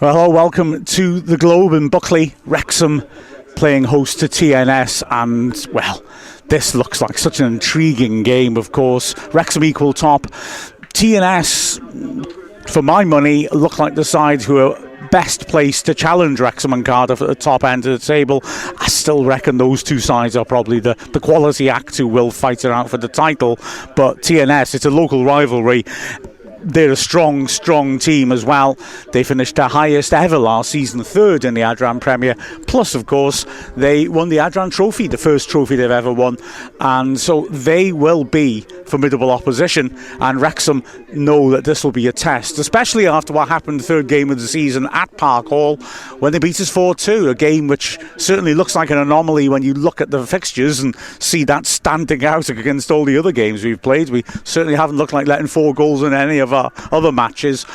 Well, welcome to the Globe in Buckley. Wrexham playing host to TNS, and well, this looks like such an intriguing game. Of course, Wrexham equal top. TNS, for my money, look like the side who are best placed to challenge Wrexham and Cardiff at the top end of the table. I still reckon those two sides are probably the quality act who will fight it out for the title. But TNS, it's a local rivalry. They're a strong team as well. They finished their highest ever last season, third in the Adran Premier. Plus, of course, they won the Adran Trophy, the first trophy they've ever won. And so they will be formidable opposition. And Wrexham know that this will be a test, especially after what happened third game of the season at Park Hall when they beat us 4-2. A game which certainly looks like an anomaly when you look at the fixtures and see that standing out against all the other games we've played. We certainly haven't looked like letting 4 goals in any of our other matches.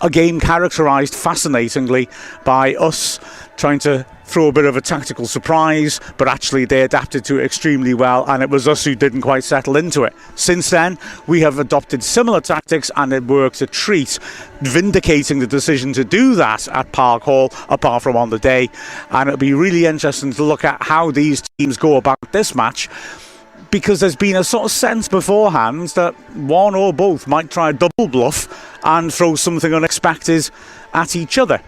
A game characterised fascinatingly by us trying to throw a bit of a tactical surprise, but actually they adapted to it extremely well, and it was us who didn't quite settle into it. Since then, we have adopted similar tactics, and it worked a treat, vindicating the decision to do that at Park Hall, apart from on the day. And it'll be really interesting to look at how these teams go about this match, because there's been a sort of sense beforehand that one or both might try a double bluff and throw something unexpected at each other.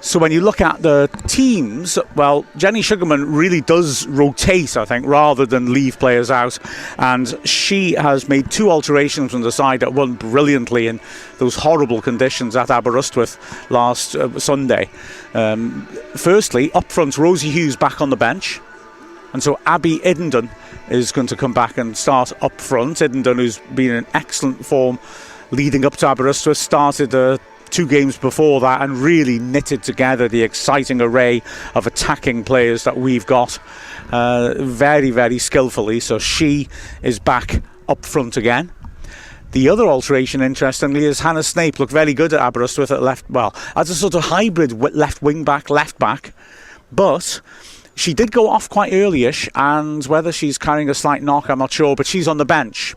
So when you look at the teams, well, Jenny Sugarman really does rotate, I think, rather than leave players out. And she has made 2 alterations from the side that won brilliantly in those horrible conditions at Aberystwyth last Sunday. Firstly, up front, Rosie Hughes back on the bench. And so Abby Iddenden is going to come back and start up front. Iddenden, who's been in excellent form leading up to Aberystwyth, started 2 games before that and really knitted together the exciting array of attacking players that we've got very, very skillfully. So she is back up front again. The other alteration, interestingly, is Hannah Snape looked very good at Aberystwyth at left, well, as a sort of hybrid left wing back, left back, but she did go off quite early-ish, and whether she's carrying a slight knock, I'm not sure, but she's on the bench.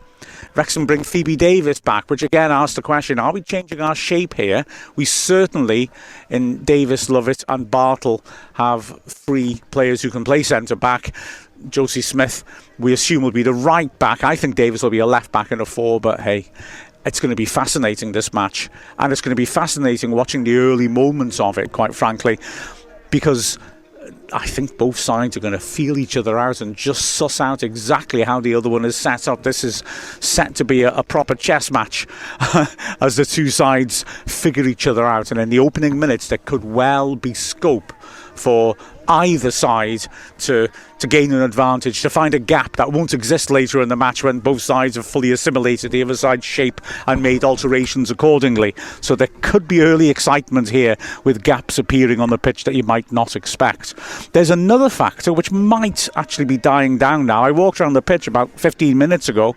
Wrexham bring Phoebe Davis back, which again asks the question, are we changing our shape here? We certainly, in Davis, Lovett and Bartle, have 3 players who can play centre-back. Josie Smith, we assume, will be the right back. I think Davis will be a left back and a 4, but hey, it's going to be fascinating, this match. And it's going to be fascinating watching the early moments of it, quite frankly, because I think both sides are going to feel each other out and just suss out exactly how the other one is set up. This is set to be a proper chess match as the 2 sides figure each other out. And in the opening minutes, there could well be scope for either side to gain an advantage, to find a gap that won't exist later in the match when both sides have fully assimilated the other side's shape and made alterations accordingly. So there could be early excitement here with gaps appearing on the pitch that you might not expect. There's another factor which might actually be dying down now. I walked around the pitch about 15 minutes ago,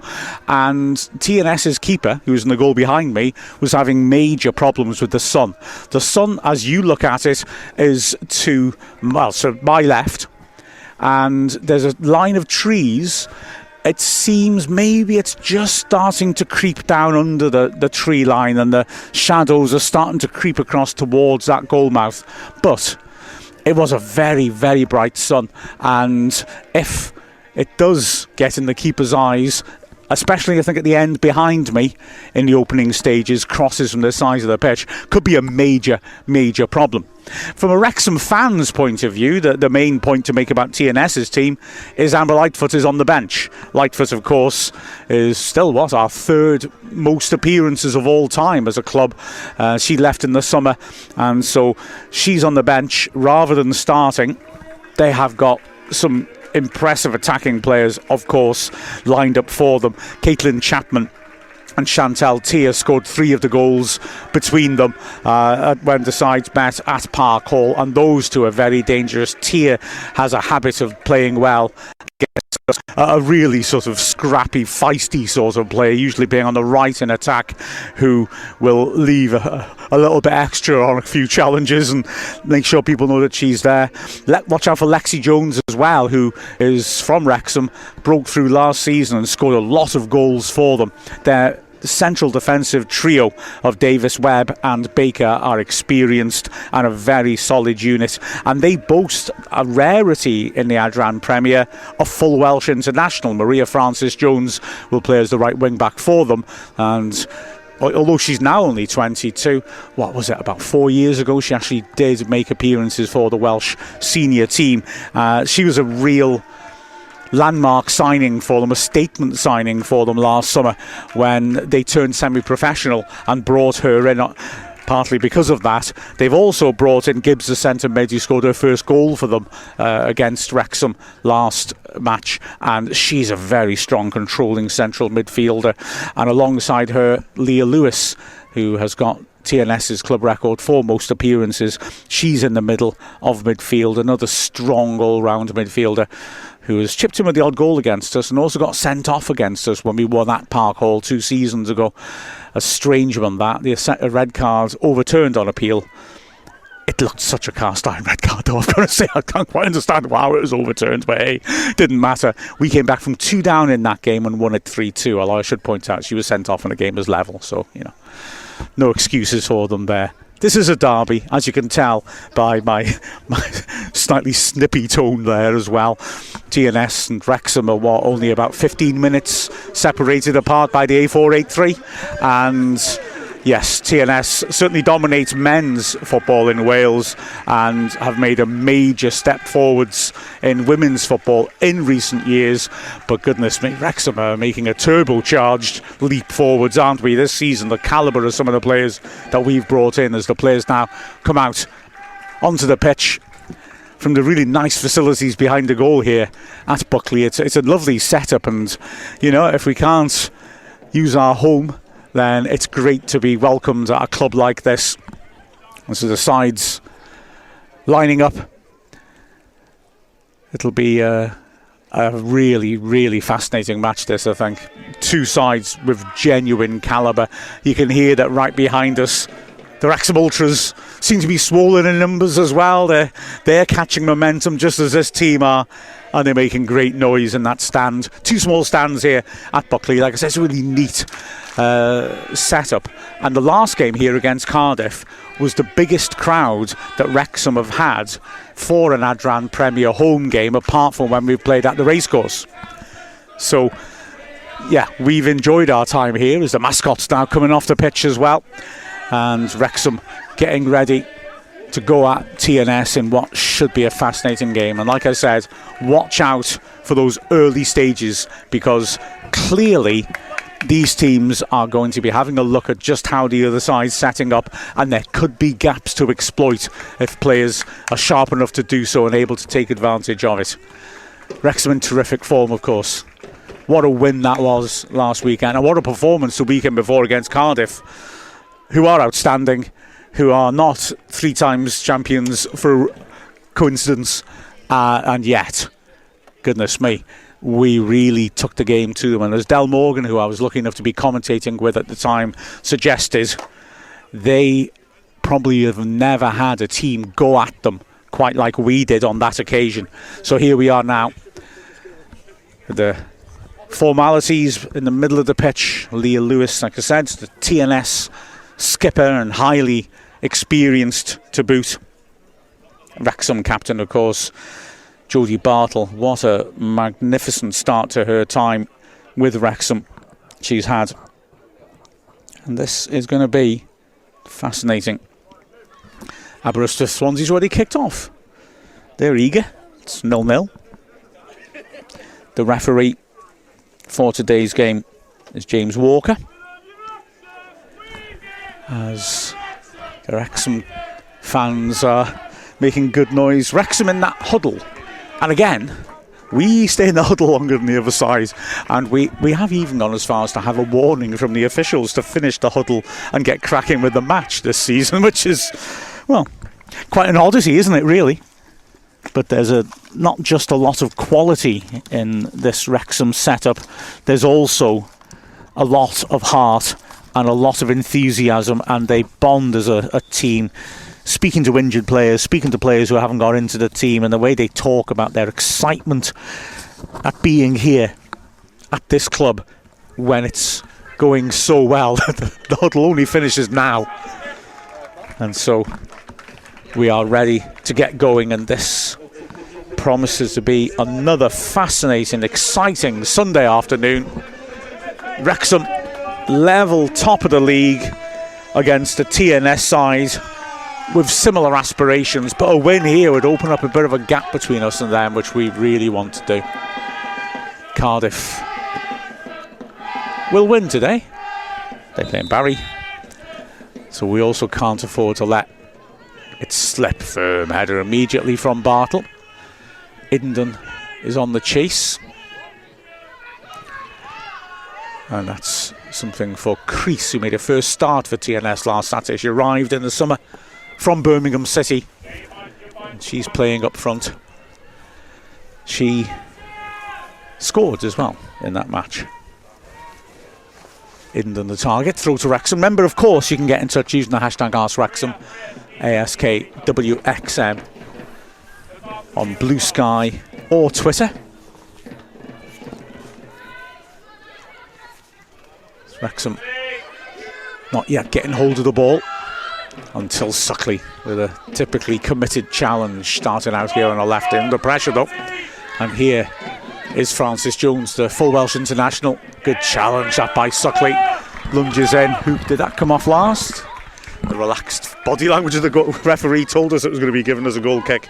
and TNS's keeper, who's in the goal behind me, was having major problems with the sun. The sun, as you look at it, is to my left, and there's a line of trees. It seems maybe it's just starting to creep down under the tree line, and the shadows are starting to creep across towards that goal mouth. But it was a very, very bright sun, and if it does get in the keeper's eyes, especially I think at the end behind me in the opening stages, crosses from the sides of the pitch, could be a major problem. From a Wrexham fan's point of view, the main point to make about TNS's team is Amber Lightfoot is on the bench. Lightfoot, of course, is still our 3rd most appearances of all time as a club. She left in the summer, and so she's on the bench rather than starting. They have got some impressive attacking players, of course, lined up for them. Caitlin Chapman and Chantal Tier scored 3 of the goals between them when the sides met at Park Hall, and those 2 are very dangerous. Tier has a habit of playing well against a really sort of scrappy, feisty sort of player, usually being on the right in attack, who will leave a little bit extra on a few challenges and make sure people know that she's there. Watch out for Lexi Jones as well, who is from Wrexham, broke through last season and scored a lot of goals for them. They're The central defensive trio of Davis, Webb and Baker are experienced and a very solid unit, and they boast a rarity in the Adran Premier, a full Welsh international. Maria Francis-Jones will play as the right wing back for them, and although she's now only 22, what was it, about 4 years ago, she actually did make appearances for the Welsh senior team. She was a real landmark signing for them, a statement signing for them last summer when they turned semi-professional and brought her in. Partly because of that, they've also brought in Gibbs, the centre mid, who scored her first goal for them against Wrexham last match, and she's a very strong controlling central midfielder. And alongside her, Leah Lewis, who has got TNS's club record for most appearances. She's in the middle of midfield, another strong all-round midfielder who has chipped in with the odd goal against us and also got sent off against us when we won at Park Hall 2 seasons ago. A strange one, that. The red card overturned on appeal. It looked such a cast-iron red card, though. I've got to say, I can't quite understand how it was overturned, but hey, didn't matter. We came back from 2 down in that game and won it 3-2, although I should point out she was sent off and the game was level, so, you know, no excuses for them there. This is a derby, as you can tell by my slightly snippy tone there as well. TNS and Wrexham are only about 15 minutes separated apart by the A483, and yes, TNS certainly dominates men's football in Wales and have made a major step forwards in women's football in recent years. But goodness me, Wrexham are making a turbocharged leap forwards, aren't we, this season? The calibre of some of the players that we've brought in as the players now come out onto the pitch from the really nice facilities behind the goal here at Buckley. It's a lovely setup, and, you know, if we can't use our home, then it's great to be welcomed at a club like this. And so the sides lining up. It'll be a really, really fascinating match, this, I think. 2 sides with genuine calibre. You can hear that right behind us. The Wrexham Ultras seem to be swollen in numbers as well. They're catching momentum just as this team are, and they're making great noise in that stand. 2 small stands here at Buckley. Like I said, it's a really neat setup. And the last game here against Cardiff was the biggest crowd that Wrexham have had for an Adran Premier home game, apart from when we've played at the racecourse. So, yeah, we've enjoyed our time here as the mascots now coming off the pitch as well. And Wrexham getting ready to go at TNS in what should be a fascinating game. And like I said, watch out for those early stages, because clearly these teams are going to be having a look at just how the other side's setting up, and there could be gaps to exploit if players are sharp enough to do so and able to take advantage of it. Wrexham in terrific form, of course. What a win that was last weekend, and what a performance the weekend before against Cardiff, who are outstanding, who are not 3 times champions for coincidence, and yet, goodness me, we really took the game to them. And as Del Morgan, who I was lucky enough to be commentating with at the time, suggested, they probably have never had a team go at them quite like we did on that occasion. So here we are now. The formalities in the middle of the pitch. Leah Lewis, like I said, the TNS skipper and highly experienced to boot. Wrexham captain, of course, Jodie Bartle. What a magnificent start to her time with Wrexham she's had. And this is going to be fascinating. Aberystwyth Swansea's already kicked off. They're eager. It's 0-0. The referee for today's game is James Walker, as the Wrexham fans are making good noise. Wrexham in that huddle. And again, we stay in the huddle longer than the other side, and we have even gone as far as to have a warning from the officials to finish the huddle and get cracking with the match this season, which is, well, quite an oddity, isn't it, really? But there's not just a lot of quality in this Wrexham setup, there's also a lot of heart and a lot of enthusiasm, and they bond as a team. Speaking to injured players, speaking to players who haven't got into the team, and the way they talk about their excitement at being here at this club when it's going so well. The huddle only finishes now. And so we are ready to get going, and this promises to be another fascinating, exciting Sunday afternoon. Wrexham level top of the league against the TNS side with similar aspirations, but a win here would open up a bit of a gap between us and them, which we really want to do. Cardiff will win today. They're playing Barry, so we also can't afford to let it slip. Firm header immediately from Bartle. Idendon is on the chase, and that's something for Crease, who made her first start for TNS last Saturday. She arrived in the summer from Birmingham City, and she's playing up front. She scored as well in that match. Idendon the target, throw to Wrexham. Remember, of course, you can get in touch using the hashtag AskWrexham, ASKWXM, on Blue Sky or Twitter. Wrexham not yet getting hold of the ball until Suckley with a typically committed challenge, starting out here on the left, under pressure though. And here is Francis Jones, the full Welsh international. Good challenge that by Suckley. Lunges in. Who did that come off last? The relaxed body language of the referee told us it was going to be given as a goal kick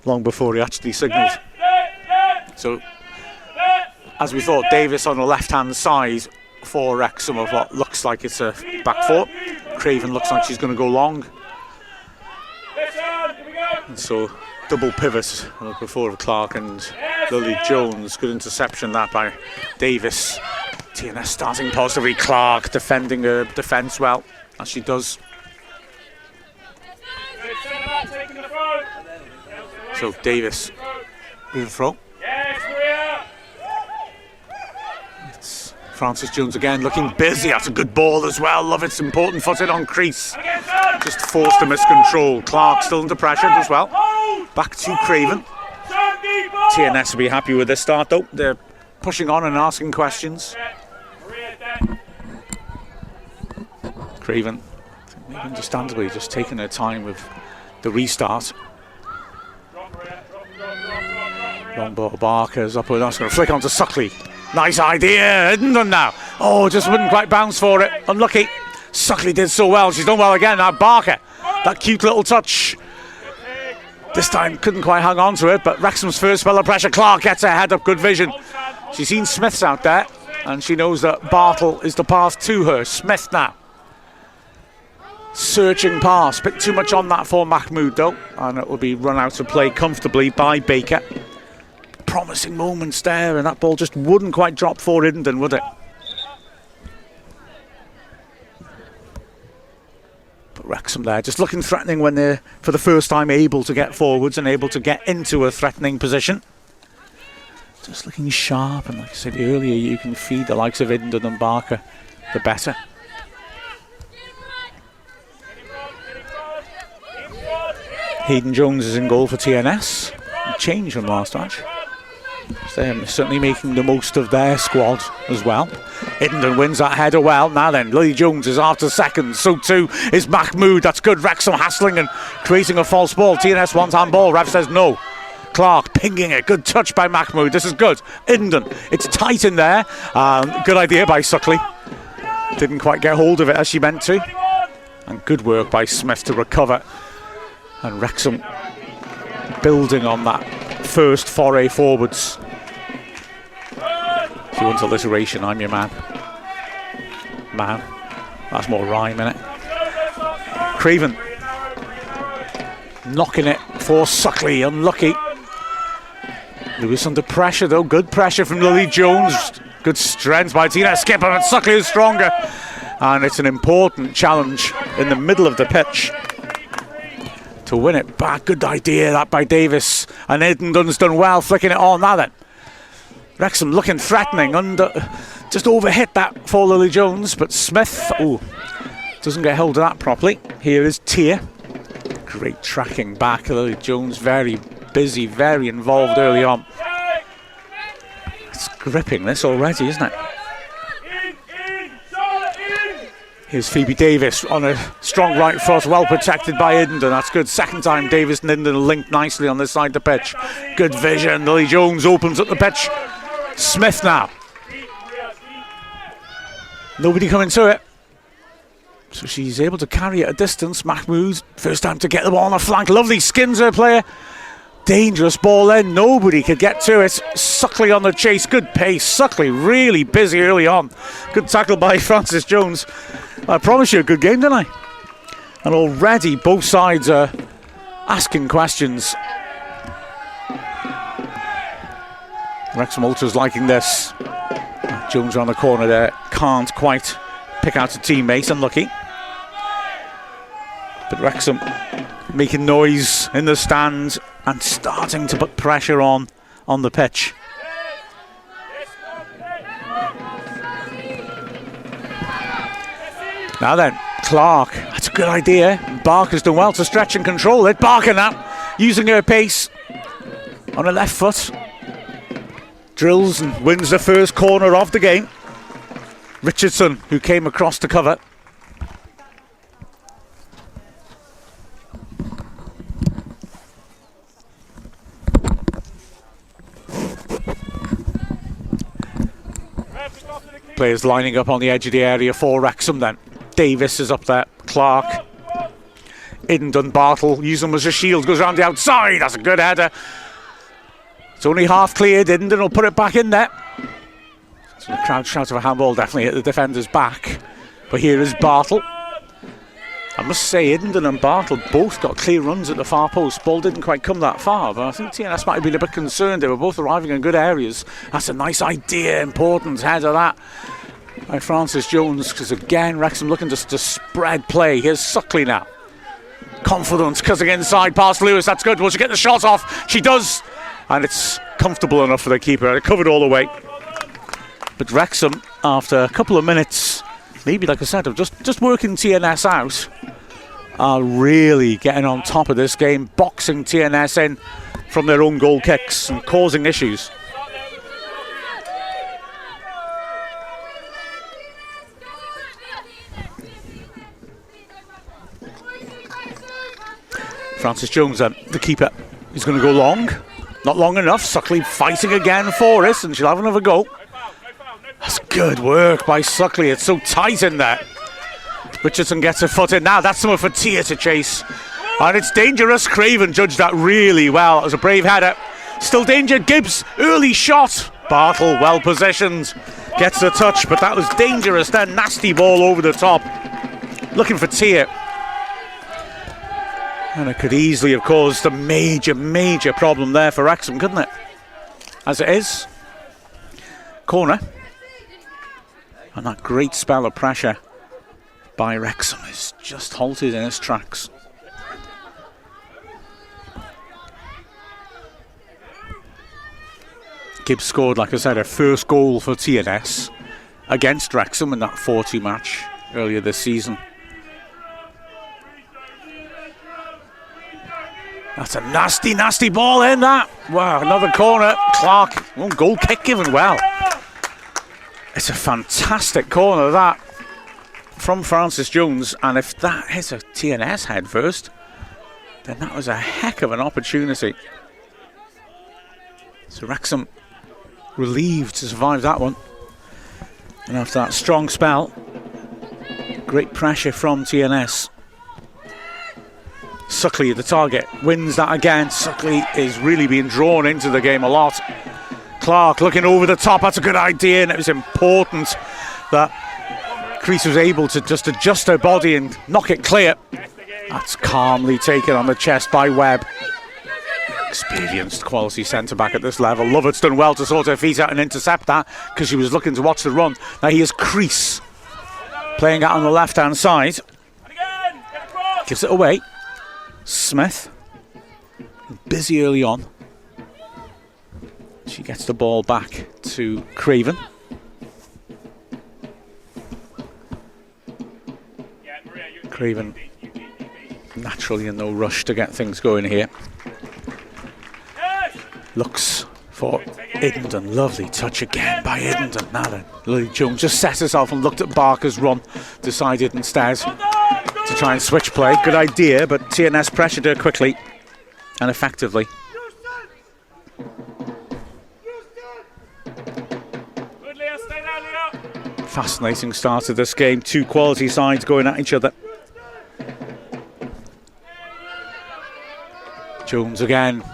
long before he actually signalled. So, as we thought, Davis on the left-hand side for Wrexham of what looks like it's a back four. Craven looks like she's going to go long. And so, double pivot before Clark and Lily Jones. Good interception that by Davis. TNS starting positively. Clark defending her defence well, as she does. So Davis with the throw. It's Francis Jones again looking busy. That's a good ball as well. Love it's important footed on Crease. Just forced to miscontrol. Clark still under pressure as well. Back to Craven. TNS will be happy with this start though. They're pushing on and asking questions. Craven, maybe understandably, just taking their time with the restart. Long ball, Barker's up with us, going to flick onto Suckley. Nice idea, Idendon now. Oh, just wouldn't quite bounce for it. Unlucky. Suckley did so well. She's done well again. Now Barker, that cute little touch. This time couldn't quite hang on to it, but Wrexham's first spell of pressure. Clark gets her head up, good vision. She's seen Smith's out there, and she knows that Bartle is the pass to her. Smith now. Searching pass, bit too much on that for Mahmood though, and it will be run out of play comfortably by Baker. Promising moments there, and that ball just wouldn't quite drop for Idendon, would it? But Wrexham there, just looking threatening when they're, for the first time, able to get forwards and able to get into a threatening position. Just looking sharp, and like I said earlier, you can feed the likes of Idendon and Barker, the better. Hayden Jones is in goal for TNS. Change from last match. So they're certainly making the most of their squad as well. Idendon wins that header well. Now then, Lily Jones is after second. So too is Mahmood. That's good. Wrexham hassling and creating a false ball. TNS wants handball. Ref says no. Clark pinging it. Good touch by Mahmood. This is good. Idendon. It's tight in there. Good idea by Suckley. Didn't quite get hold of it as she meant to. And good work by Smith to recover. And Wrexham building on that first foray forwards. If you want alliteration, I'm your man. Man. That's more rhyme, innit? Craven. Knocking it for Suckley. Unlucky. Lewis under pressure though. Good pressure from Lily Jones. Good strength by TNS skipper, but Suckley is stronger. And it's an important challenge in the middle of the pitch to win it back. Good idea that by Davis, and Idendon's done well flicking it on. Now then, Wrexham looking threatening, just overhit that for Lily Jones, but Smith doesn't get hold of that properly. Here is Tier. Great tracking back. Lily Jones very busy, very involved early on. It's gripping this already, isn't it? Here's Phoebe Davis on a strong right foot, well protected by Idenden. That's good. Second time Davis and Idenden linked nicely on this side of the pitch. Good vision. Lily Jones opens up the pitch. Smith now. Nobody coming to it. So she's able to carry it a distance. Mahmood, first time to get the ball on the flank. Lovely skins her player. Dangerous ball then. Nobody could get to it. Suckley on the chase. Good pace. Suckley really busy early on. Good tackle by Frances Jones. I promise you a good game, didn't I? And already both sides are asking questions. Wrexham Ultras liking this. Jones around the corner there. Can't quite pick out a teammate. Unlucky. But Wrexham making noise in the stand and starting to put pressure on the pitch. Now then, Clark, that's a good idea. Barker's done well to stretch and control it. Barker now, using her pace on her left foot. Drills and wins the first corner of the game. Richardson, who came across to cover. Players lining up on the edge of the area for Wrexham then. Davis is up there. Clark. Idenden Bartle. Use them as a shield. Goes around the outside. That's a good header. It's only half cleared. Idenden will put it back in there. So the crowd shouts of a handball definitely at the defender's back. But here is Bartle. I must say, Idenden and Bartle both got clear runs at the far post. Ball didn't quite come that far, but I think TNS might have been a bit concerned. They were both arriving in good areas. That's a nice idea. Important header that by Frances Jones, because again Wrexham looking to spread play. Here's Suckley now. Confidence cutting inside past Lewis. That's good. Will she get the shot off? She does. And it's comfortable enough for the keeper. It covered all the way. But Wrexham, after a couple of minutes, maybe like I said, of just working TNS out, are really getting on top of this game, boxing TNS in from their own goal kicks and causing issues. Frances Jones then, the keeper, is going to go long. Not long enough. Suckley fighting again for it, and she'll have another go. That's good work by Suckley. It's so tight in there. Richardson gets her foot in. Now that's something for Tia to chase. And it's dangerous. Craven judged that really well. It was a brave header. Still danger. Gibbs, early shot. Bartle, well positioned. Gets the touch, but that was dangerous. Then nasty ball over the top. Looking for Tia. And it could easily have caused a major problem there for Wrexham, couldn't it? As it is. Corner. And that great spell of pressure by Wrexham is just halted in its tracks. Gibbs scored, like I said, her first goal for TNS against Wrexham in that 4-2 match earlier this season. That's a nasty ball in that. Wow, another corner. Clark, one goal kick given well. It's a fantastic corner, that, from Frances Jones. And if that hits a TNS head first, then that was a heck of an opportunity. So Wrexham relieved to survive that one. And after that strong spell, great pressure from TNS. Suckley at the target, wins that again. Suckley is really being drawn into the game a lot. Clark looking over the top, that's a good idea, and it was important that Crease was able to just adjust her body and knock it clear. That's calmly taken on the chest by Webb. Experienced quality centre-back at this level. Lovett's done well to sort her feet out and intercept that, because she was looking to watch the run. Now here's Crease playing out on the left-hand side. Gives it away. Smith, busy early on. She gets the ball back to Craven. Craven naturally in no rush to get things going here. Looks for Iddenden. Lovely touch again by Iddenden. Now then, Lily Jones just set herself and looked at Barker's run. Decided instead to try and switch play. Good idea, but TNS pressured her quickly and effectively. Fascinating start to this game. Two quality sides going at each other. Jones again.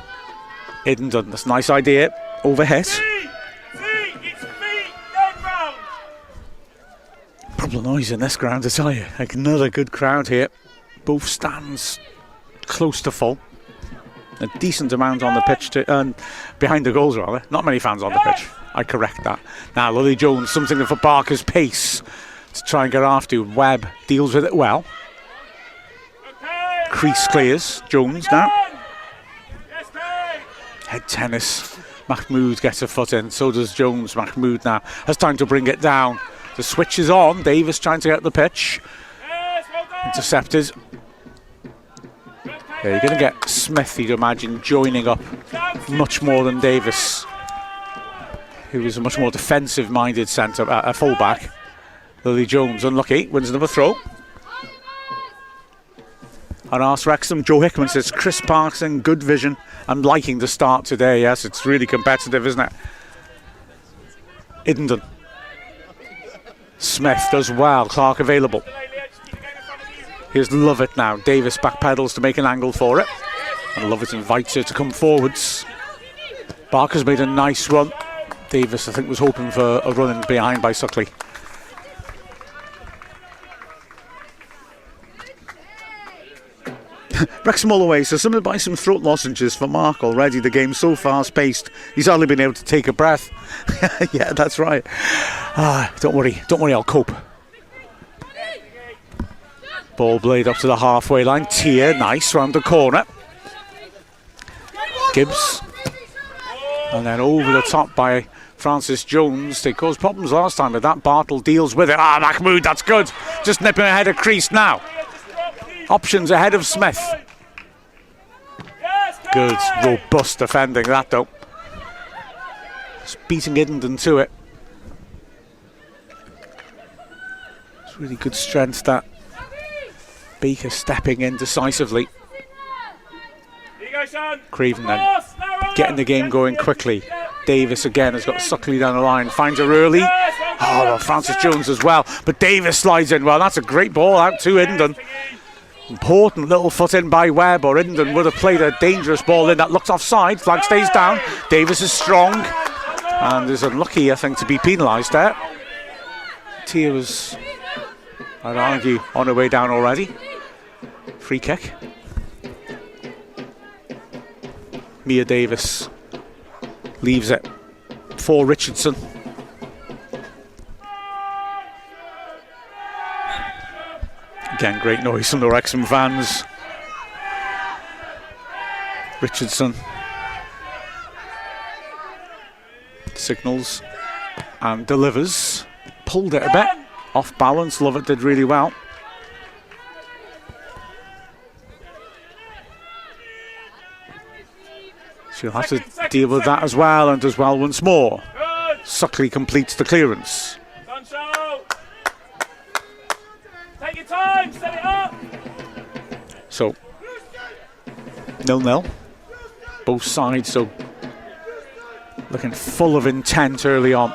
Iddenden, that's a nice idea. Overhit. Problem noise in this ground, I tell you. Like another good crowd here. Both stands close to full. A decent amount on the pitch, behind the goals rather. Not many fans on the pitch. I correct that. Now Lily Jones, something for Barker's pace to try and get after. Webb deals with it well. Crease clears. Jones now. Head tennis. Mahmood gets a foot in. So does Jones. Mahmood now has time to bring it down. The switch is on. Davis trying to get the pitch. Intercepted. Yeah, you're going to get Smith, you'd imagine, joining up much more than Davis, who is a much more defensive-minded centre, a fullback. Lily Jones, unlucky, wins another throw. And asked Wrexham, Joe Hickman says, Chris Parkson, good vision. I'm liking the start today, yes, it's really competitive, isn't it? Iddenden. Smith does well, Clark available. Here's Lovett now. Davis backpedals to make an angle for it. And Lovett invites her to come forwards. Barker's made a nice run. Davis, I think, was hoping for a run in behind by Suckley. Wrexham all the way, so somebody buy some throat lozenges for Mark already. The game's so fast-paced, he's hardly been able to take a breath. Yeah, that's right. Don't worry, I'll cope. Ball blade up to the halfway line. Tier, nice, round the corner. Gibbs. And then over the top by Francis Jones. They caused problems last time with that. Bartle deals with it. Mahmood, that's good. Just nipping ahead of crease now. Options ahead of Smith. Good, robust defending that though. Just beating Iddenden to it. It's really good strength that. Baker stepping in decisively. Craven then getting the game going quickly. Davis again has got Suckley down the line. Finds her early. Well, Francis Jones as well. But Davis slides in well. That's a great ball out to Iddenden. Important little foot in by Webb, or Iddenden would have played a dangerous ball in. That looks offside. Flag stays down. Davis is strong. And is unlucky, I think, to be penalised there. Tia was, I'd argue, on her way down already. Free kick. Mia Davis leaves it for Richardson. Again, great noise from the Wrexham fans. Richardson signals and delivers. Pulled it a bit. Off balance. Lovett did really well. She'll have to deal with that as well, and does well once more. Suckley completes the clearance. Take your time, set it up. So 0-0. Both sides so looking full of intent early on.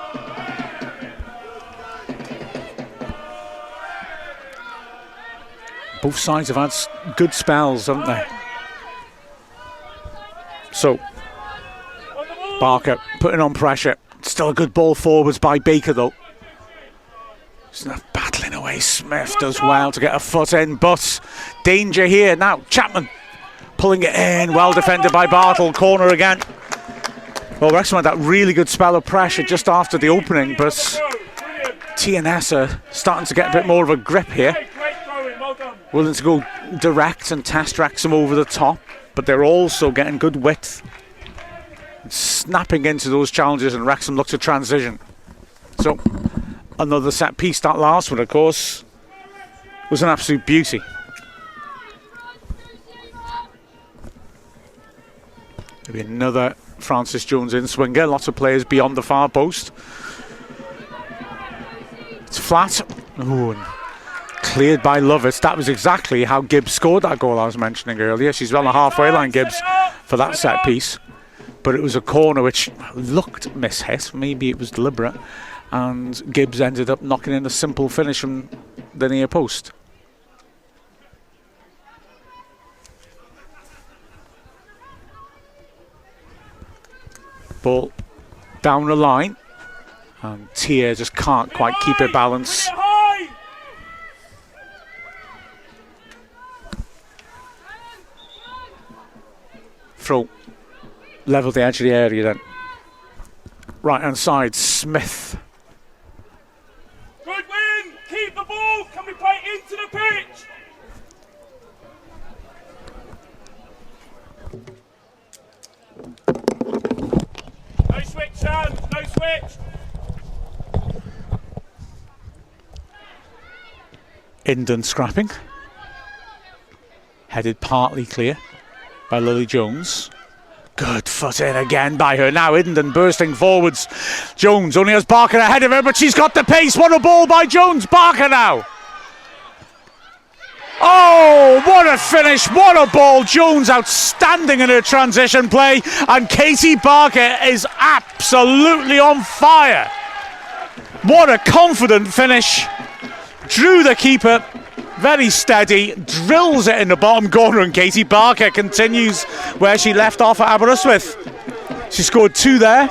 Both sides have had good spells, haven't they? So Barker putting on pressure. Still a good ball forwards by Baker though. Smith battling away. Smith does well to get a foot in, but danger here now. Chapman pulling it in. Well defended by Bartle. Corner again. Well, Wrexham had that really good spell of pressure just after the opening, but TNS are starting to get a bit more of a grip here. Willing to go direct and test Wrexham over the top, but they're also getting good width. Snapping into those challenges, and Wrexham look to transition. So another set piece. That last one, of course, was an absolute beauty. Maybe another Francis Jones in swinger. Lots of players beyond the far post. It's flat. Ooh, and cleared by Lovett. That was exactly how Gibbs scored that goal I was mentioning earlier. She's on the halfway line, Gibbs, for that set piece. But it was a corner which looked mishit. Maybe it was deliberate. And Gibbs ended up knocking in a simple finish from the near post. Ball down the line, and Tia just can't quite keep her balance. Throw level the edge of the area then. Right hand side, Smith. Good win! Keep the ball! Can we play into the pitch? No switch, Sam! No switch! Indon scrapping. Headed partly clear by Lily Jones. Good foot in again by her. Now Indon bursting forwards. Jones only has Barker ahead of her, but she's got the pace. What a ball by Jones. Barker now. Oh, what a finish. What a ball. Jones outstanding in her transition play. And Katie Barker is absolutely on fire. What a confident finish. Drew the keeper. Very steady, drills it in the bottom corner, and Katie Barker continues where she left off at Aberystwyth. She scored 2 there,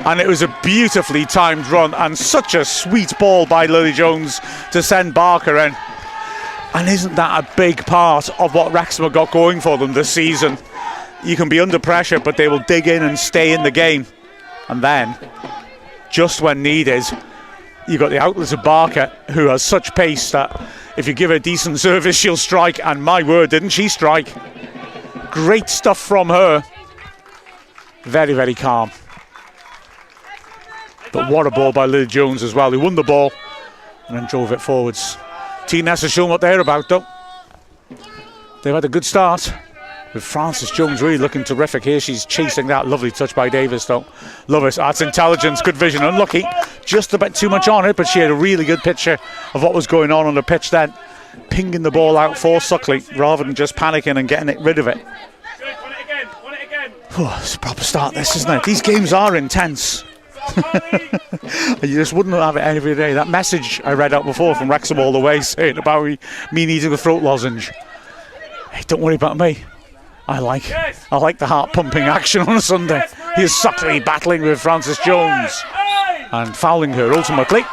and it was a beautifully timed run and such a sweet ball by Lily Jones to send Barker in. And isn't that a big part of what Wrexham have got going for them this season? You can be under pressure, but they will dig in and stay in the game. And then, just when needed, you've got the outlets of Barker, who has such pace that if you give her decent service, she'll strike. And my word, didn't she strike? Great stuff from her. Very, very calm. But what a ball by Lily Jones as well, who won the ball and then drove it forwards. TNS has shown what they're about, though. They've had a good start, with Francis Jones really looking terrific here. She's chasing that. Lovely touch by Davis, though. Love it. That's intelligence, good vision. Unlucky, just a bit too much on it, but she had a really good picture of what was going on the pitch then. Pinging the ball out forcefully rather than just panicking and getting rid of it. It's a proper start, this, isn't it? These games are intense. You just wouldn't have it every day. That message I read out before from Wrexham all the way saying about me needing a throat lozenge. Hey, don't worry about me. I like the heart-pumping action on a Sunday. Here's Suckley battling with Francis Jones and fouling her ultimately.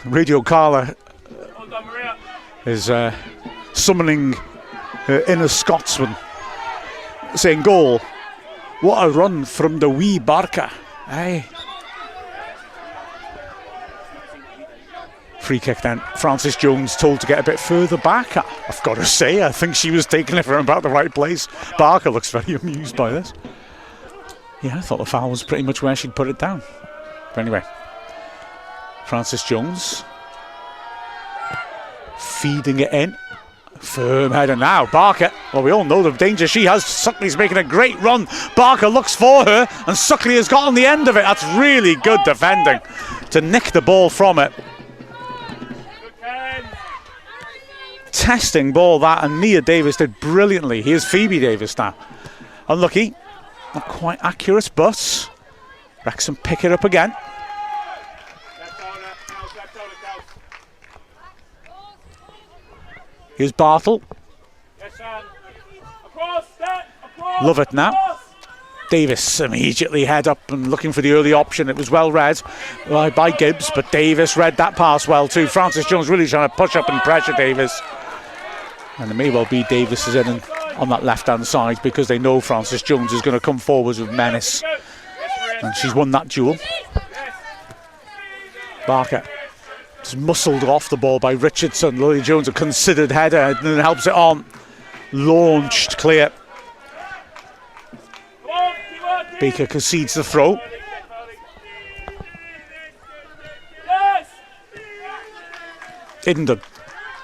Radio Carla is summoning her inner Scotsman, saying, "Goal! What a run from the wee Barker!" Hey. Free kick then. Francis Jones told to get a bit further back. I've got to say, I think she was taking it from about the right place. Barker looks very amused by this. Yeah, I thought the foul was pretty much where she'd put it down. But anyway, Francis Jones feeding it in. Firm header now. Barker, well, we all know the danger she has. Suckley's making a great run. Barker looks for her, and Suckley has got on the end of it. That's really good defending to nick the ball from it. Testing ball that, and Nia Davis did brilliantly. Here's Phoebe Davis now. Unlucky, not quite accurate, but Wrexham pick it up again. Here's Bartle. Love it now. Davis immediately head up and looking for the early option. It was well read by Gibbs, but Davis read that pass well too. Francis Jones really trying to push up and pressure Davis. And it may well be Davis is in on that left-hand side because they know Francis Jones is going to come forwards with menace. And she's won that duel. Barker just muscled off the ball by Richardson. Lily Jones, a considered header, and then helps it on. Launched clear. Baker concedes the throw. Iddenden.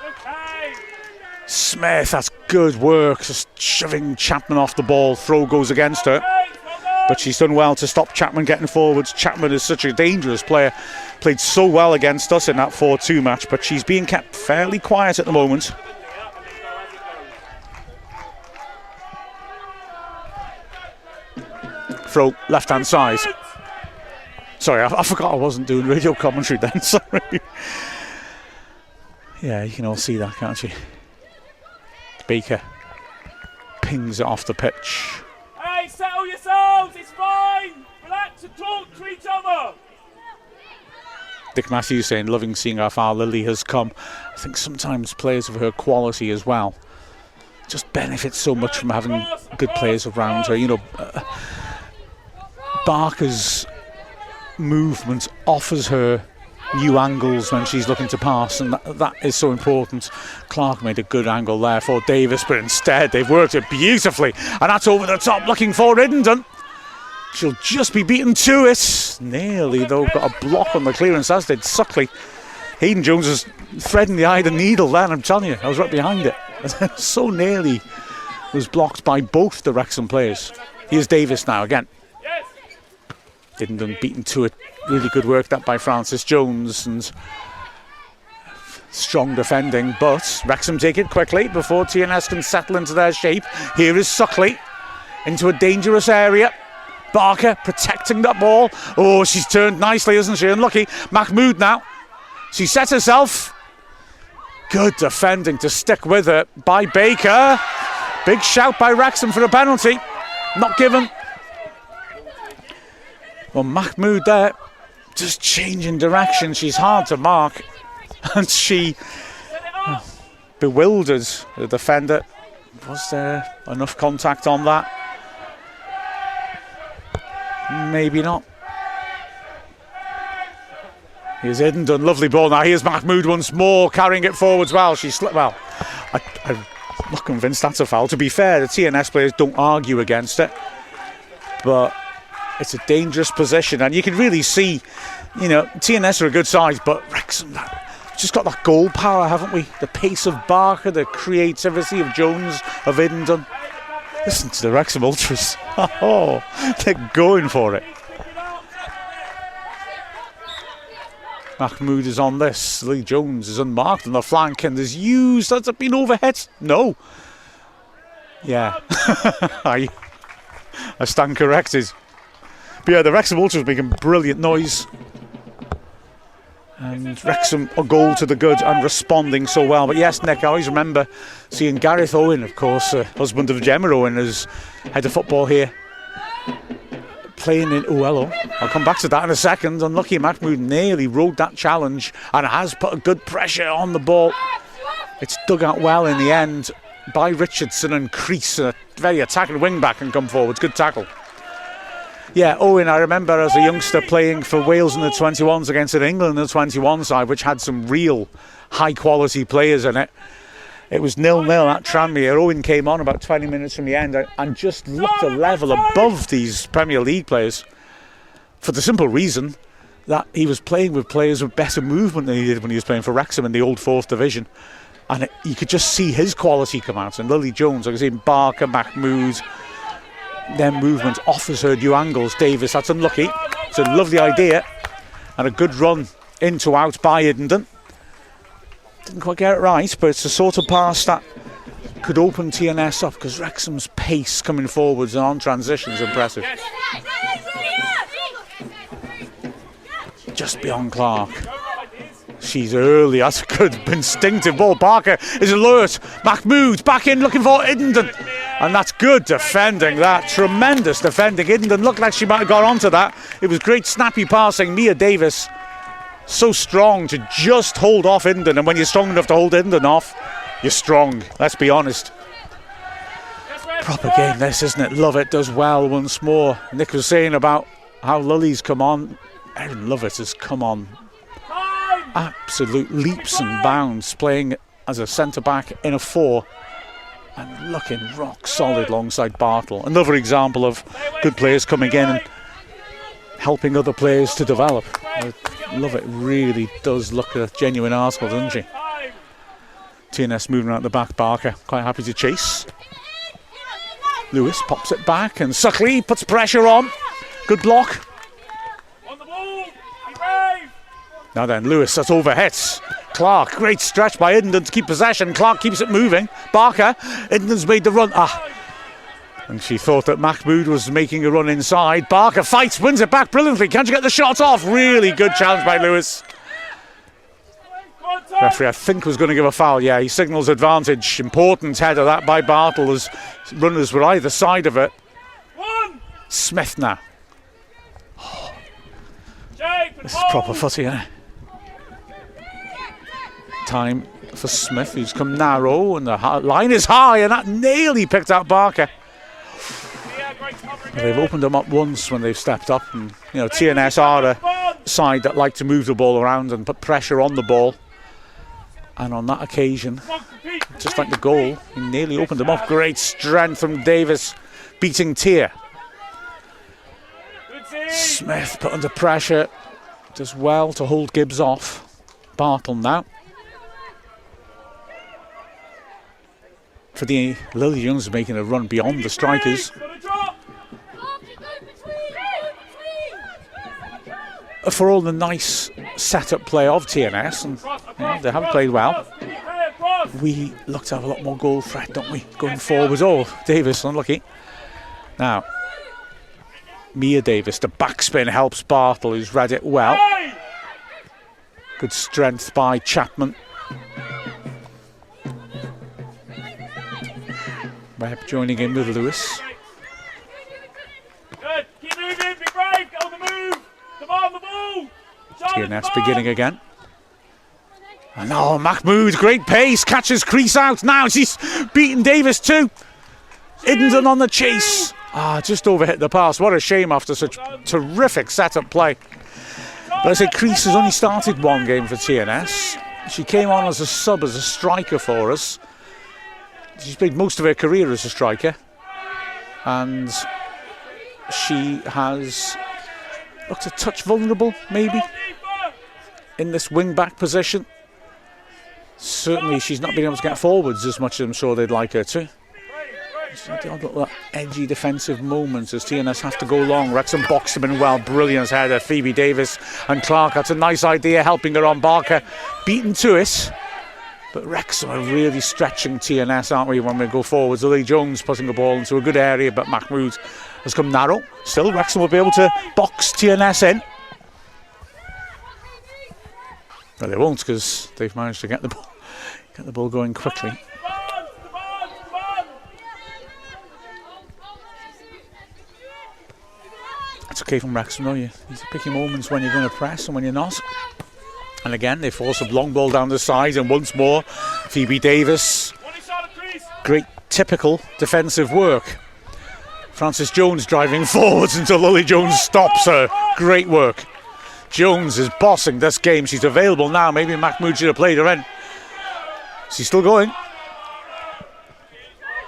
Okay. Smith, that's good work, just shoving Chapman off the ball. Throw goes against her, but she's done well to stop Chapman getting forwards. Chapman is such a dangerous player, played so well against us in that 4-2 match, but she's being kept fairly quiet at the moment. Throw left hand side. Sorry, I forgot I wasn't doing radio commentary then. Sorry. Yeah, you can all see that, can't you? Baker pings it off the pitch. Hey, settle yourselves, it's fine. Relax and talk to each other. Dick Matthews saying, loving seeing how far Lily has come. I think sometimes players of her quality as well just benefit so much from having good players around her. You know, Barker's movement offers her new angles when she's looking to pass, and that is so important. Clark made a good angle there for Davis, but instead they've worked it beautifully, and that's over the top looking for Iddenden. She'll just be beaten to it. Nearly though got a block on the clearance, as did Suckley. Hayden Jones is threading the eye of the needle there, and I'm telling you, I was right behind it. So nearly was blocked by both the Wrexham players. Here's Davis now again. Iddenden beaten to it. Really good work that by Francis Jones, and strong defending, but Wrexham take it quickly before TNS can settle into their shape. Here is Suckley into a dangerous area. Barker protecting that ball. Oh, she's turned nicely, isn't she? Unlucky. Mahmood now. She sets herself. Good defending to stick with her by Baker. Big shout by Wrexham for a penalty. Not given. Well, Mahmood there, just changing direction. She's hard to mark, and she bewildered the defender. Was there enough contact on that? Maybe not. Here's Iddenden, lovely ball now. Here's Mahmood once more, carrying it forwards well. She slipped. Well, I'm not convinced that's a foul. To be fair, the TNS players don't argue against it, but it's a dangerous position, and you can really see, you know, TNS are a good side, but Wrexham, just got that goal power, haven't we? The pace of Barker, the creativity of Jones, of Iddenden. Listen to the Wrexham ultras. Oh, they're going for it. Mahmood is on this. Lee Jones is unmarked on the flank and is used. Has it been overhit? No. Yeah. I stand corrected. But yeah, the Wrexham ultras are making brilliant noise. And Wrexham a goal to the good and responding so well. But yes, Nick, I always remember seeing Gareth Owen, of course, husband of Gemma Owen, as head of football here, playing in Uello. I'll come back to that in a second. Unlucky Mahmood nearly rode that challenge and has put a good pressure on the ball. It's dug out well in the end by Richardson, and Crease, a very attacking wing back, and come forwards. Good tackle. Yeah, Owen, I remember as a youngster playing for Wales in the 21s against an England in the 21 side, which had some real high-quality players in it. It was 0-0 at Tranmere. Owen came on about 20 minutes from the end and just looked a level above these Premier League players, for the simple reason that he was playing with players with better movement than he did when he was playing for Wrexham in the old 4th division. And you could just see his quality come out. And Lily Jones, like I say, Barker, Mahmood, their movement offers her new angles. Davis, that's unlucky. It's a lovely idea and a good run into out by Iddenden. Didn't quite get it right, but it's the sort of pass that could open TNS up, because Wrexham's pace coming forwards and on transition is impressive. Just beyond Clark. She's early. That's a good instinctive ball. Barker is alert. Mahmood back in looking for Iddenden. And that's good defending, that. Tremendous defending. Iddenden looked like she might have got onto that. It was great snappy passing. Mia Davis, so strong to just hold off Iddenden. And when you're strong enough to hold Iddenden off, you're strong. Let's be honest. Proper game this, isn't it? Lovett does well once more. Nick was saying about how Lily's come on. Erin Lovett has come on. Absolute leaps and bounds, playing as a centre-back in a 4. And looking rock solid alongside Bartle. Another example of good players coming in and helping other players to develop. Lovett really does look a genuine arsenal, doesn't she? TNS moving out the back. Barker quite happy to chase. Lewis pops it back and Suckley puts pressure on. Good block. On the ball. Be brave. Now then, Lewis, that's overhits. Clark, great stretch by Iddenden to keep possession. Clark keeps it moving. Barker, Iddenden's made the run. And she thought that Mahmood was making a run inside. Barker fights, wins it back brilliantly. Can't you get the shot off? Really good challenge by Lewis. Referee, I think, was going to give a foul. Yeah, he signals advantage. Important header that by Bartle as runners were either side of it. Smith now. This is proper footy, isn't it? Time for Smith, who's come narrow, and the line is high, and that nearly picked out Barker. They've opened them up once when they've stepped up, and you know, TNS are a side that like to move the ball around and put pressure on the ball. And on that occasion, just like the goal, he nearly opened them up. Great strength from Davis, beating Tier. Smith put under pressure, does well to hold Gibbs off. Bartle now. For the Lily Jones making a run beyond the strikers. For all the nice setup play of TNS, and you know, they have played well, we look to have a lot more goal threat, don't we, going forward? Oh, Davis unlucky. Now, Mia Davis, the backspin helps Bartle, who's read it well. Good strength by Chapman. Webb joining in with Lewis. Good. Keep moving. Be brave. Get on the move. Demand the ball. TNS beginning again. And oh, Mahmood, great pace, catches crease out. Now she's beaten Davis too. Iddenden on the chase. Just overhit the pass. What a shame after such terrific setup play. But I say Crease has only started one game for TNS. She came on as a sub, as a striker for us. She's played most of her career as a striker. And she has looked a touch vulnerable, maybe, in this wing-back position. Certainly she's not been able to get forwards as much as I'm sure they'd like her to. She's had that edgy defensive moments as TNS have to go long. Wrexham boxed them in well. Brilliant header. Phoebe Davis and Clark. That's a nice idea, helping her on. Barker beaten to it. But Wrexham are really stretching TNS, aren't we, when we go forwards. Lily Jones putting the ball into a good area, but Mahmood has come narrow. Still, Wrexham will be able to box TNS in. Well, they won't, because they've managed to get the ball going quickly. It's okay from Wrexham, though. These are picky moments when you're going to press and when you're not. And again, they force a long ball down the side, and once more, Phoebe Davis. Great typical defensive work. Frances Jones driving forwards until Lily Jones stops her. Great work. Jones is bossing this game. She's available now. Maybe Mahmood should have played her in. She's still going.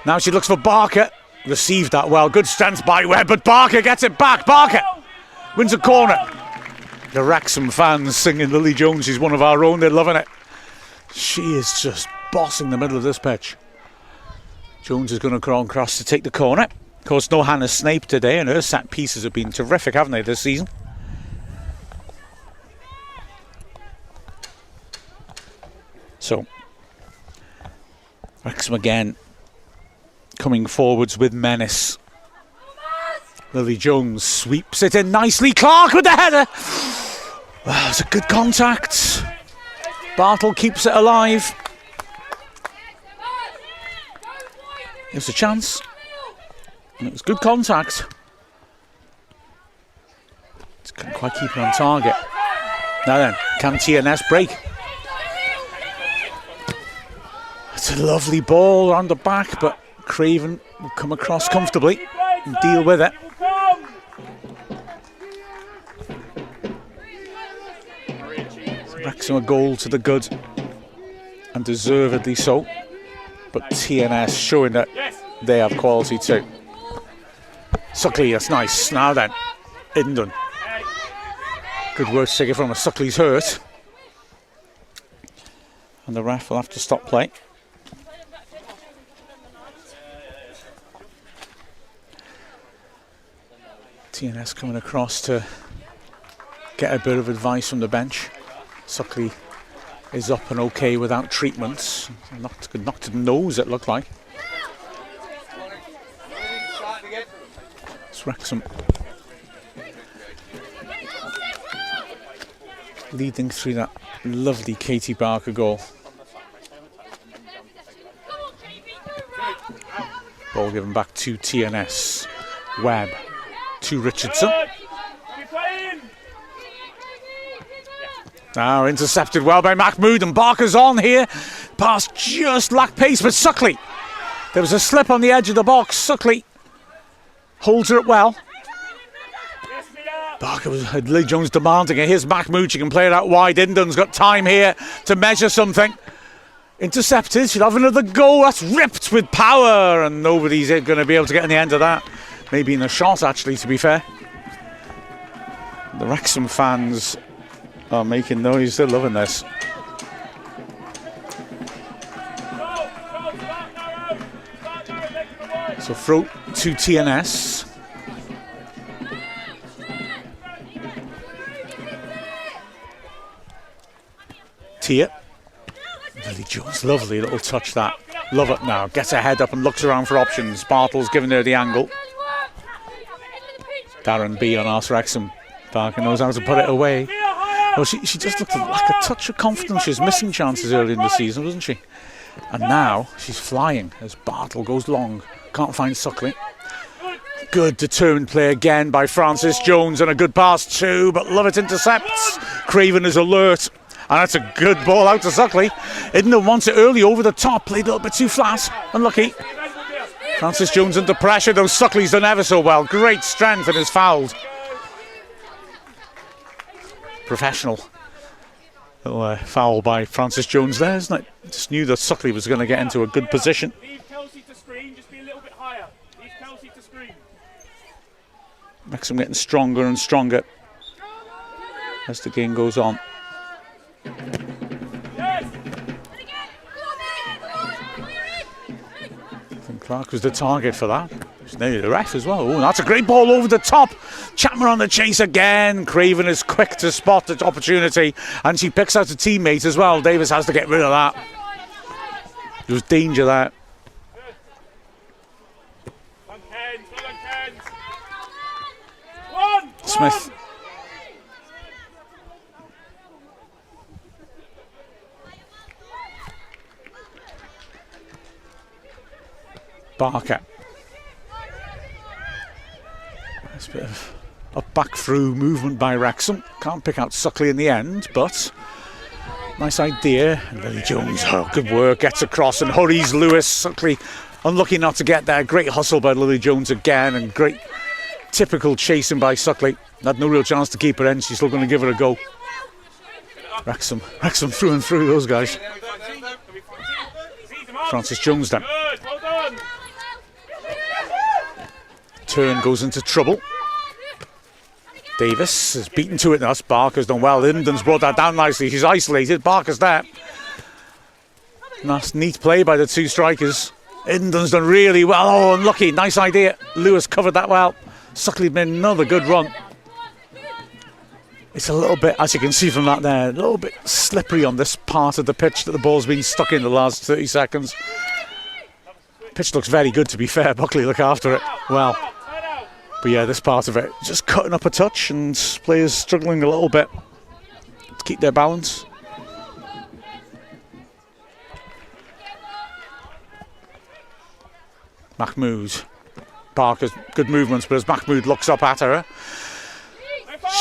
Now she looks for Barker. Received that well. Good strength by Webb, but Barker gets it back. Barker wins a corner. The Wrexham fans singing Lily Jones. She's one of our own. They're loving it. She is just bossing the middle of this pitch. Jones is going to crawl across to take the corner. Of course, no Hannah Snape today, and her set pieces have been terrific, haven't they, this season? So, Wrexham again coming forwards with menace. Lily Jones sweeps it in nicely. Clark with the header. Wow, it's a good contact. Bartle keeps it alive. There's a chance. And it was good contact. Just couldn't quite keep it on target. Now then, can TNS break? It's a lovely ball around the back, but Craven will come across comfortably and deal with it. Wrexham a goal to the good, and deservedly so. But TNS showing that they have quality too. Suckley, that's nice. Now then, Iddenden. Good work to take it from her. Suckley's hurt. And the ref will have to stop play. TNS coming across to get a bit of advice from the bench. Suckley is up and okay without treatments. Knocked to the nose, it looked like. It's Wrexham leading through that lovely Katie Barker goal. Ball given back to TNS. Webb to Richardson. Now intercepted well by Mahmood, and Barker's on here. Pass just lacked pace, but Suckley. There was a slip on the edge of the box. Suckley holds her up well. Barker had Lee Jones demanding it. Here's Mahmood, she can play it out wide. Indon's got time here to measure something. Intercepted, she'll have another go. That's ripped with power, and nobody's going to be able to get in the end of that. Maybe in a shot, actually, to be fair. The Wrexham fans are making noise. They're loving this. So throw to TNS. Tia. Lily Jones, lovely little touch that. Love it now. Gets her head up and looks around for options. Bartle's giving her the angle. Darren B on Arse Wrexham. Barker knows how to put it away. Well, she just looked like a touch of confidence. She was missing chances early in the season, wasn't she? And now she's flying as Bartle goes long. Can't find Suckley. Good determined play again by Francis Jones, and a good pass too, but Lovett intercepts. Craven is alert. And that's a good ball out to Suckley. Idden wants it early over the top. Played a little bit too flat. Unlucky. Francis Jones under pressure, though Suckley's done ever so well. Great strength and is fouled. Professional. Little foul by Francis Jones there, isn't it? Just knew that Suckley was going to get into a good position. Leave Kelsey to screen, just be a little bit higher. Leave Kelsey to screen. Wrexham getting stronger and stronger as the game goes on. I think Clark was the target for that. He's nearly the ref as well. Oh, that's a great ball over the top. Chapman on the chase again. Craven is quick to spot the opportunity, and she picks out a teammate as well. Davis has to get rid of that. There was danger there. Smith. Barker. Nice bit of a back through movement by Wrexham. Can't pick out Suckley in the end, but nice idea. And Lily Jones, oh, good work, gets across and hurries Lewis. Suckley unlucky not to get there. Great hustle by Lily Jones again, and great typical chasing by Suckley. Had no real chance to keep her in. She's still going to give it a go. Wrexham through and through, those guys. Francis Jones then. Turn goes into trouble. Davis is beaten to it. That's Barker's done well. Linden's brought that down nicely. She's isolated. Barker's there. Nice neat play by the two strikers. Linden's done really well. Oh, unlucky. Nice idea. Lewis covered that well. Suckley made another good run. It's a little bit, as you can see from that there, a little bit slippery on this part of the pitch that the ball's been stuck in the last 30 seconds. Pitch looks very good, to be fair. Buckley look after it well. But yeah, this part of it, just cutting up a touch, and players struggling a little bit to keep their balance. Mahmood. Barker's good movements, but as Mahmood looks up at her,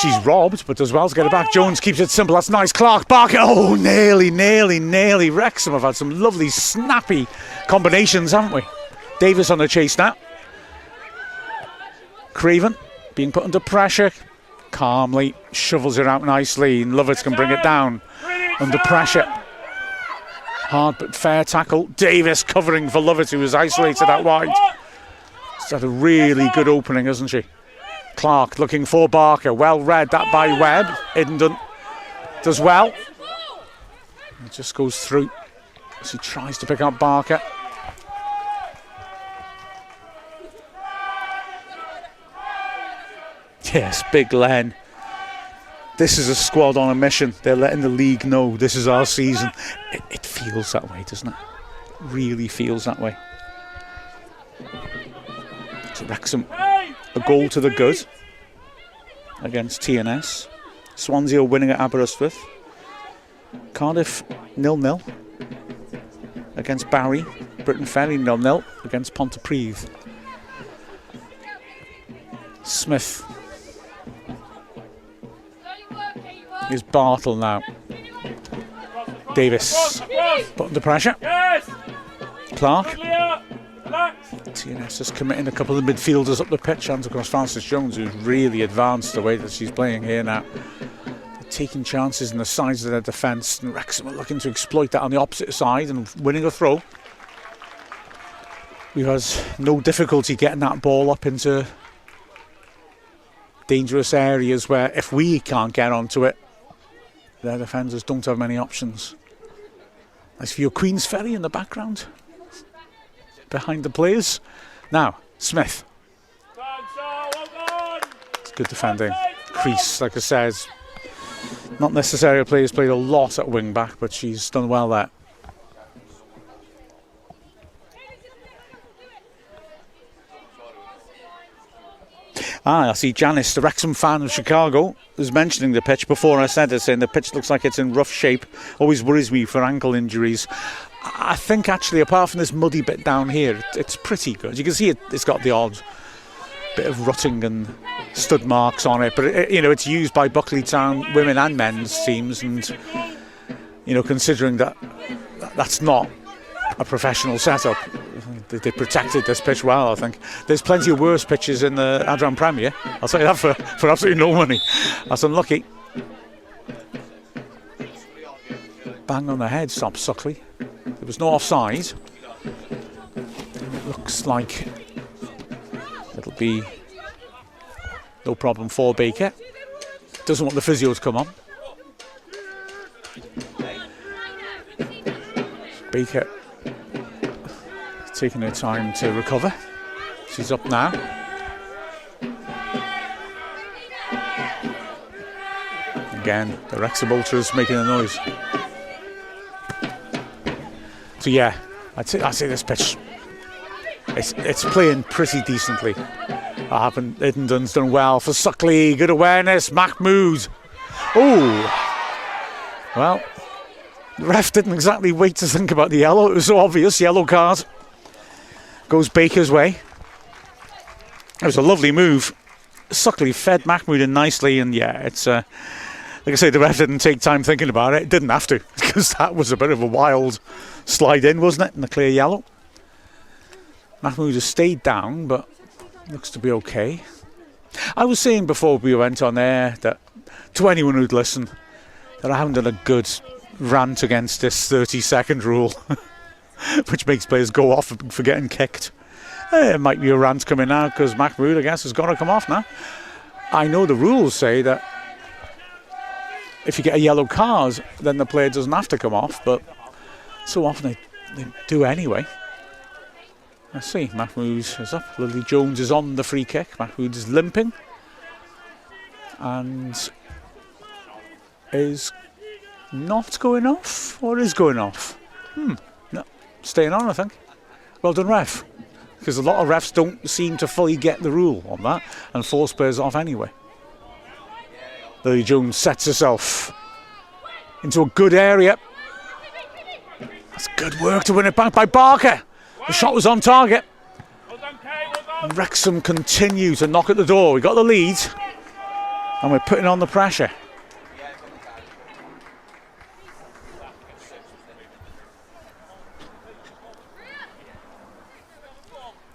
she's robbed, but does well to get it back. Jones keeps it simple. That's nice. Clark, Barker. Oh, nearly. Wrexham have had some lovely, snappy combinations, haven't we? Davis on the chase now. Craven being put under pressure. Calmly shovels it out nicely, and Lovett can bring it down under pressure. Hard but fair tackle. Davis covering for Lovett, who was isolated out wide. She's had a really good opening, hasn't she? Clark looking for Barker. Well read that by Webb. Idden does well. It just goes through as he tries to pick up Barker. Yes, Big Len. This is a squad on a mission. They're letting the league know this is our season. It feels that way, doesn't it? It really feels that way. So Wrexham, a goal to the good against TNS. Swansea are winning at Aberystwyth. Cardiff 0-0 against Barry. Britain Ferry 0-0 against Pontypridd. Smith. Here's Bartle now. Davis put under pressure. Clark. TNS is committing a couple of midfielders up the pitch. Hands across Frances Jones, who's really advanced the way that she's playing here now. They're taking chances in the sides of their defence, and Wrexham are looking to exploit that on the opposite side and winning a throw. We've had no difficulty getting that ball up into dangerous areas where if we can't get onto it, their defenders don't have many options. Nice view of Queen's Ferry in the background, behind the players. Now, Smith. It's good defending. Crease, like I said, not necessarily a player who's played a lot at wing back, but she's done well there. I see Janice, the Wrexham fan of Chicago, was mentioning the pitch before I said it, saying the pitch looks like it's in rough shape. Always worries me for ankle injuries. I think actually, apart from this muddy bit down here, it's pretty good. You can see it's got the odd bit of rutting and stud marks on it, but it's used by Buckley Town women and men's teams, and considering that that's not a professional setup, they protected this pitch well. I think there's plenty of worse pitches in the Adran Premier. I'll say that for absolutely no money. That's unlucky. Bang on the head stops Suckley. There was no offside. It looks like it'll be no problem for Baker. Doesn't want the physio to come on. Baker taking her time to recover. She's up now. Again, the Wrexham Ultras making a noise. So yeah, I'd say this pitch, it's playing pretty decently. Iddendon's done well for Suckley. Good awareness. Mahmood. Oh, well, the ref didn't exactly wait to think about the yellow. It was so obvious. Yellow card. Goes Baker's way. It was a lovely move. Suckley fed Mahmood in nicely, and yeah, it's like I say, the ref didn't take time thinking about it. It didn't have to, because that was a bit of a wild slide in, wasn't it? In the clear yellow. Mahmood has stayed down, but looks to be okay. I was saying before we went on air that to anyone who'd listen, that I haven't done a good rant against this 30-second rule. Which makes players go off for getting kicked. It might be a rant coming now because Mahmood, I guess, has got to come off now. I know the rules say that if you get a yellow card, then the player doesn't have to come off, but so often they do anyway. Let's see, Mahmood is up. Lily Jones is on the free kick. Mahmood is limping and is not going off, or is going off? No. Staying on, I think. Well done, ref. Because a lot of refs don't seem to fully get the rule on that and force players off anyway. Lily Jones sets herself into a good area. That's good work to win it back by Barker. The shot was on target. And Wrexham continue to knock at the door. We got the lead and we're putting on the pressure.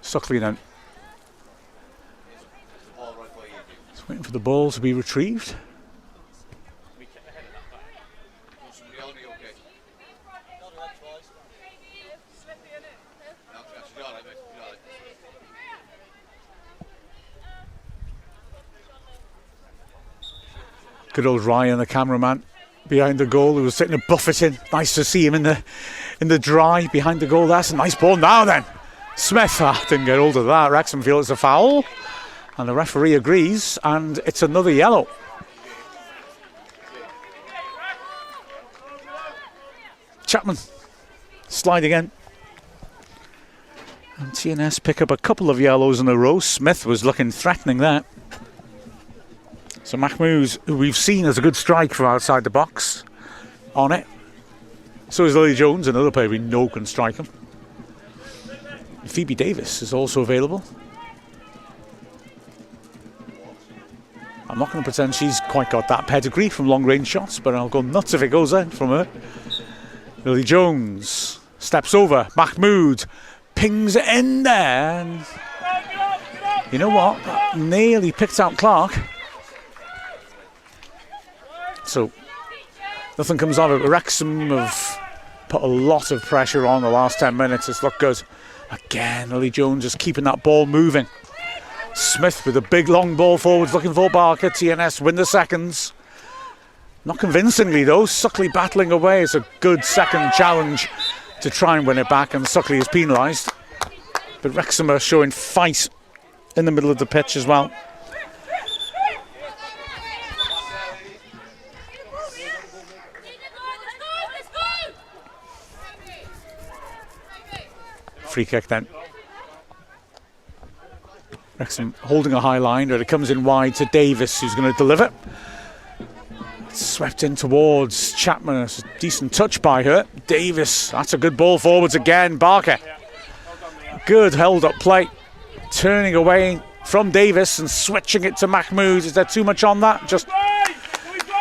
Suckley then. Just waiting for the ball to be retrieved. Good old Ryan, the cameraman, behind the goal, who was sitting a buffeting. Nice to see him in the dry behind the goal. That's a nice ball now then. Smith didn't get hold of that. Wrexham feel it's a foul. And the referee agrees, and it's another yellow. Chapman sliding in. And TNS pick up a couple of yellows in a row. Smith was looking threatening there. So Mahmoud, who we've seen as a good strike from outside the box, on it. So is Lily Jones, another player we know can strike him. Phoebe Davis is also available. I'm not going to pretend she's quite got that pedigree from long-range shots, but I'll go nuts if it goes in from her. Lily Jones steps over. Mahmoud pings it in there. And you know what? That nearly picked out Clark. So nothing comes of it. Wrexham have put a lot of pressure on the last 10 minutes. It's looked good. Again, Lily Jones just keeping that ball moving. Smith with a big long ball forwards looking for Barker. TNS win the seconds. Not convincingly though. Suckley battling away. It's a good second challenge to try and win it back, and Suckley is penalised. But Wrexham are showing fight in the middle of the pitch as well. Free kick then. Wrexham holding a high line, but it comes in wide to Davis, who's going to deliver. Swept in towards Chapman. It's a decent touch by her. Davis, that's a good ball forwards again. Barker. Good held up play. Turning away from Davis and switching it to Mahmoud. Is there too much on that? Just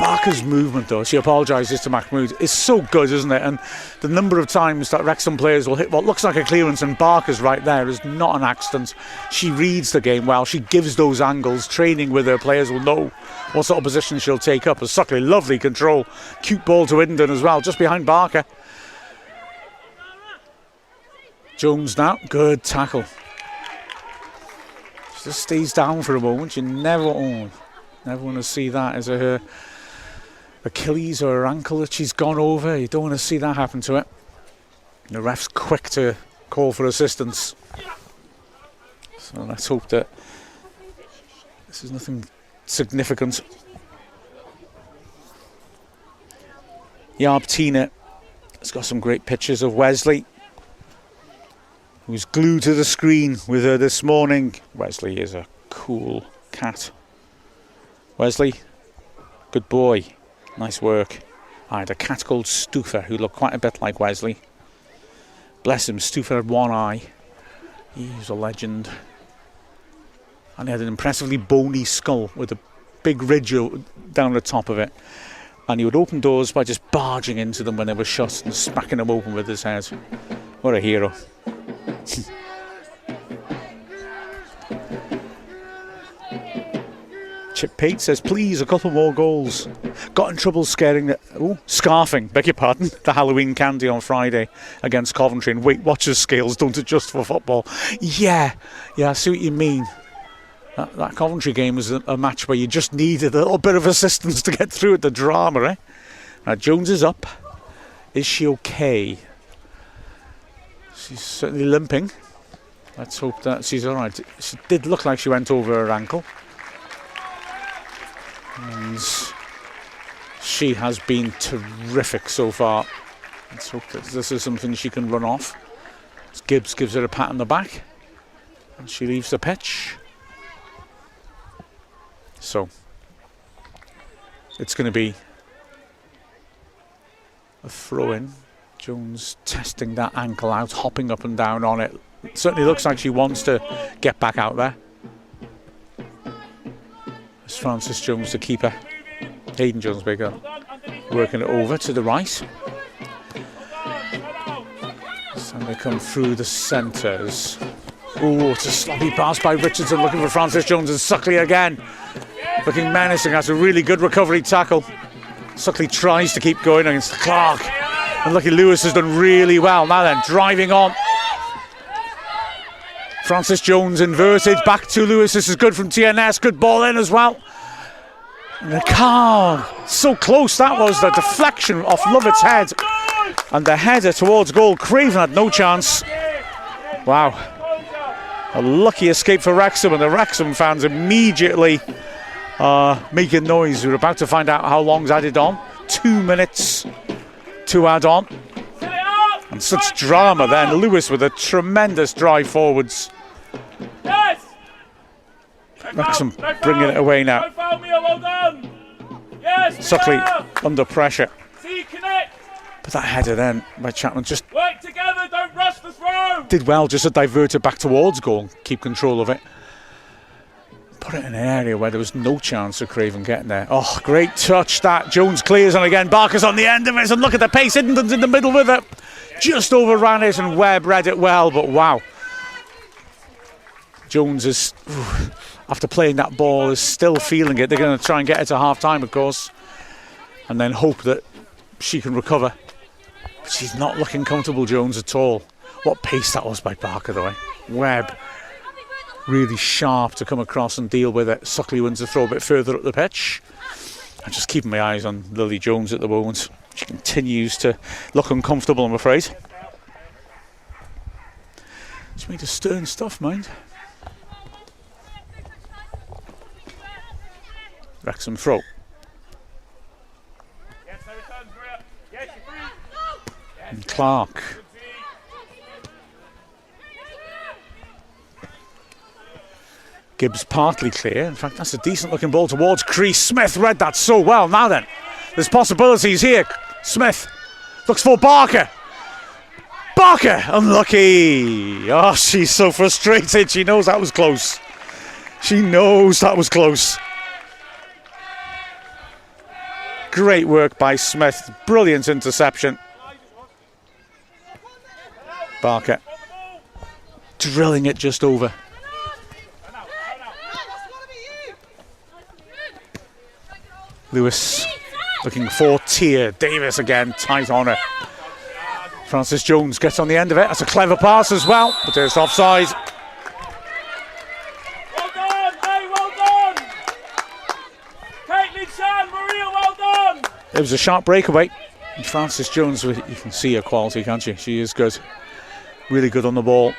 Barker's movement though, she apologises to Mahmoud, is so good, isn't it? And the number of times that Wrexham players will hit what looks like a clearance and Barker's right there is not an accident. She reads the game well, she gives those angles. Training with her players will know what sort of position she'll take up. As Suckley, lovely control. Cute ball to Indon as well, just behind Barker. Jones now, good tackle. She just stays down for a moment. You never want to see that as her Achilles or her ankle that she's gone over. You don't want to see that happen to it. The ref's quick to call for assistance. So let's hope that this is nothing significant. Yarb Tina has got some great pictures of Wesley, who's glued to the screen with her this morning. Wesley is a cool cat. Wesley, good boy, nice work. I had a cat called Stufa who looked quite a bit like Wesley. Bless him, Stufa had one eye. He was a legend. And he had an impressively bony skull with a big ridge down the top of it. And he would open doors by just barging into them when they were shut and smacking them open with his head. What a hero. Chip Pate says, please, a couple more goals. Got in trouble scarfing, beg your pardon, the Halloween candy on Friday against Coventry, and Weight Watchers scales don't adjust for football. Yeah, I see what you mean. That Coventry game was a match where you just needed a little bit of assistance to get through it, the drama, eh? Now, Jones is up. Is she okay? She's certainly limping. Let's hope that she's alright. She did look like she went over her ankle. And she has been terrific so far. Let's hope that this is something she can run off. Gibbs gives her a pat on the back and she leaves the pitch. So it's going to be a throw-in. Jones testing that ankle out, hopping up and down on it. It certainly looks like she wants to get back out there. It's Francis Jones, the keeper. Hayden Jones, bigger, working it over to the right. And they come through the centres. Oh, it's a sloppy pass by Richardson, looking for Francis Jones, and Suckley again. Looking menacing. That's a really good recovery tackle. Suckley tries to keep going against Clark. And Lucky Lewis has done really well. Now then, driving on. Francis Jones inverted, back to Lewis. This is good from TNS. Good ball in as well. And the car, so close that was. The deflection off Lovett's head. And the header towards goal. Craven had no chance. Wow. A lucky escape for Wrexham, and the Wrexham fans immediately making noise. We're about to find out how long's added on. 2 minutes to add on. And such drama then. Lewis with a tremendous drive forwards. Yes. Wrexham bringing it away now. No foul, Mia, well done. Yes, Suckley Mia. under pressure. See, connect. But that header then by Chapman just Work together, don't rush the throw. did well just to divert it back towards goal, keep control of it. Put it in an area where there was no chance of Craven getting there. Oh, great touch that. Jones clears, and again Barker's on the end of it, and look at the pace. Hiddenton's in the middle with it. Just overran it, and Webb read it well, but wow. Jones is, after playing that ball, is still feeling it. They're going to try and get it to half-time, of course, and then hope that she can recover. But she's not looking comfortable, Jones, at all. What pace that was by Barker, though, eh? Webb really sharp to come across and deal with it. Suckley wins the throw a bit further up the pitch. I'm just keeping my eyes on Lily Jones at the moment. She continues to look uncomfortable, I'm afraid. It's made of stern stuff, mind. Wrexham throw. And Clark. Gibbs partly clear. In fact, that's a decent looking ball towards crease. Smith read that so well. Now then, there's possibilities here. Smith looks for Barker. Barker, unlucky. Oh, she's so frustrated. She knows that was close. She knows that was close. Great work by Smith. Brilliant interception. Barker drilling it just over. Lewis looking for Tier. Davis again, tight on her. Francis Jones gets on the end of it. That's a clever pass as well, but there's offside. Well done, hey, well done. Caitlin Shan, Maria, well done. It was a sharp breakaway. And Francis Jones, you can see her quality, can't you? She is good. Really good on the ball.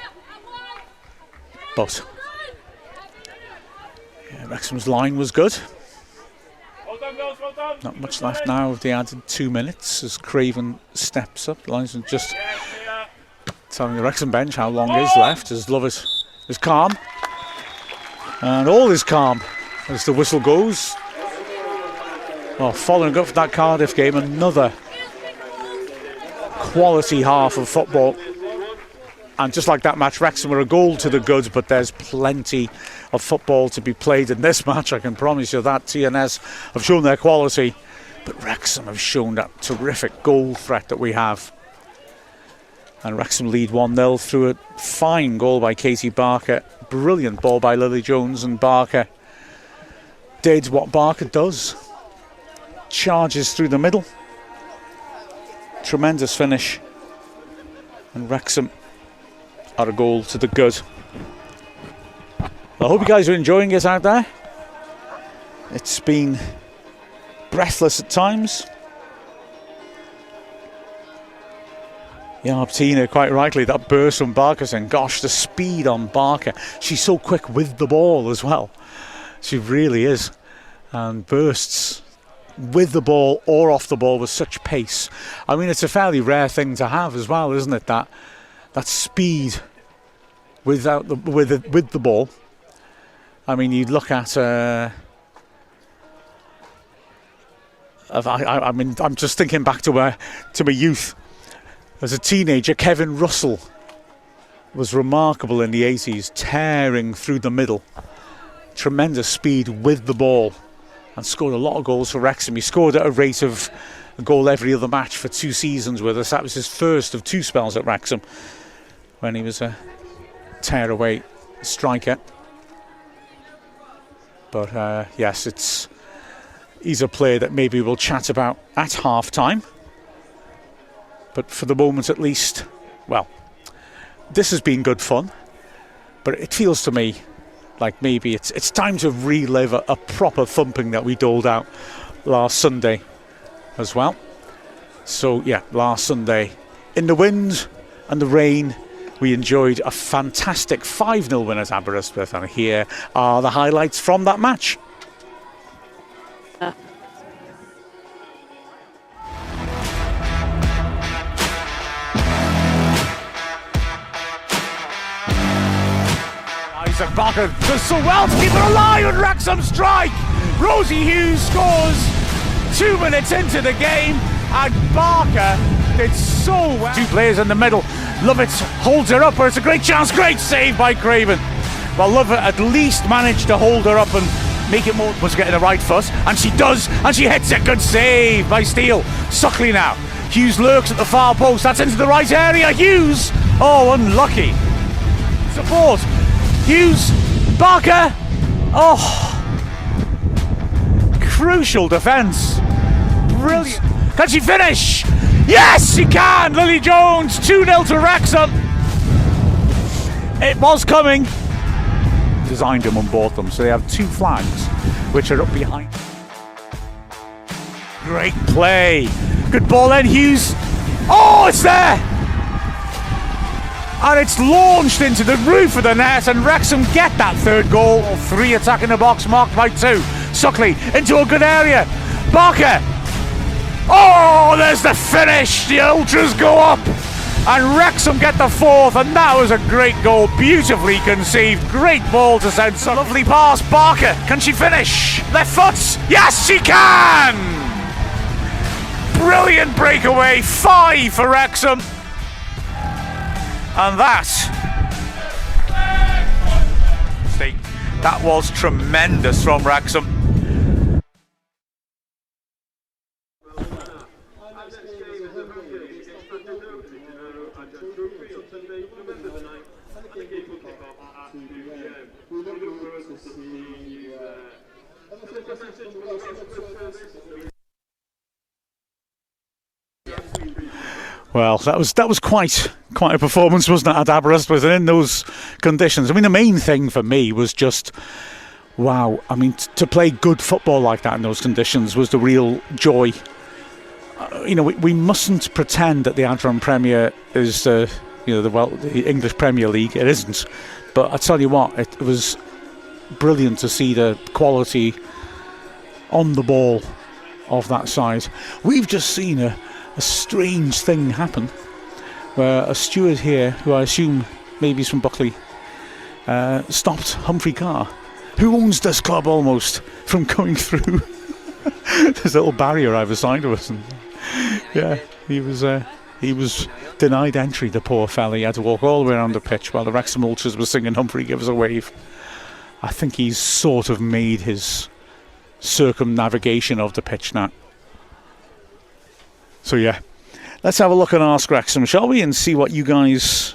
But yeah, Wrexham's line was good. Well done. Not much left now of the added 2 minutes as Craven steps up. Lines are just telling the Wrexham bench how long is left as Love is calm. And all is calm as the whistle goes. Well, following up from that Cardiff game, another quality half of football. And just like that match, Wrexham were a goal to the good, but there's plenty of football to be played in this match, I can promise you that. TNS have shown their quality, but Wrexham have shown that terrific goal threat that we have. And Wrexham lead 1-0 through a fine goal by Katie Barker. Brilliant ball by Lily Jones, and Barker did what Barker does. Charges through the middle. Tremendous finish. And Wrexham are a goal to the good. I hope you guys are enjoying it out there. It's been breathless at times. Yeah, Tina, quite rightly, that burst from Barker saying, gosh, the speed on Barker. She's so quick with the ball as well. She really is. And bursts with the ball or off the ball with such pace. I mean, it's a fairly rare thing to have as well, isn't it? That speed with the ball. I mean, you look at. I mean, I'm just thinking back to my youth. As a teenager, Kevin Russell was remarkable in the 80s, tearing through the middle. Tremendous speed with the ball, and scored a lot of goals for Wrexham. He scored at a rate of a goal every other match for 2 seasons with us. That was his first of 2 spells at Wrexham, when he was a tear-away striker. But yes, he's a player that maybe we'll chat about at half-time. But for the moment at least, well, this has been good fun. But it feels to me like maybe it's time to relive a proper thumping that we doled out last Sunday as well. So yeah, last Sunday, in the wind and the rain, we enjoyed a fantastic 5-0 win at Aberystwyth, and here are the highlights from that match. Isaac Barker does so well to keep it alive, and Wrexham strike. Rosie Hughes scores 2 minutes into the game, and Barker did so well. 2 players in the middle. Lovett holds her up, or it's a great chance. Great save by Craven. Well, Lovett at least managed to hold her up and make it more. Was getting the right foot, and she does, and she hits it. Good save by Steele. Suckley now. Hughes lurks at the far post. That's into the right area. Hughes. Oh, unlucky. Support. Hughes. Barker. Oh. Crucial defence. Brilliant. Can she finish? Yes, she can! Lily Jones, 2-0 to Wrexham. It was coming. Designed them on both them, so they have 2 flags, which are up behind. Great play. Good ball then, Hughes. Oh, it's there! And it's launched into the roof of the net, and Wrexham get that 3rd goal. 3 attacking the box, marked by 2. Suckley into a good area. Barker. Oh, there's the finish. The Ultras go up, and Wrexham get the 4th, and that was a great goal. Beautifully conceived. Great ball to send. So lovely pass. Barker. Can she finish? Left foot. Yes, she can. Brilliant breakaway. 5 for Wrexham. And that was tremendous from Wrexham. Well, that was quite a performance, wasn't it, at Aberystwyth, and in those conditions. I mean, the main thing for me was just, wow. I mean, to play good football like that in those conditions was the real joy. We mustn't pretend that the Adran Premier is, the English Premier League. It isn't. But I tell you what, it was brilliant to see the quality on the ball of that side. We've just seen a strange thing happen where a steward here, who I assume maybe is from Buckley, stopped Humphrey Carr, who owns this club almost, from going through this little barrier either side of us. And yeah, he was denied entry, the poor fella. He had to walk all the way around the pitch while the Wrexham Ultras were singing "Humphrey, give us a wave." I think he's sort of made his circumnavigation of the pitch now. So yeah, let's have a look and ask Wrexham, shall we, and see what you guys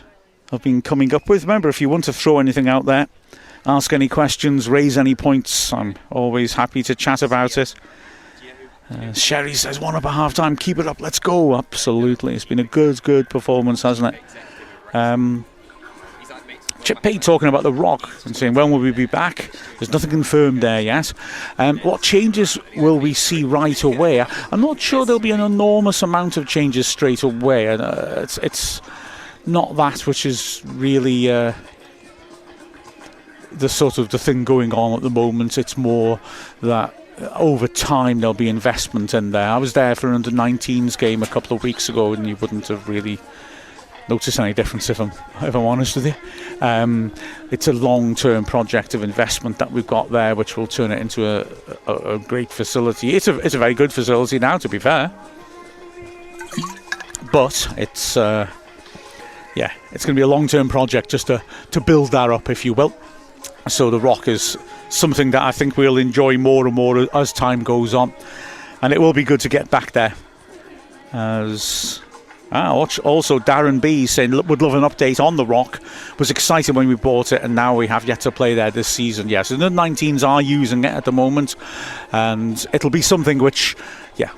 have been coming up with. Remember, if you want to throw anything out there, ask any questions, raise any points, I'm always happy to chat about it. Sherry says 1 up at half time, keep it up, let's go. Absolutely, it's been a good performance, hasn't it? Chip Pate talking about the Rock and saying, when will we be back? There's nothing confirmed there yet. What changes will we see right away? I'm not sure there'll be an enormous amount of changes straight away. It's not that which is really the sort of the thing going on at the moment. It's more that over time there'll be investment in there. I was there for an under-19s game a couple of weeks ago, and you wouldn't have really notice any difference if I'm honest with you. It's a long-term project of investment that we've got there, which will turn it into a great facility. It's a very good facility now, to be fair, but it's going to be a long-term project just to build that up, if you will. So the Rock is something that I think we'll enjoy more and more as time goes on, and it will be good to get back there. Also Darren B saying would love an update on the Rock. Was excited when we bought it, and now we have yet to play there this season. Yes, and the 19s are using it at the moment, and it'll be something which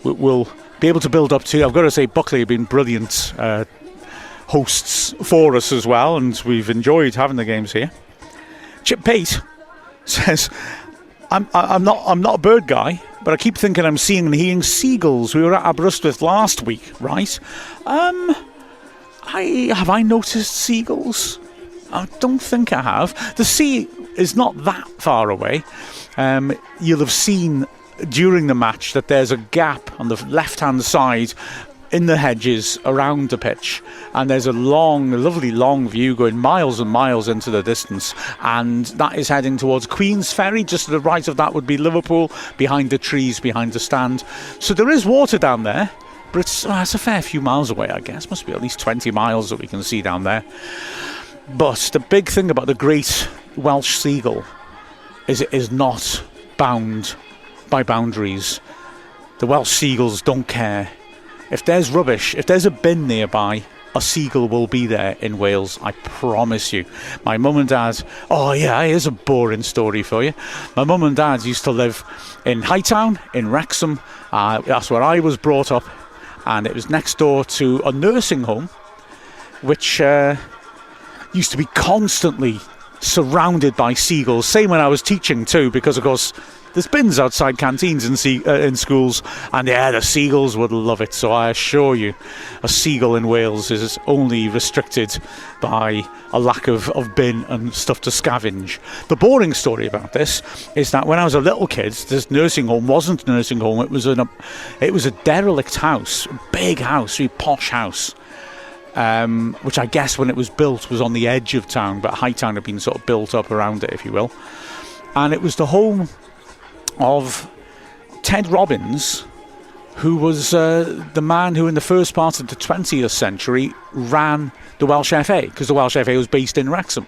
we'll be able to build up to. I've got to say, Buckley have been brilliant hosts for us as well, and we've enjoyed having the games here. Chip Pate says, I'm not a bird guy, but I keep thinking I'm seeing and hearing seagulls. We were at Aberystwyth last week, right? Have I noticed seagulls? I don't think I have. The sea is not that far away. You'll have seen during the match that there's a gap on the left-hand side in the hedges around the pitch, and there's a lovely long view going miles and miles into the distance, and that is heading towards Queen's Ferry. Just to the right of that would be Liverpool, behind the trees, behind the stand. So there is water down there, but it's a fair few miles away, I guess. Must be at least 20 miles that we can see down there. But the big thing about the great Welsh seagull is it is not bound by boundaries. The Welsh seagulls don't care. If there's rubbish, if there's a bin nearby, a seagull will be there in Wales, I promise you. My mum and dad, here's a boring story for you. My mum and dad used to live in Hightown, in Wrexham. That's where I was brought up, and it was next door to a nursing home, which used to be constantly surrounded by seagulls. Same when I was teaching too, because of course there's bins outside canteens in schools, and the seagulls would love it. So I assure you, a seagull in Wales is only restricted by a lack of bin and stuff to scavenge. The boring story about this is that when I was a little kid, this nursing home wasn't a nursing home. It was a derelict house, a big house, really posh house. Which I guess when it was built was on the edge of town, but Hightown had been sort of built up around it, if you will. And it was the home of Ted Robbins, who was the man who in the first part of the 20th century ran the Welsh FA, because the Welsh FA was based in Wrexham.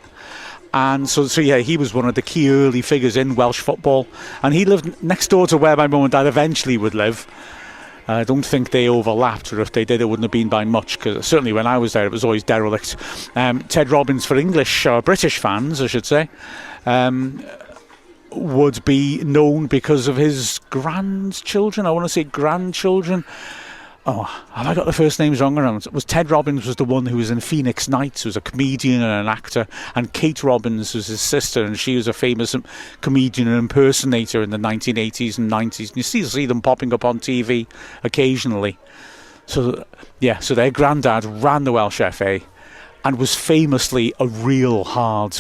And so he was one of the key early figures in Welsh football, and he lived next door to where my mum and dad eventually would live. I don't think they overlapped, or if they did, it wouldn't have been by much, because certainly when I was there, it was always derelict. Ted Robbins, for English or British fans, I should say, would be known because of his grandchildren. I want to say grandchildren. Oh, have I got the first names wrong around? Ted Robbins was the one who was in Phoenix Nights, who was a comedian and an actor, and Kate Robbins was his sister, and she was a famous comedian and impersonator in the 1980s and 90s. And you still see them popping up on TV occasionally. So their granddad ran the Welsh FA and was famously a real hard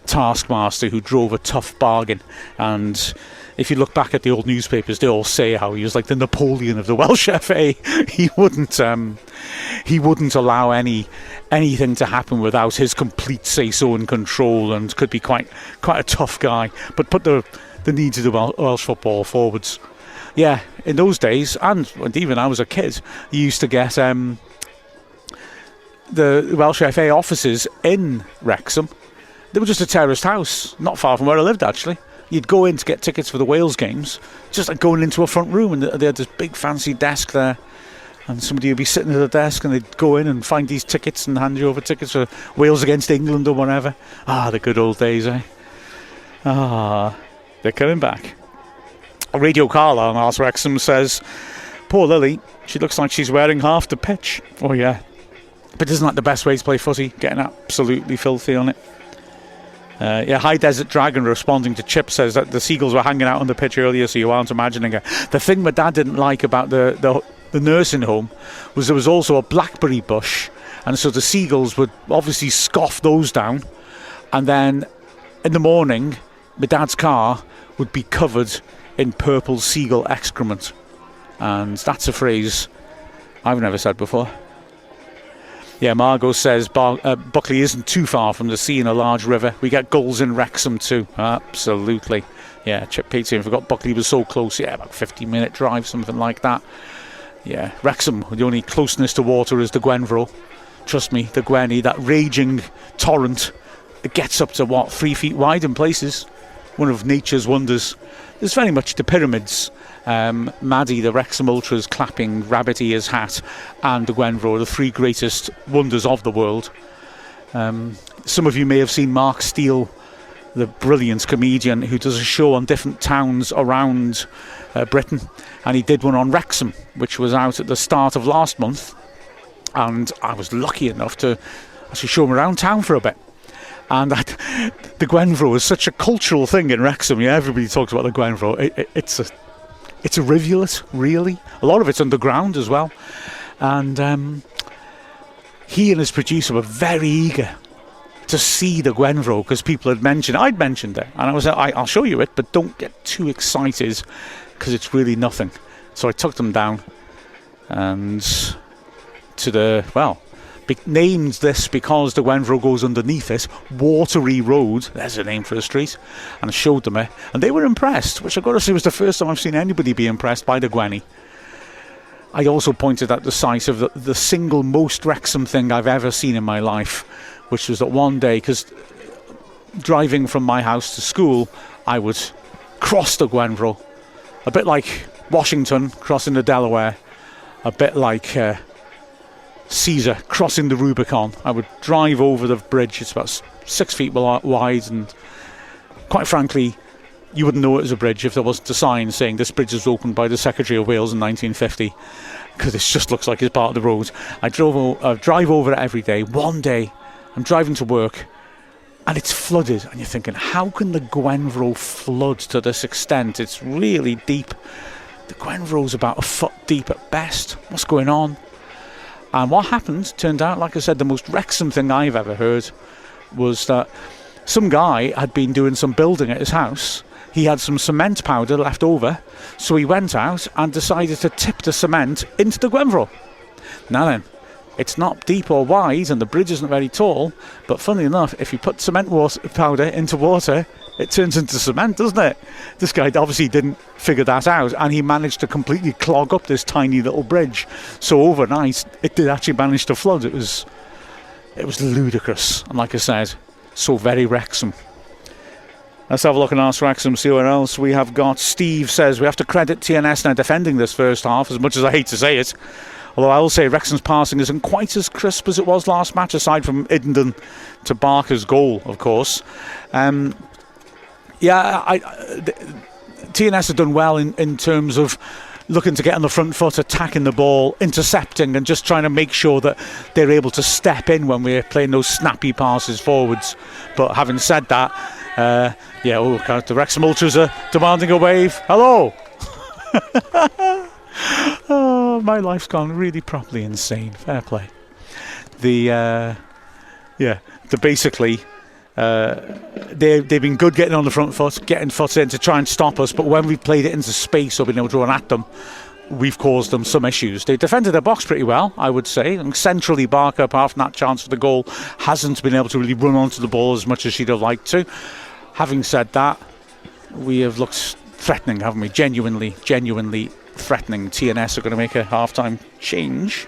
taskmaster who drove a tough bargain. And if you look back at the old newspapers, they all say how he was like the Napoleon of the Welsh FA. He wouldn't allow anything to happen without his complete say-so and control, and could be quite a tough guy, but put the needs of the Welsh football forwards. Yeah, in those days, and even when I was a kid, you used to get the Welsh FA offices in Wrexham. They were just a terraced house, not far from where I lived, actually. You'd go in to get tickets for the Wales games, just like going into a front room, and they had this big fancy desk there, and somebody would be sitting at the desk, and they'd go in and find these tickets and hand you over tickets for Wales against England or whatever. The good old days, eh? They're coming back. Radio Carla on Ars Wrexham says, poor Lily, she looks like she's wearing half the pitch. Oh yeah, but isn't that the best way to play footy? Getting absolutely filthy on it. High Desert Dragon responding to Chip says that the seagulls were hanging out on the pitch earlier, so you aren't imagining it. The thing my dad didn't like about the nursing home was there was also a blackberry bush, and so the seagulls would obviously scoff those down, and then in the morning my dad's car would be covered in purple seagull excrement, and that's a phrase I've never said before. Yeah, Margot says Buckley isn't too far from the sea in a large river. We get goals in Wrexham too. Absolutely. Yeah, Chip Payton forgot Buckley was so close. Yeah, about 15-minute drive, something like that. Yeah, Wrexham, the only closeness to water is the Gwenfro. Trust me, the Gwenny, that raging torrent, it gets up to 3 feet wide in places. One of nature's wonders. There's very much the pyramids. Maddie, the Wrexham Ultras, clapping Rabbit Ear's hat, and the Gwenfro, the three greatest wonders of the world. Some of you may have seen Mark Steele, the brilliant comedian who does a show on different towns around Britain, and he did one on Wrexham, which was out at the start of last month, and I was lucky enough to actually show him around town for a bit. And the Gwenfro is such a cultural thing in Wrexham. Yeah, everybody talks about the Gwenfro. It's a rivulet, really. A lot of it's underground as well. And he and his producer were very eager to see the Gwenvro, because people had mentioned, I'd mentioned it, and I was like, I'll show you it, but don't get too excited because it's really nothing. So I took them down and to the, well, named this because the Gwenvro goes underneath it, Watery Road, there's a name for a street, and I showed them it, and they were impressed, which I've got to say was the first time I've seen anybody be impressed by the Gwenny. I also pointed out the size of the single most Wrexham thing I've ever seen in my life, which was that one day, because driving from my house to school, I would cross the Gwenvro, a bit like Washington crossing the Delaware, a bit like Caesar crossing the Rubicon. I would drive over the bridge. It's about 6 feet wide, and quite frankly, you wouldn't know it was a bridge if there wasn't a sign saying this bridge was opened by the Secretary of Wales in 1950, because it just looks like it's part of the road. I drive over it every day. One day I'm driving to work and it's flooded, and you're thinking, how can the Gwenvro flood to this extent? It's really deep. The Gwenvro's about a foot deep at best. What's going on? And what happened turned out, like I said, the most Wrexham thing I've ever heard was that some guy had been doing some building at his house. He had some cement powder left over, so he went out and decided to tip the cement into the Gwenvro. Now then, it's not deep or wide and the bridge isn't very tall, but funnily enough, if you put cement powder into water, it turns into cement, doesn't it? This guy obviously didn't figure that out, and he managed to completely clog up this tiny little bridge. So overnight, it did actually manage to flood. It was ludicrous, and like I said, so very Wrexham. Let's have a look and ask Wrexham, see what else we have got. Steve says we have to credit TNS now defending this first half, as much as I hate to say it. Although I will say Wrexham's passing isn't quite as crisp as it was last match, aside from Idenden to Barker's goal, of course. TNS have done well in terms of looking to get on the front foot, attacking the ball, intercepting, and just trying to make sure that they're able to step in when we're playing those snappy passes forwards. But having said that, the Wrexham Ultras are demanding a wave. Hello! Oh, my life's gone really properly insane. Fair play. They've been good getting on the front foot, getting foot in to try and stop us, but when we've played it into space or been able to run at them, we've caused them some issues. They defended their box pretty well, I would say, and centrally Barker, apart from that chance for the goal, hasn't been able to really run onto the ball as much as she'd have liked to. Having said that, we have looked threatening, haven't we? Genuinely threatening. TNS are going to make a half-time change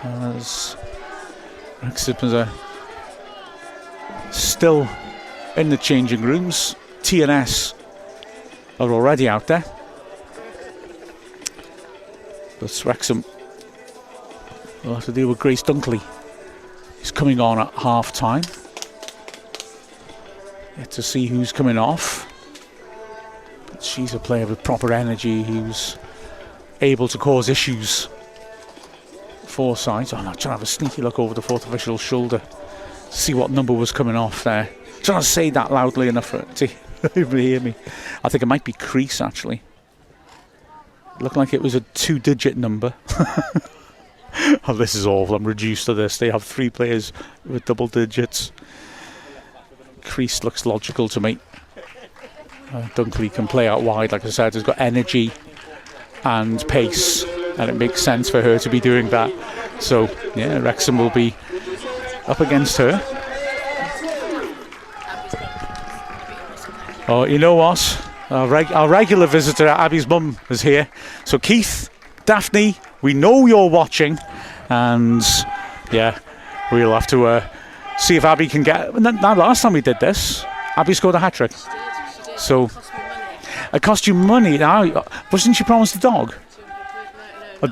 as Wrexham are still in the changing rooms. TNS are already out there, but Wrexham will have to deal with Grace Dunkley. He's coming on at half-time. Yet to see who's coming off. But she's a player with proper energy who's able to cause issues for sides. I'm not trying to have a sneaky look over the fourth official's shoulder to see what number was coming off there. I'm trying to say that loudly enough for it to hear me. I think it might be Crease, actually. It looked like it was a 2-digit number. Oh, this is awful. I'm reduced to this. They have 3 players with double digits. Crease looks logical to me. Dunkley can play out wide, like I said. He's got energy and pace, and it makes sense for her to be doing that. So, yeah, Wrexham will be up against her. Oh, you know what? Our regular visitor, Abby's mum, is here. So, Keith, Daphne, we know you're watching, and yeah, we'll have to see if Abby can get. Now, last time we did this, Abby scored a hat-trick. So it cost you money. Now, wasn't she promised a dog?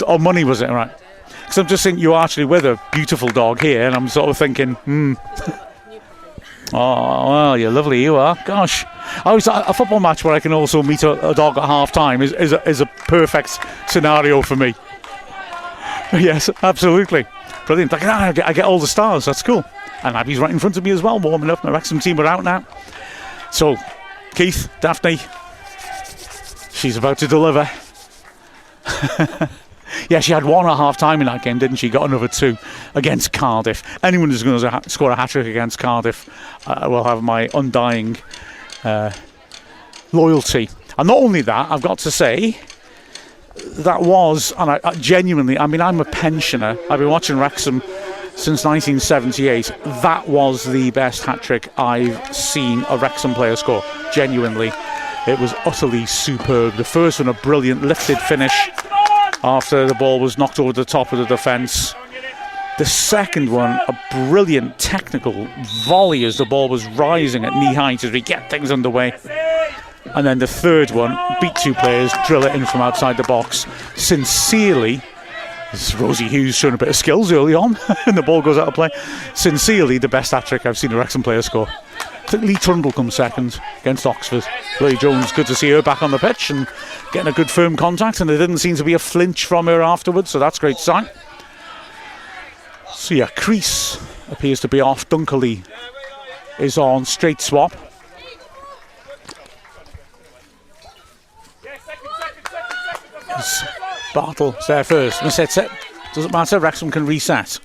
Or money, was it? Right. Because I'm just thinking you're actually with a beautiful dog here, and I'm sort of thinking, oh, well, you're lovely, you are. Gosh. A football match where I can also meet a dog at half-time is a perfect scenario for me. Yes, absolutely. Brilliant. I get all the stars. That's cool. And Abby's right in front of me as well, warming up. My Wrexham team are out now. So, Keith, Daphne, she's about to deliver. Yeah, she had one at half-time in that game, didn't she? Got another 2 against Cardiff. Anyone who's going to score a hat-trick against Cardiff will have my undying loyalty. And not only that, I've got to say, that was, and I genuinely, I mean, I'm a pensioner. I've been watching Wrexham since 1978. That was the best hat-trick I've seen a Wrexham player score. Genuinely. It was utterly superb. The first one, a brilliant lifted finish after the ball was knocked over the top of the defence. The second one, a brilliant technical volley as the ball was rising at knee height as we get things underway. And then the third one, beat 2 players, drill it in from outside the box. Sincerely, this is Rosie Hughes showing a bit of skills early on, and the ball goes out of play. Sincerely, the best hat-trick I've seen a Wrexham player score. I think Lee Trundle comes second against Oxford. Lily Jones, good to see her back on the pitch and getting a good firm contact, and there didn't seem to be a flinch from her afterwards, so that's a great sign. So yeah, Crease appears to be off. Dunkley is on, straight swap. Bartle's there first. Misets it. Doesn't matter, Wrexham can reset.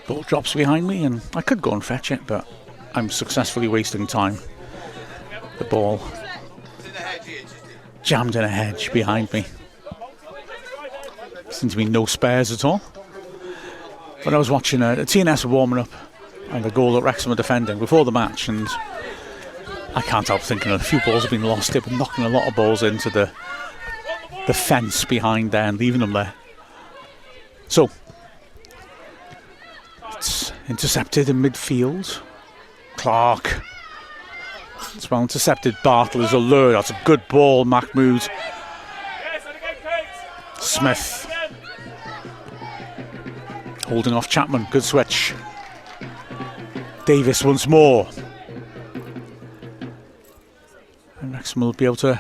Ball drops behind me and I could go and fetch it, but I'm successfully wasting time. The ball jammed in a hedge behind me. Seems to be no spares at all. But I was watching the TNS warming up and the goal that Wrexham were defending before the match, and I can't help thinking a few balls have been lost. They've been knocking a lot of balls into the fence behind there and leaving them there. So it's intercepted in midfield. Clark. It's well intercepted. Bartle is alert. That's a good ball. Mahmood. Smith. Holding off Chapman. Good switch. Davis once more. And Wrexham will be able to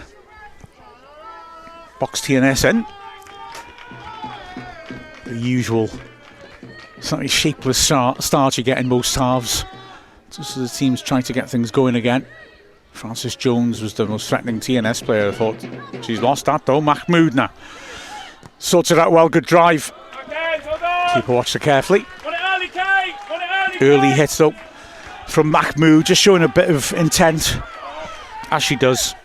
box TNS in. The usual slightly shapeless start you get in most halves. Just as the team's trying to get things going again. Francis Jones was the most threatening TNS player. I thought she's lost that though. Mahmood now sorts it out well. Good drive. Keeper watched it carefully. Early hits though from Mahmood, just showing a bit of intent as she does.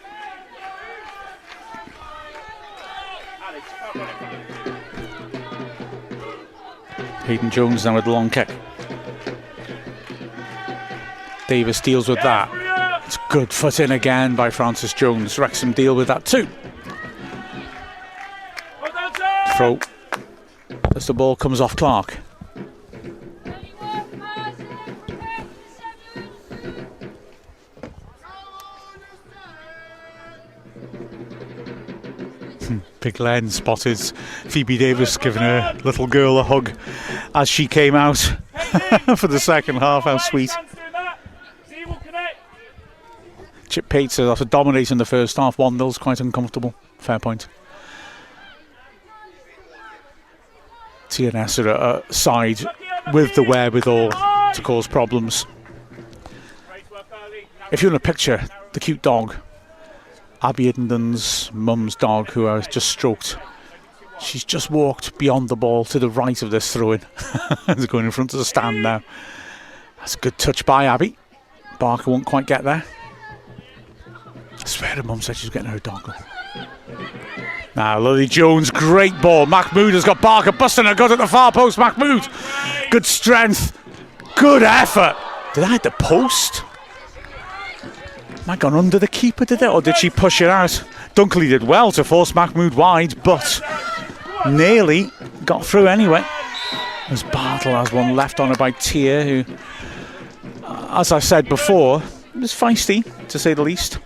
Hayden Jones now with the long kick. Davis deals with that. It's good foot in again by Francis Jones. Wrexham deal with that too. Throw as the ball comes off Clark. Big Len spotted Phoebe Davis giving her little girl a hug as she came out for the second half. How sweet. Chip Pates after dominating the first half. 1-0's quite uncomfortable. Fair point. TNS are a side with the wherewithal to cause problems. If you want to picture the cute dog, Abby Iddenden's mum's dog, who I just stroked, she's just walked beyond the ball to the right of this throw-in. It's going in front of the stand now. That's a good touch by Abby. Barker won't quite get there. I swear her mum said she's getting her dog. Now Lily Jones, great ball. Mahmood has got Barker busting her gut at the far post. Mahmood, good strength, good effort. Did I hit the post? Am I gone under the keeper, did it? Or did she push it out? Dunkley did well to force Mahmood wide, but nearly got through anyway. As Bartle has one left on her by Tier, who, as I said before, was feisty, to say the least.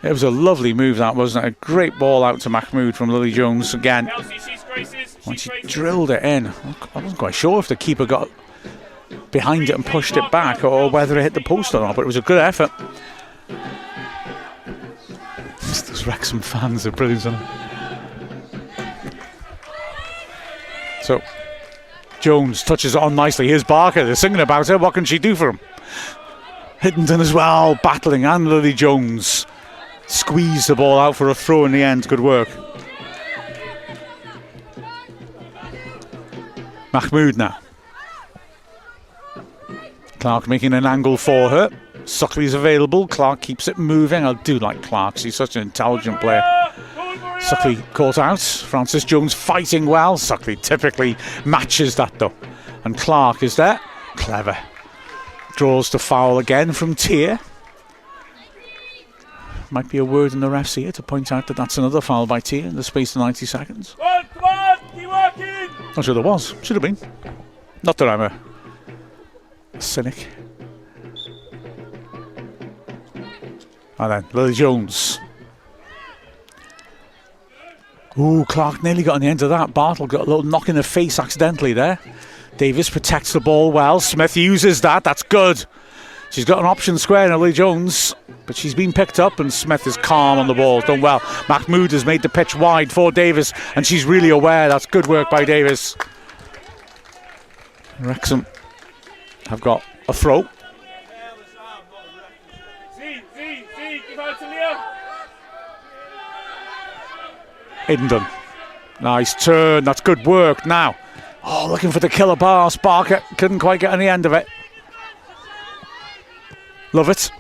It was a lovely move, that, wasn't it? A great ball out to Mahmood from Lily Jones again. When she drilled it in, I wasn't quite sure if the keeper got behind it and pushed it back or whether it hit the post or not, but it was a good effort. Those Wrexham fans are brilliant, aren't they? So Jones touches it on nicely. Here's Barker, they're singing about her. What can she do for him? Hiddenden as well, battling, and Lily Jones. squeeze the ball out for a throw in the end. Good work. Mahmood now. Clark making an angle for her. Suckley's available. Clark keeps it moving. I do like Clark. She's such an intelligent player. Suckley caught out. Francis Jones fighting well. Suckley typically matches that though. And Clark is there. Clever. Draws the foul again from Tier. Might be a word in the refs here to point out that that's another foul by Tier in the space of 90 seconds. Come on, keep working. I'm sure there was. Should have been. Not that I'm a cynic. And then Lily Jones. Ooh, Clark nearly got on the end of that. Bartle got a little knock in the face accidentally there. Davis protects the ball well. Smith uses that. That's good. She's got an option square in Lily Jones, but she's been picked up and Smith is calm on the ball. Done well. Mahmood has made the pitch wide for Davis and she's really aware. That's good work by Davis. Wrexham have got a throw. Hindon. Nice turn. That's good work now. Oh, looking for the killer bar. Barker couldn't quite get on the end of it. Love it.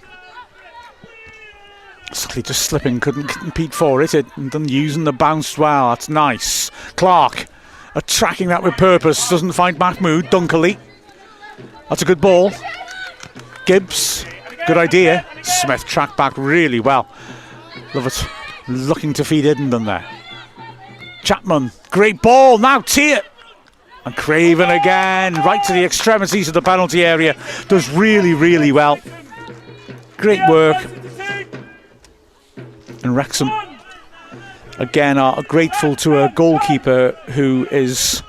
Suckley just slipping, couldn't compete for it. Hindon using the bounce well. That's nice. Clark attacking that with purpose. Doesn't find Mahmood. Dunkley. That's a good ball. Gibbs. Good idea. Smith tracked back really well. Love it. Looking to feed Hindon there. Chapman, great ball, now Tier. And Craven again, right to the extremities of the penalty area. Does really, really well. Great work. And Wrexham, again, are grateful to a goalkeeper who is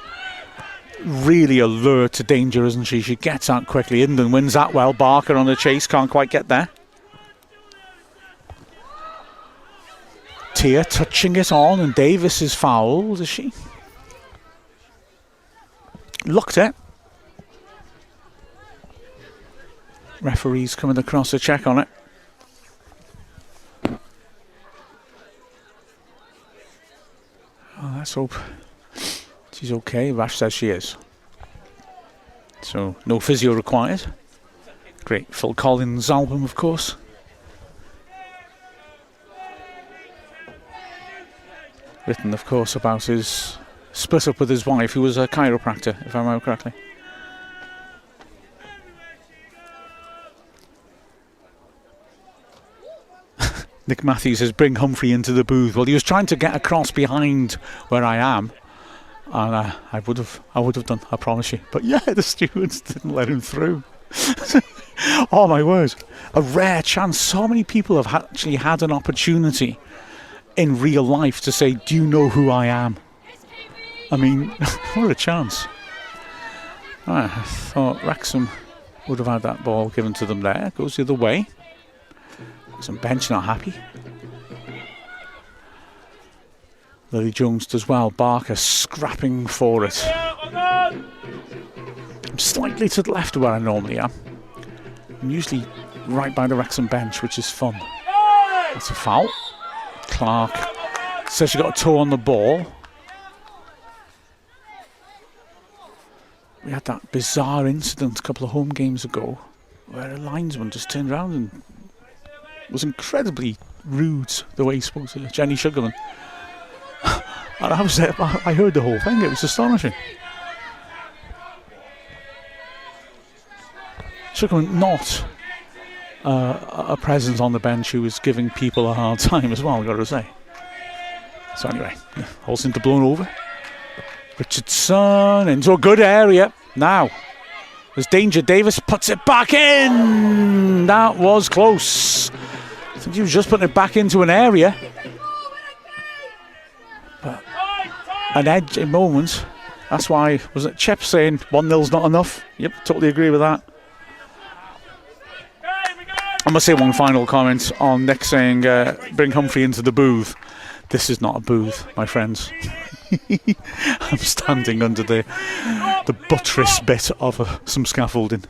really alert to danger, isn't she? She gets out quickly. Hindon wins that well. Barker on the chase, can't quite get there. Tier touching it on and Davis is fouled, is she? Looked it. Referee's coming across to check on it. Oh, let's hope she's okay. Rash says she is. So no physio required. Great Phil Collins album, of course. Written, of course, about his split up with his wife, who was a chiropractor, if I remember correctly. Nick Matthews says, bring Humphrey into the booth. Well, he was trying to get across behind where I am, and I would have done, I promise you. But yeah, the stewards didn't let him through. Oh my word, a rare chance. So many people have actually had an opportunity in real life to say, do you know who I am? I mean, what a chance. I thought Wrexham would have had that ball given to them there. Goes the other way. Some bench not happy. Lily Jones does well. Barker scrapping for it. I'm slightly to the left of where I normally am. I'm usually right by the Wrexham bench, which is fun. That's a foul. Clark says she got a toe on the ball. We had that bizarre incident a couple of home games ago where a linesman just turned around and was incredibly rude the way he spoke to Jenny Sugarman. And I was there, I heard the whole thing, it was astonishing. Sugarman not a presence on the bench who was giving people a hard time as well, I've got to say. So anyway, all seemed to blown over. Richardson into a good area. Now, there's danger. Davis puts it back in. That was close. I think he was just putting it back into an area. But an edge in moments. That's why, was it Chip saying 1-0's not enough? Yep, totally agree with that. I must say one final comment on Nick saying bring Humphrey into the booth. This is not a booth, my friends. I'm standing under the buttress bit of some scaffolding.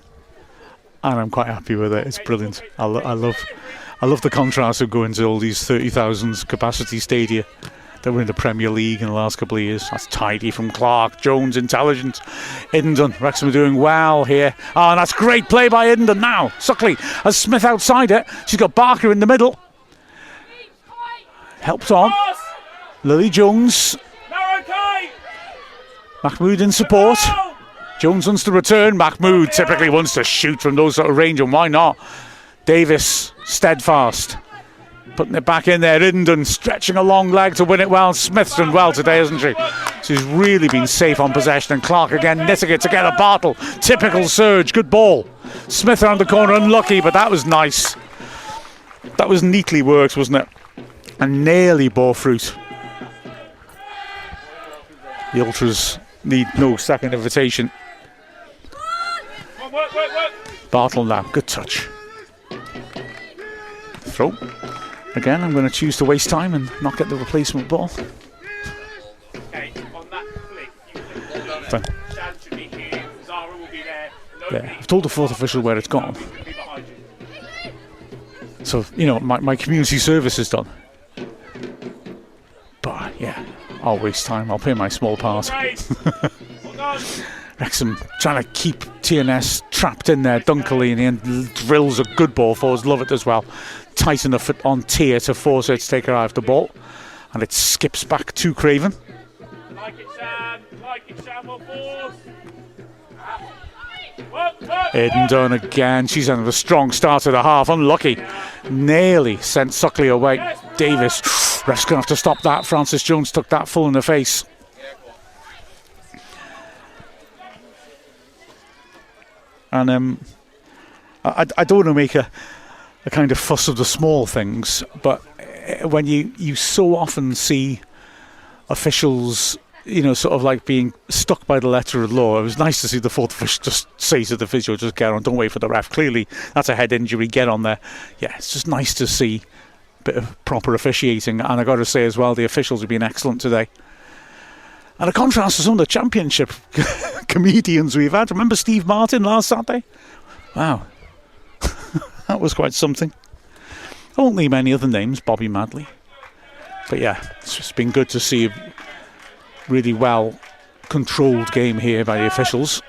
and I'm quite happy with it. It's brilliant. I love the contrast of going to all these 30,000 capacity stadia that were in the Premier League in the last couple of years. That's tidy from Clark. Jones intelligent. Iddendon. Wrexham are doing well here. Oh, and that's great play by Iddendon now. Suckley has Smith outside it. She's got Barker in the middle. Helped on. Lily Jones. Mahmood in support. Jones wants to return. Mahmood typically wants to shoot from those sort of range, and why not? Davis steadfast. Putting it back in there. Iddendon stretching a long leg to win it well. Smith's done well today, hasn't she? She's really been safe on possession. And Clark again knitting it together. Bartle. Typical surge. Good ball. Smith around the corner. Unlucky, but that was nice. That was neatly worked, wasn't it? And nearly bore fruit. The Ultras need no second invitation. Bartle now. Good touch. Throw. Again, I'm going to choose to waste time and not get the replacement ball. Okay, on that flick, Done. Shan should be here, Zara will be there. Yeah, I've told the fourth official where it's gone. So, you know, my community service is done. But, yeah, I'll waste time. I'll play my small part. Wrexham trying to keep TNS trapped in there. Dunkley in the end drills a good ball forwards. Love it as well. Tight enough on Tier to force her to take her eye off the ball. And it skips back to Craven. Like it, Shan, we'll force. Iddendon again. She's having a strong start to the half. Unlucky. Nearly sent Suckley away. Davis. Ref's going to have to stop that. Francis Jones took that full in the face. And I don't want to make a kind of fuss of the small things, but when you so often see officials, you know, sort of like being stuck by the letter of law, it was nice to see the fourth official just say to the physio, just get on, don't wait for the ref. Clearly, that's a head injury, get on there. Yeah, it's just nice to see a bit of proper officiating. And I got to say as well, the officials have been excellent today. And a contrast to some of the championship comedians we've had. Remember Steve Martin last Saturday? Wow. That was quite something. I won't name any other names, Bobby Madley. But yeah, it's just been good to see a really well controlled game here by the officials.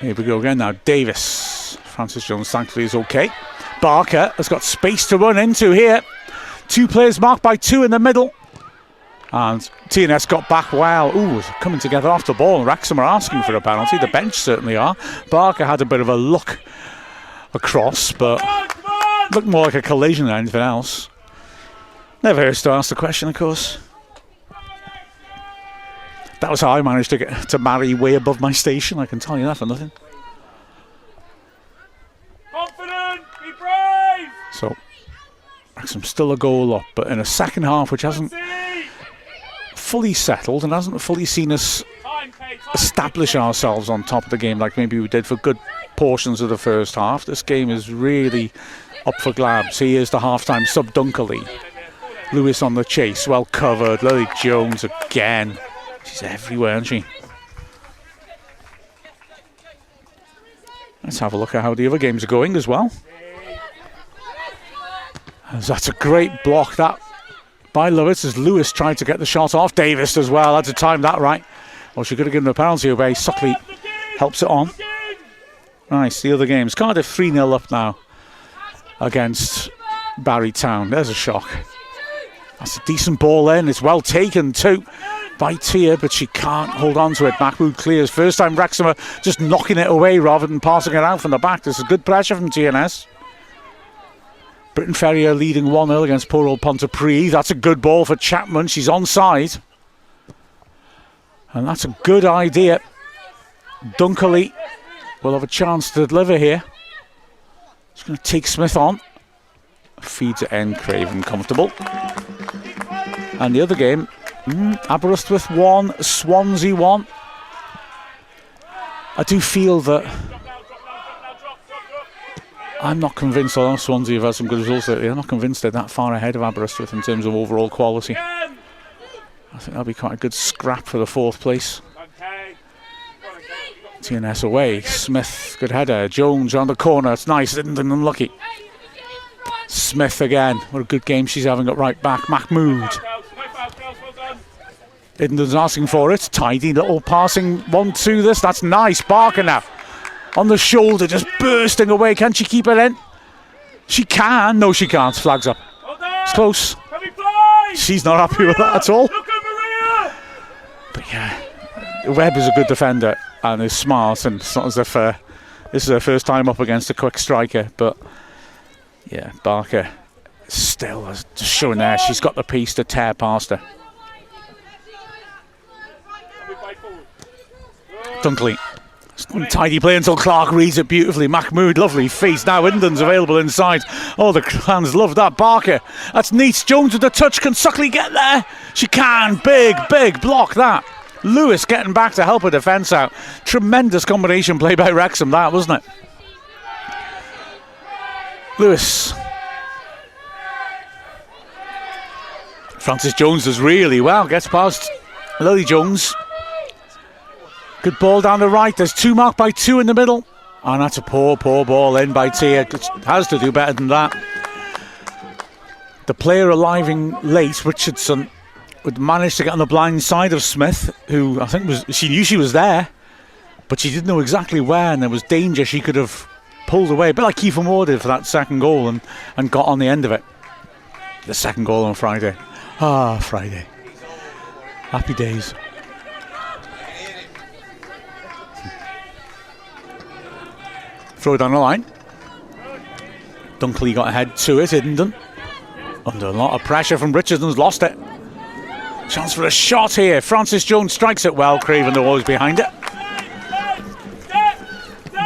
Here we go again now. Davis. Francis Jones thankfully is okay. Barker has got space to run into here. Two players marked by two in the middle. And TNS got back well. Ooh, coming together off the ball. Wrexham are asking for a penalty. The bench certainly are. Barker had a bit of a look across, but looked more like a collision than anything else. Never hurts to ask the question, of course. That was how I managed to get to marry way above my station. I can tell you that for nothing. Confident, be brave. So, Wrexham still a goal up, but in a second half which hasn't fully settled and hasn't fully seen us establish ourselves on top of the game like maybe we did for good portions of the first half. This game is really up for grabs. Here's the half-time sub Dunkley. Lewis on the chase, well covered. Lily Jones again. She's everywhere, isn't she? Let's have a look at how the other games are going as well. That's a great block that by Lewis as Lewis tried to get the shot off. Davis as well, had to time that right. Well, she could have given a penalty away. Suckley helps it on. Nice, the other games. Cardiff 3-0 up now against Barry Town. There's a shock. That's a decent ball in. It's well taken too by Tia, but she can't hold on to it. Mahmood clears. First time Wrexham are just knocking it away rather than passing it out from the back. This is good pressure from TNS. Britton Ferrier leading 1-0 against poor old Pontypridd. That's a good ball for Chapman. She's onside. And that's a good idea. Dunkley will have a chance to deliver here. She's going to take Smith on. Feeds it in. Craven comfortable. And the other game, Aberystwyth 1, Swansea 1. I do feel that I'm not convinced, although Swansea have had some good results lately, I'm not convinced they're that far ahead of Aberystwyth in terms of overall quality. I think that'll be quite a good scrap for the fourth place. Okay. TNS away. Smith, good header. Jones around the corner. It's nice. Unlucky. Smith again. What a good game she's having at right back. Mahmood. Iddendon's asking for it. Tidy little passing 1-2 this. That's nice. Barker now. On the shoulder, just bursting away. Can she keep it in? She can. No, she can't. Flags up. It's close. She's not happy with that at all. But yeah, Webb is a good defender and is smart, and it's not as if this is her first time up against a quick striker. But yeah, Barker still just showing there. She's got the piece to tear past her. Dunkley. Tidy play until Clark reads it beautifully. Mahmood, lovely feast. Now Iddendon's available inside. Oh, the fans love that. Barker, that's neat. Jones with the touch. Can Suckley get there? She can. Big block that. Lewis getting back to help her defence out. Tremendous combination play by Wrexham, that, wasn't it? Lewis. Francis Jones does really well. Gets past Lily Jones. Good ball down the right. There's two marked by two in the middle. And that's a poor ball in by Tia. Has to do better than that. The player arriving late, Richardson, would manage to get on the blind side of Smith, who I think she knew she was there, but she didn't know exactly where, and there was danger she could have pulled away. A bit like Kiefer Moore did for that second goal and got on the end of it. The second goal on Friday. Friday. Happy days. Throw down the line. Dunkley got ahead to it. Iddendon under a lot of pressure from Richardson's lost it. Chance for a shot here. Francis Jones strikes it well. Craven the always behind it.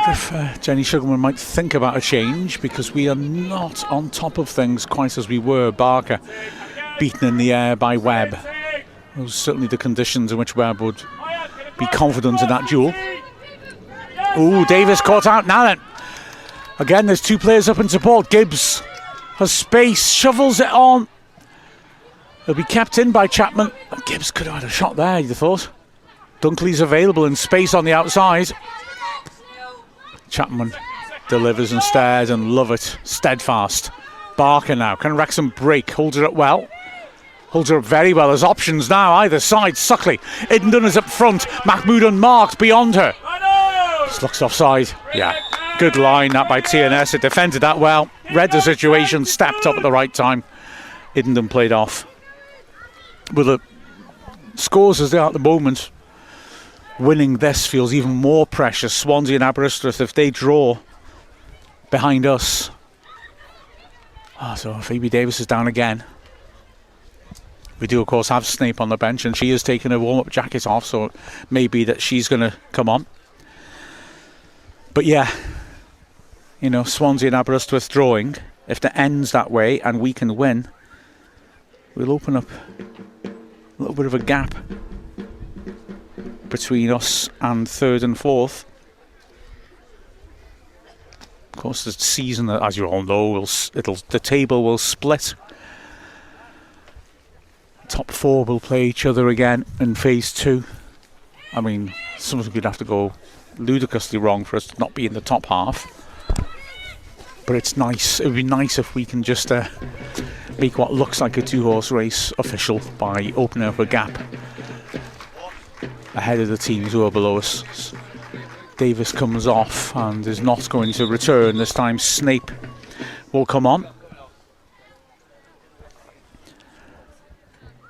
If Jenny Sugarman might think about a change, because we are not on top of things quite as we were. Barker beaten in the air by Webb. Those are certainly the conditions in which Webb would be confident in that duel. Ooh, Davis caught out. Now then, again, there's two players up in support. Gibbs has space, shovels it on. It'll be kept in by Chapman. Gibbs could have had a shot there, you'd have thought. Dunkley's available in space on the outside. Chapman delivers instead, and love it. Steadfast. Barker now. Can Wrexham break? Holds her up well. Holds her up very well. There's options now either side. Suckley. Iddendon is up front. Mahmood unmarked beyond her. Just looks offside. Yeah. Good line that by TNS. It defended that well. Read the situation. Stepped up at the right time. Iddendon played off. With the scores as they are at the moment, winning this feels even more precious. Swansea and Aberystwyth, if they draw behind us. So Phoebe Davis is down again. We do, of course, have Snape on the bench, and she has taken her warm-up jacket off, so it may be that she's going to come on. But yeah, you know, Swansea and Aberystwyth drawing, if it ends that way and we can win, we'll open up a little bit of a gap between us and third and fourth. Of course, the season, as you all know, the table will split. Top four will play each other again in phase 2. I mean, something would have to go ludicrously wrong for us to not be in the top half. But it's nice. It would be nice if we can just make what looks like a 2-horse race official by opening up a gap ahead of the teams who are below us. Davis comes off and is not going to return. This time Snape will come on.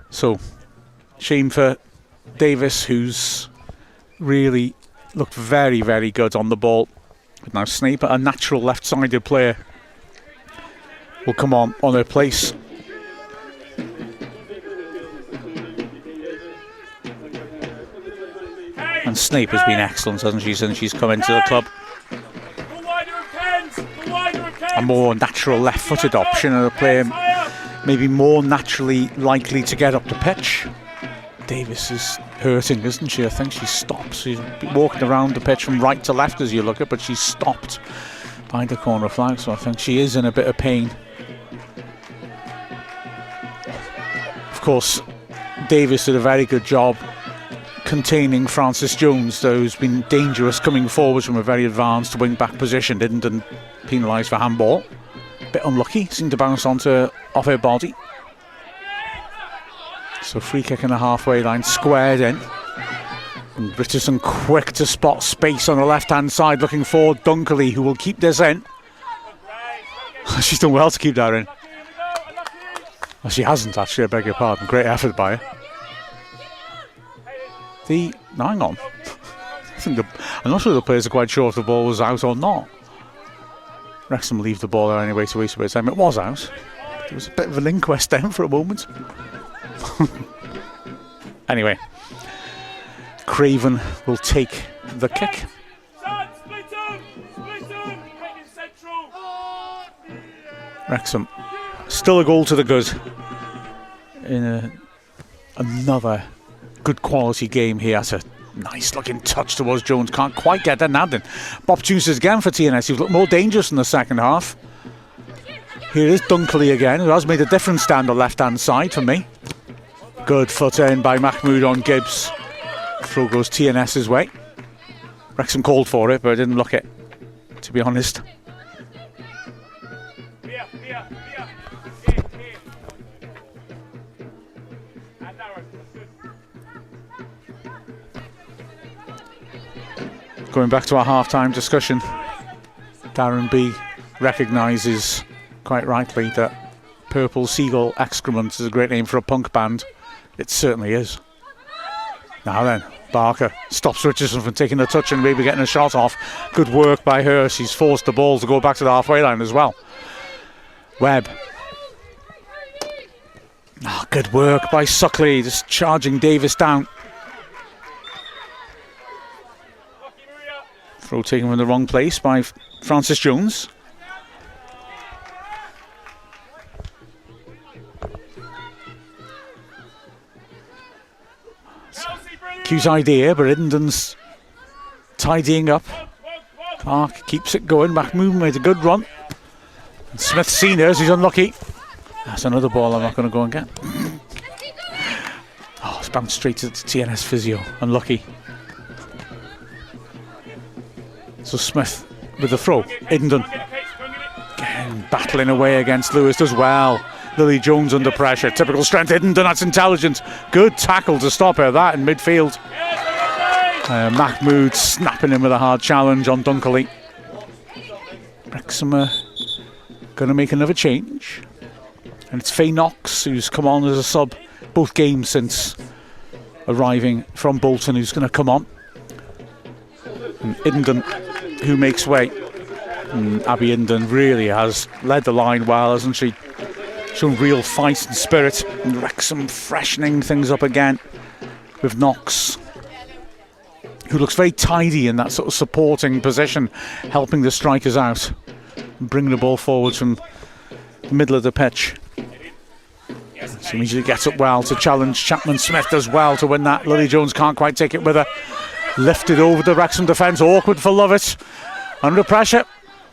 So, shame for Davis, who's really looked very, very good on the ball. But now Snape, a natural left-sided player, will come on her place. And Snape has been excellent, hasn't she, since she's come into the club. A more natural left-footed option, and a player maybe more naturally likely to get up the pitch. Davis is hurting, isn't she? I think she's stopped. She's walking around the pitch from right to left as you look at, but she's stopped by the corner flag, so I think she is in a bit of pain. Of course, Davis did a very good job containing Francis Jones, though, who's been dangerous coming forwards from a very advanced wing-back position. Didn't penalised for handball. Bit unlucky, seemed to bounce off her body. So free kick in the halfway line, squared in. And Richardson quick to spot space on the left-hand side, looking for Dunkley, who will keep this in. She's done well to keep that in. Well, she hasn't actually, I beg your pardon. Great effort by her. Hang on. I'm not sure the players are quite sure if the ball was out or not. Wrexham leave the ball there anyway to waste a bit of time. It was out. There was a bit of an inquest then for a moment. Anyway, Craven will take the kick. Wrexham still a goal to the good in another good quality game here. That's a nice looking touch towards Jones, can't quite get that nabbed in. Opportunities again for TNS, who've looked more dangerous in the second half. Here is Dunkley again, who has made a different stand on the left hand side for me. Good foot in by Mahmood on Gibbs. Throw goes TNS's way. Wrexham called for it, but I didn't look it, to be honest. Going back to our half-time discussion, Darren B recognises quite rightly that Purple Seagull Excrement is a great name for a punk band. It certainly is. Now then, Barker stops Richardson from taking the touch and maybe getting a shot off. Good work by her. She's forced the ball to go back to the halfway line as well. Webb. Good work by Suckley, just charging Davis down. Throw taken from the wrong place by Francis Jones. Cute idea, but Idden's tidying up. Clark keeps it going. Mahmood made a good run. And Smith's seen hers, he's unlucky. That's another ball I'm not going to go and get. Oh, it's bounced straight to TNS physio. Unlucky. So Smith with the throw. Idden again battling away against Lewis, does well. Lily Jones under pressure. Typical strength. Idden, that's intelligent. Good tackle to stop her, that in midfield. Mahmood snapping in with a hard challenge on Dunkley. Wrexham going to make another change. And it's Faye Knox who's come on as a sub both games since arriving from Bolton, who's going to come on. And Idden, who makes way. And Abby Idden really has led the line well, hasn't she? Shown real fight and spirit. And Wrexham freshening things up again with Knox, who looks very tidy in that sort of supporting position, helping the strikers out and bringing the ball forwards from the middle of the pitch. She immediately gets up well to challenge. Chapman Smith does well to win that. Lily Jones can't quite take it with her. Lifted over the Wrexham defence. Awkward for Lovett. Under pressure.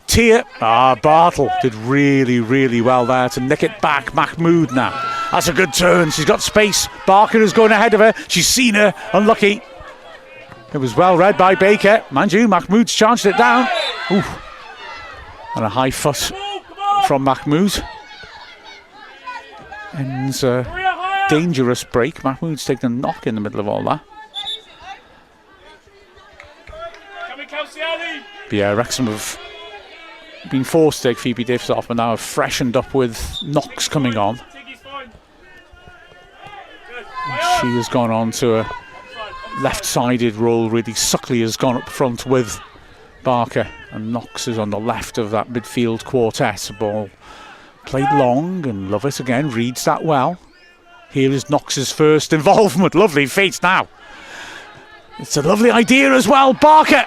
Tia. Bartle did really, really well there to nick it back. Mahmood now. That's a good turn. She's got space. Barker is going ahead of her. She's seen her. Unlucky. It was well read by Baker. Mind you, Mahmood's charged it down. Ooh. And a high foot from Mahmood. Ends a dangerous break. Mahmood's taken a knock in the middle of all that. But yeah, Wrexham have been forced to take Phoebe Davis off, but now have freshened up with Knox coming on. She has gone on to a left-sided role, really. Suckley has gone up front with Barker, and Knox is on the left of that midfield quartet. Ball played long, and Lovett again reads that well. Here is Knox's first involvement. Lovely feet now. It's a lovely idea as well. Barker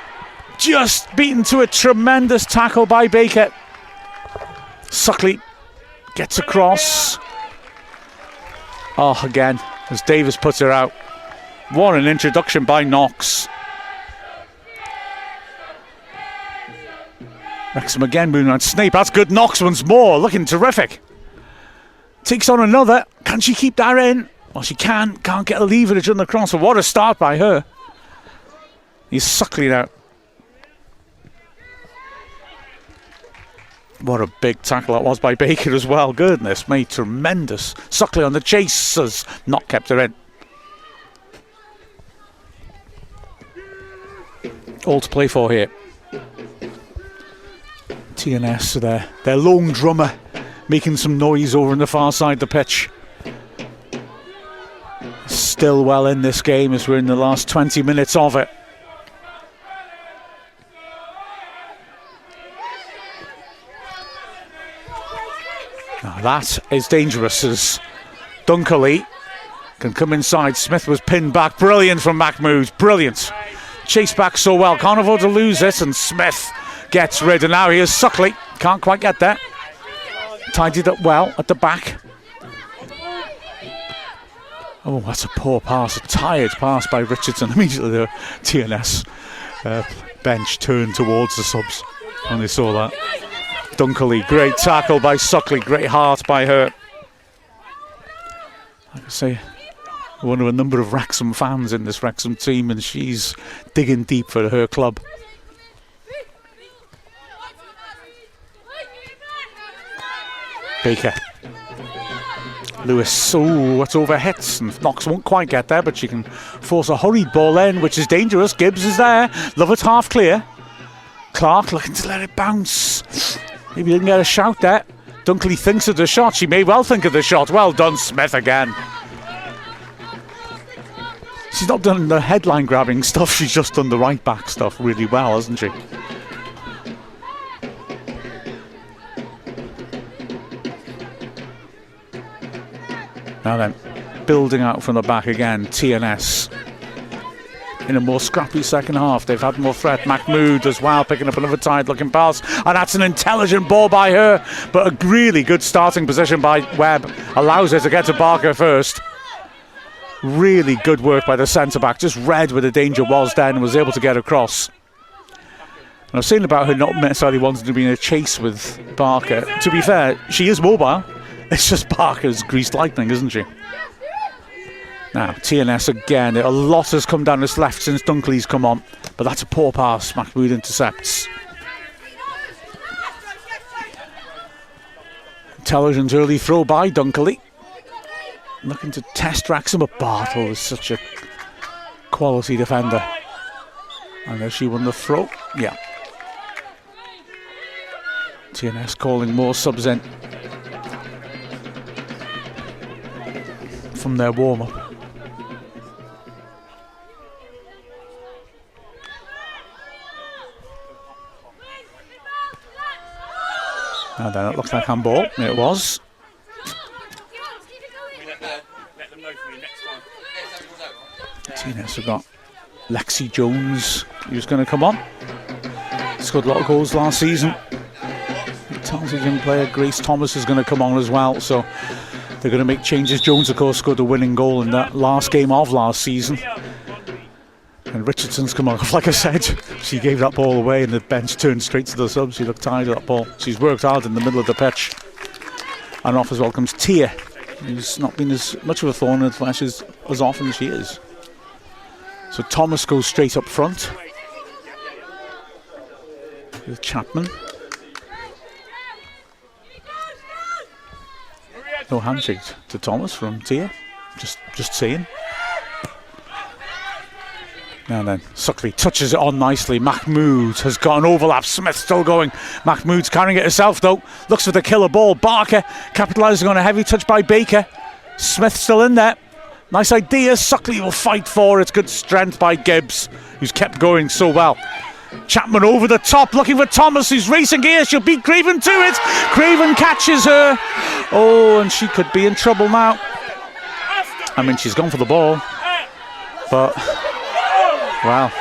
just beaten to a tremendous tackle by Baker. Suckley gets across. Again, as Davis puts her out. What an introduction by Knox. Wrexham again moving on. Snape, that's good. Knox once more, looking terrific. Takes on another. Can she keep that in? Well, she can't get a leverage on the cross. But what a start by her. He's Suckley now. What a big tackle that was by Baker as well. Goodness me, tremendous. Suckley on the chase has not kept her in. All to play for here. TNS, their lone drummer, making some noise over on the far side of the pitch. Still well in this game as we're in the last 20 minutes of it. Now that is dangerous as Dunkley can come inside. Smith was pinned back. Brilliant from Mahmood. Brilliant. Chased back so well. Can't afford to lose this, and Smith gets rid. And now here's Suckley. Can't quite get there. Tidied up well at the back. Oh, that's a poor pass. A tired pass by Richardson. Immediately the TNS bench turned towards the subs when they saw that. Dunkley, great tackle by Suckley. Great heart by her. Like I say, one of a number of Wrexham fans in this Wrexham team, and she's digging deep for her club. Baker. Lewis, oh, what's over hits, and Knox won't quite get there, but she can force a hurried ball in, which is dangerous. Gibbs is there. Lovett's half clear. Clark looking to let it bounce. Maybe didn't get a shout there. Dunkley thinks of the shot. She may well think of the shot. Well done, Smith again. She's not done the headline grabbing stuff. She's just done the right back stuff really well, hasn't she? Now then, building out from the back again, TNS. In a more scrappy second half, they've had more threat. Mahmood as well, picking up another tired-looking pass, and that's an intelligent ball by her, but a really good starting position by Webb allows her to get to Barker first. Really good work by the centre-back, just read where the danger was then and was able to get across. And I was saying about her not necessarily wanting to be in a chase with Barker. To be fair, she is mobile. It's just Barker's greased lightning, isn't she? Now, TNS again. A lot has come down this left since Dunkley's come on. But that's a poor pass. Mahmood intercepts. Intelligent early throw by Dunkley. Looking to test Wrexham, but Bartle is such a quality defender. And there she won the throw. Yeah. TNS calling more subs in from their warm-up. Now then, it looks like handball. It was. TNS have got Lexi Jones, who's going to come on. Scored a lot of goals last season. Talented young player Grace Thomas is going to come on as well, so they're going to make changes. Jones, of course, scored a winning goal in that last game of last season. And Richardson's come on. Like I said, she gave that ball away and the bench turned straight to the sub. She looked tired of that ball. She's worked hard in the middle of the pitch. And off as well comes Tia, who's not been as much of a thorn in the flesh as often as she is. So Thomas goes straight up front with Chapman. No handshake to Thomas from Tia. Just saying. Now then, Suckley touches it on nicely. Mahmood has got an overlap. Smith still going. Mahmood's carrying it herself though. Looks for the killer ball. Barker capitalising on a heavy touch by Baker. Smith still in there. Nice idea. Suckley will fight for it. Good strength by Gibbs, who's kept going so well. Chapman over the top, looking for Thomas, who's racing here. She'll beat Craven to it. Craven catches her. Oh, and she could be in trouble now. I mean, she's gone for the ball, but wow.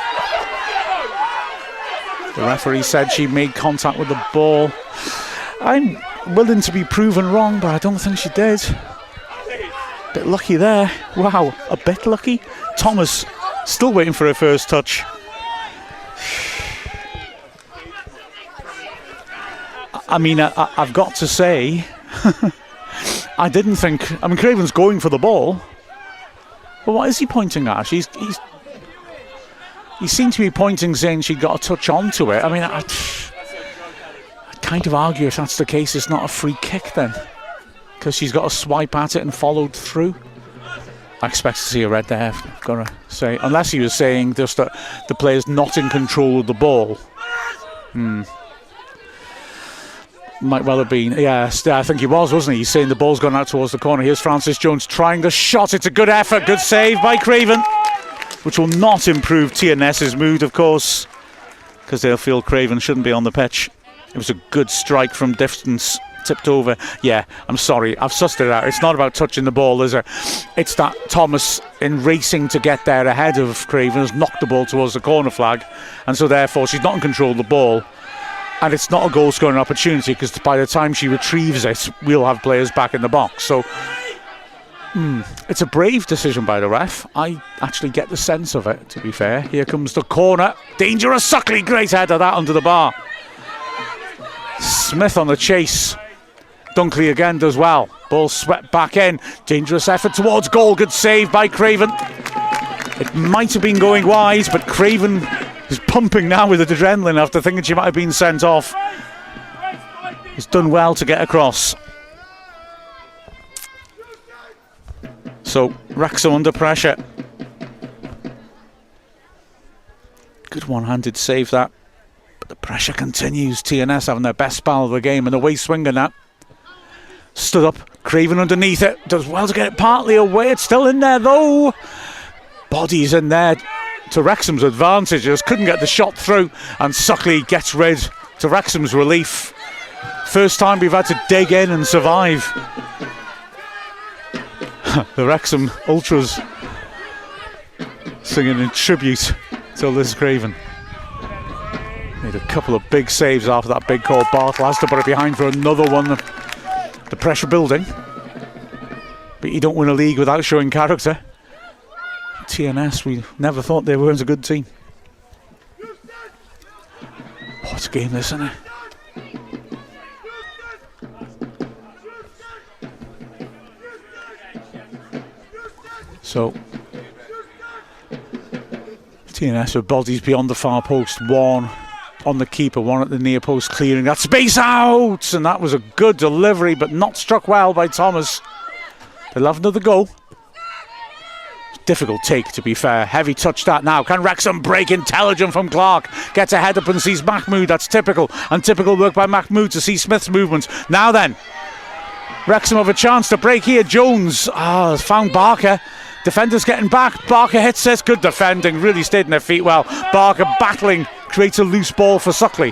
The referee said she made contact with the ball. I'm willing to be proven wrong, but I don't think she did. Bit lucky there. Wow, a bit lucky. Thomas still waiting for her first touch. I mean, I've got to say, I didn't think... I mean, Craven's going for the ball, Well, what is he pointing at? He seemed to be pointing, saying she got a touch onto it. I mean, I'd kind of argue if that's the case, it's not a free kick then, because she's got a swipe at it and followed through. I expect to see a red there, I've got to say, unless he was saying just that the player's not in control of the ball. Might well have been. Yes, I think he was, wasn't he? He's saying the ball's gone out towards the corner. Here's Francis Jones trying the shot. It's a good effort, good save by Craven, which will not improve TNS's mood, of course, because they'll feel Craven shouldn't be on the pitch. It was a good strike from distance, tipped over. Yeah, I'm sorry, I've sussed it out. It's not about touching the ball, is it? It's that Thomas, in racing to get there ahead of Craven, has knocked the ball towards the corner flag, and so therefore she's not in control of the ball. And it's not a goal-scoring opportunity, because by the time she retrieves it, we'll have players back in the box. So it's a brave decision by the ref. I actually get the sense of it, to be fair. Here comes the corner. Dangerous Suckley, great header that under the bar. Smith on the chase. Dunkley again does well. Ball swept back in. Dangerous effort towards goal. Good save by Craven. It might have been going wide, but Craven is pumping now with adrenaline after thinking she might have been sent off. He's done well to get across. So Wrexham under pressure. Good one-handed save that. But the pressure continues. TNS having their best spell of the game, and away swinger now. Stood up. Craven underneath it. Does well to get it partly away. It's still in there though. Bodies in there to Wrexham's advantage. Just couldn't get the shot through, and Suckley gets rid to Wrexham's relief. First time we've had to dig in and survive. The Wrexham Ultras singing in tribute to Liz Craven. Made a couple of big saves after that big call. Bartle has to put it behind for another one. The pressure building, but you don't win a league without showing character. TNS, we never thought they weren't a good team. What a game this, isn't it? So TNS with bodies beyond the far post. One on the keeper, one at the near post, clearing that space out, and that was a good delivery, but not struck well by Thomas. They'll have another go. Difficult take, to be fair. Heavy touch that now. Can Wrexham break? Intelligent from Clark. Gets a head up and sees Mahmood. That's typical. And typical work by Mahmood to see Smith's movement. Now then, Wrexham have a chance to break here. Jones found Barker. Defenders getting back. Barker hits this. Good defending. Really stayed in their feet well. Barker battling. Creates a loose ball for Suckley.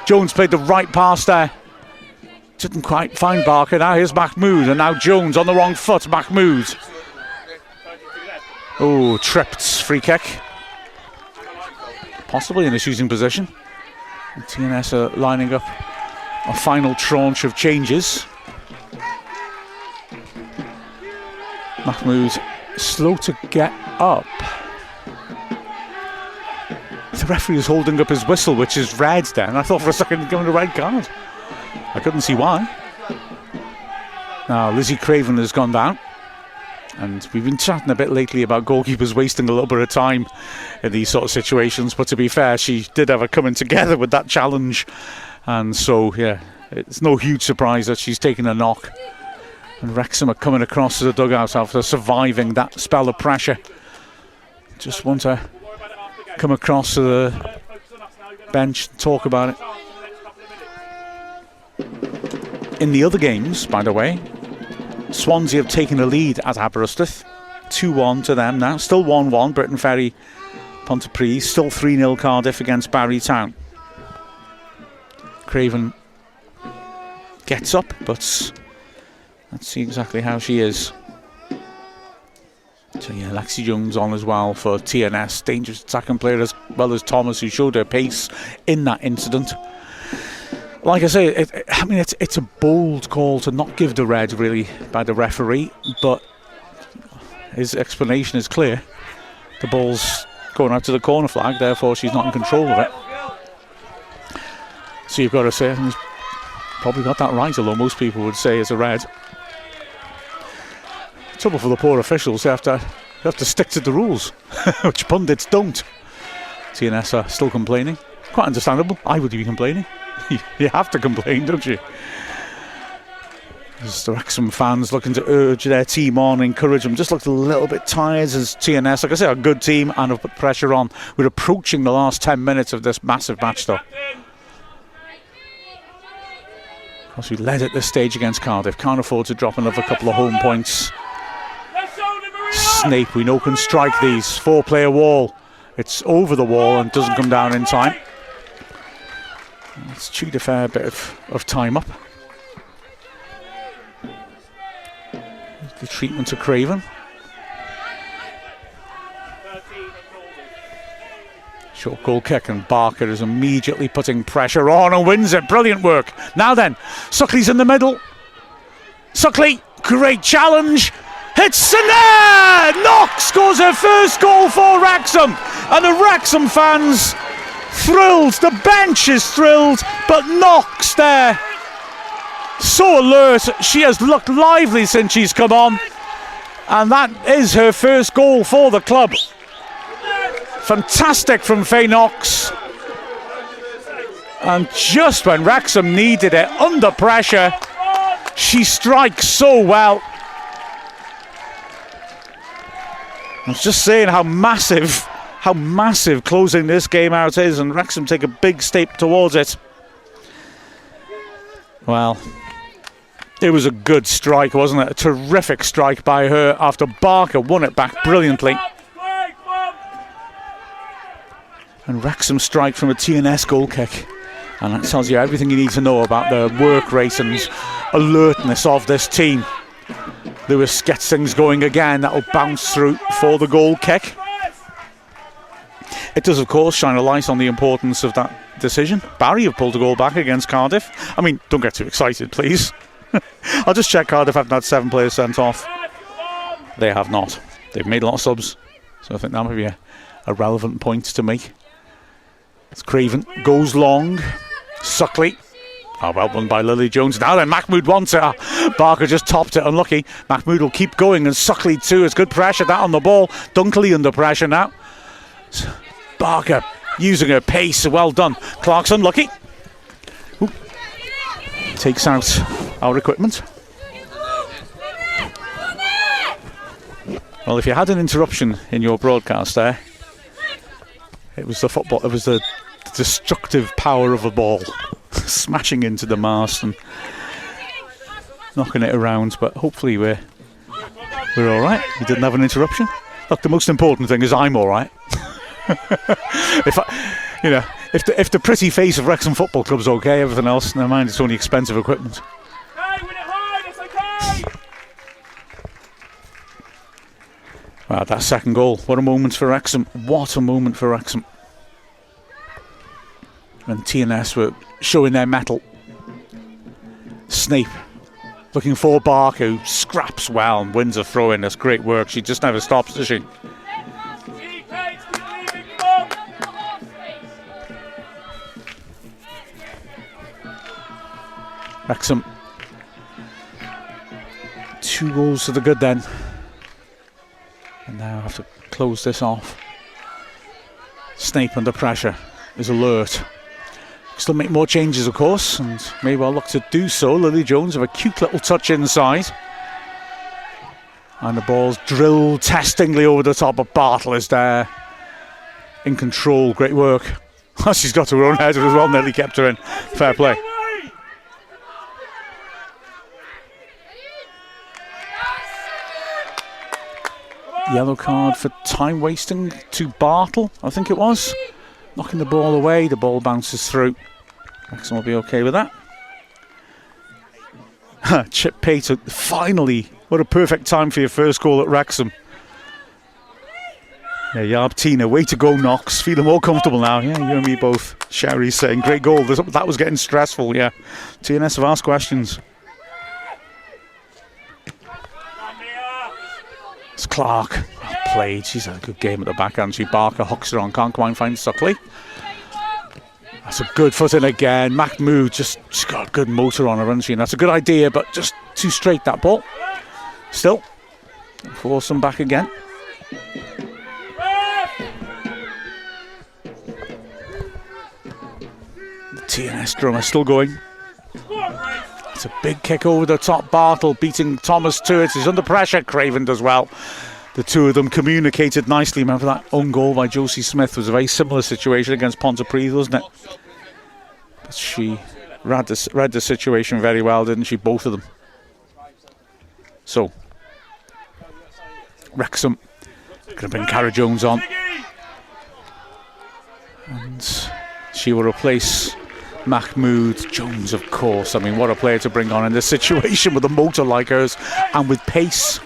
Jones played the right pass there. Didn't quite find Barker. Now here's Mahmood. And now Jones on the wrong foot. Mahmood. Oh, tripped. Free kick. Possibly in a shooting position. And TNS are lining up a final tranche of changes. Mahmood slow to get up. The referee is holding up his whistle, which is red there, and I thought for a second he'd given a red card. I couldn't see why. Now Lizzie Craven has gone down. And we've been chatting a bit lately about goalkeepers wasting a little bit of time in these sort of situations. But to be fair, she did have her coming together with that challenge. And so, yeah, it's no huge surprise that she's taken a knock. And Wrexham are coming across to the dugout after surviving that spell of pressure. Just want to come across to the bench and talk about it. In the other games, by the way, Swansea have taken a lead at Aberystwyth. 2-1 to them now. Still 1-1, Britain Ferry, Pontypridd. Still 3-0 Cardiff against Barry Town. Craven gets up, but let's see exactly how she is. So yeah, Lexi Jones on as well for TNS. Dangerous attacking player as well as Thomas, who showed her pace in that incident. Like I say, it's a bold call to not give the red, really, by the referee, but his explanation is clear. The ball's going out to the corner flag, therefore she's not in control of it. So you've got to say, he's probably got that right, although most people would say it's a red. Trouble for the poor officials, they have to have to stick to the rules, which pundits don't. TNS are still complaining. Quite understandable. I would be complaining. You have to complain, don't you? As the Wrexham fans looking to urge their team on, encourage them. Just looked a little bit tired as TNS, like I say, a good team and have put pressure on. We're approaching the last 10 minutes of this massive match, though. Of course, we led at this stage against Cardiff. Can't afford to drop another couple of home points. Snape, we know, can strike these. 4-player wall. It's over the wall and doesn't come down in time. It's chewed a fair bit of time up. The treatment to Craven. Short goal kick, and Barker is immediately putting pressure on and wins it. Brilliant work. Now then, Suckley's in the middle. Suckley, great challenge. Hits the net! Knox scores her first goal for Wrexham. And the Wrexham fans thrilled. The bench is thrilled. But Knox there, so alert. She has looked lively since she's come on. And that is her first goal for the club. Fantastic from Faye Knox. And just when Wrexham needed it, under pressure, she strikes so well. I was just saying how massive closing this game out is, and Wrexham take a big step towards it. Well, it was a good strike, wasn't it? A terrific strike by her after Barker won it back brilliantly. And Wrexham strike from a TNS goal kick. And that tells you everything you need to know about the work rate and alertness of this team. Lewis gets things going again. That'll bounce through for the goal kick. It does, of course, shine a light on the importance of that decision. Barry have pulled a goal back against Cardiff. I mean, don't get too excited, please. I'll just check Cardiff haven't had 7 players sent off. They have not. They've made a lot of subs. So I think that might be a relevant point to make. It's Craven. Goes long. Suckley. Oh, well done by Lily Jones. Now then, Mahmood wants it. Barker just topped it. Unlucky. Mahmood will keep going, and Suckley too. It's good pressure that on the ball. Dunkley under pressure now. Barker using her pace. Well done. Clark's unlucky. Ooh. Takes out our equipment. Well, if you had an interruption in your broadcast there, it was the football. It was the destructive power of a ball smashing into the mast and knocking it around. But hopefully we're all right. We didn't have an interruption. Look, the most important thing is I'm all right. If the pretty face of Wrexham Football Club's okay, everything else, never mind. It's only expensive equipment. Wow, that second goal. What a moment for Wrexham. What a moment for Wrexham. When TNS were showing their mettle. Snape looking for Barker, who scraps well and wins a throw-in. That's great work. She just never stops, does she? Wrexham. 2 goals to the good then. And now I have to close this off. Snape under pressure is alert. Still make more changes, of course, and may well look to do so. Lily Jones with a cute little touch inside. And the ball's drilled testingly over the top, but Bartle is there in control. Great work. She's got her own header as well, nearly kept her in. Fair play. Yellow card for time wasting to Bartle, I think it was. Knocking the ball away, the ball bounces through. Wrexham will be okay with that. Chip Pater, finally. What a perfect time for your first goal at Wrexham. Yeah, Yarb Tina, way to go, Knox. Feeling more comfortable now. Yeah, you and me both. Sherry's saying, great goal. That was getting stressful, yeah. TNS have asked questions. It's Clark. Well played. She's had a good game at the backhand. Barker hooks her on. Can't quite find Suckley. That's a good foot in again. Mahmood she's got a good motor on her, hasn't she? And that's a good idea, but just too straight, that ball. Still, force them back again. The TNS drummer still going. Go on, Grace. It's a big kick over the top. Bartle beating Thomas to it. He's under pressure. Craven does well. The two of them communicated nicely. Remember that own goal by Josie Smith was a very similar situation against Pontypridd, wasn't it? But she read the situation very well, didn't she? Both of them. So, Wrexham going to bring Cara Jones on. And she will replace Mahmood Jones, of course. I mean, what a player to bring on in this situation with a motor like hers and with pace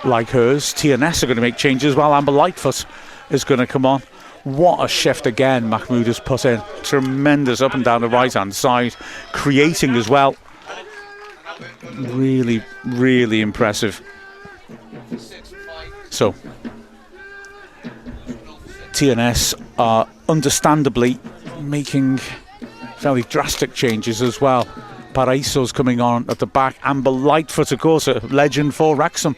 like hers. TNS are going to make changes as well. Amber Lightfoot is going to come on. What a shift again Mahmood has put in. Tremendous up and down the right hand side, creating as well. Really, really impressive. So TNS are understandably making fairly drastic changes as well. Paraiso's coming on at the back. Amber Lightfoot, of course, a legend for Wrexham,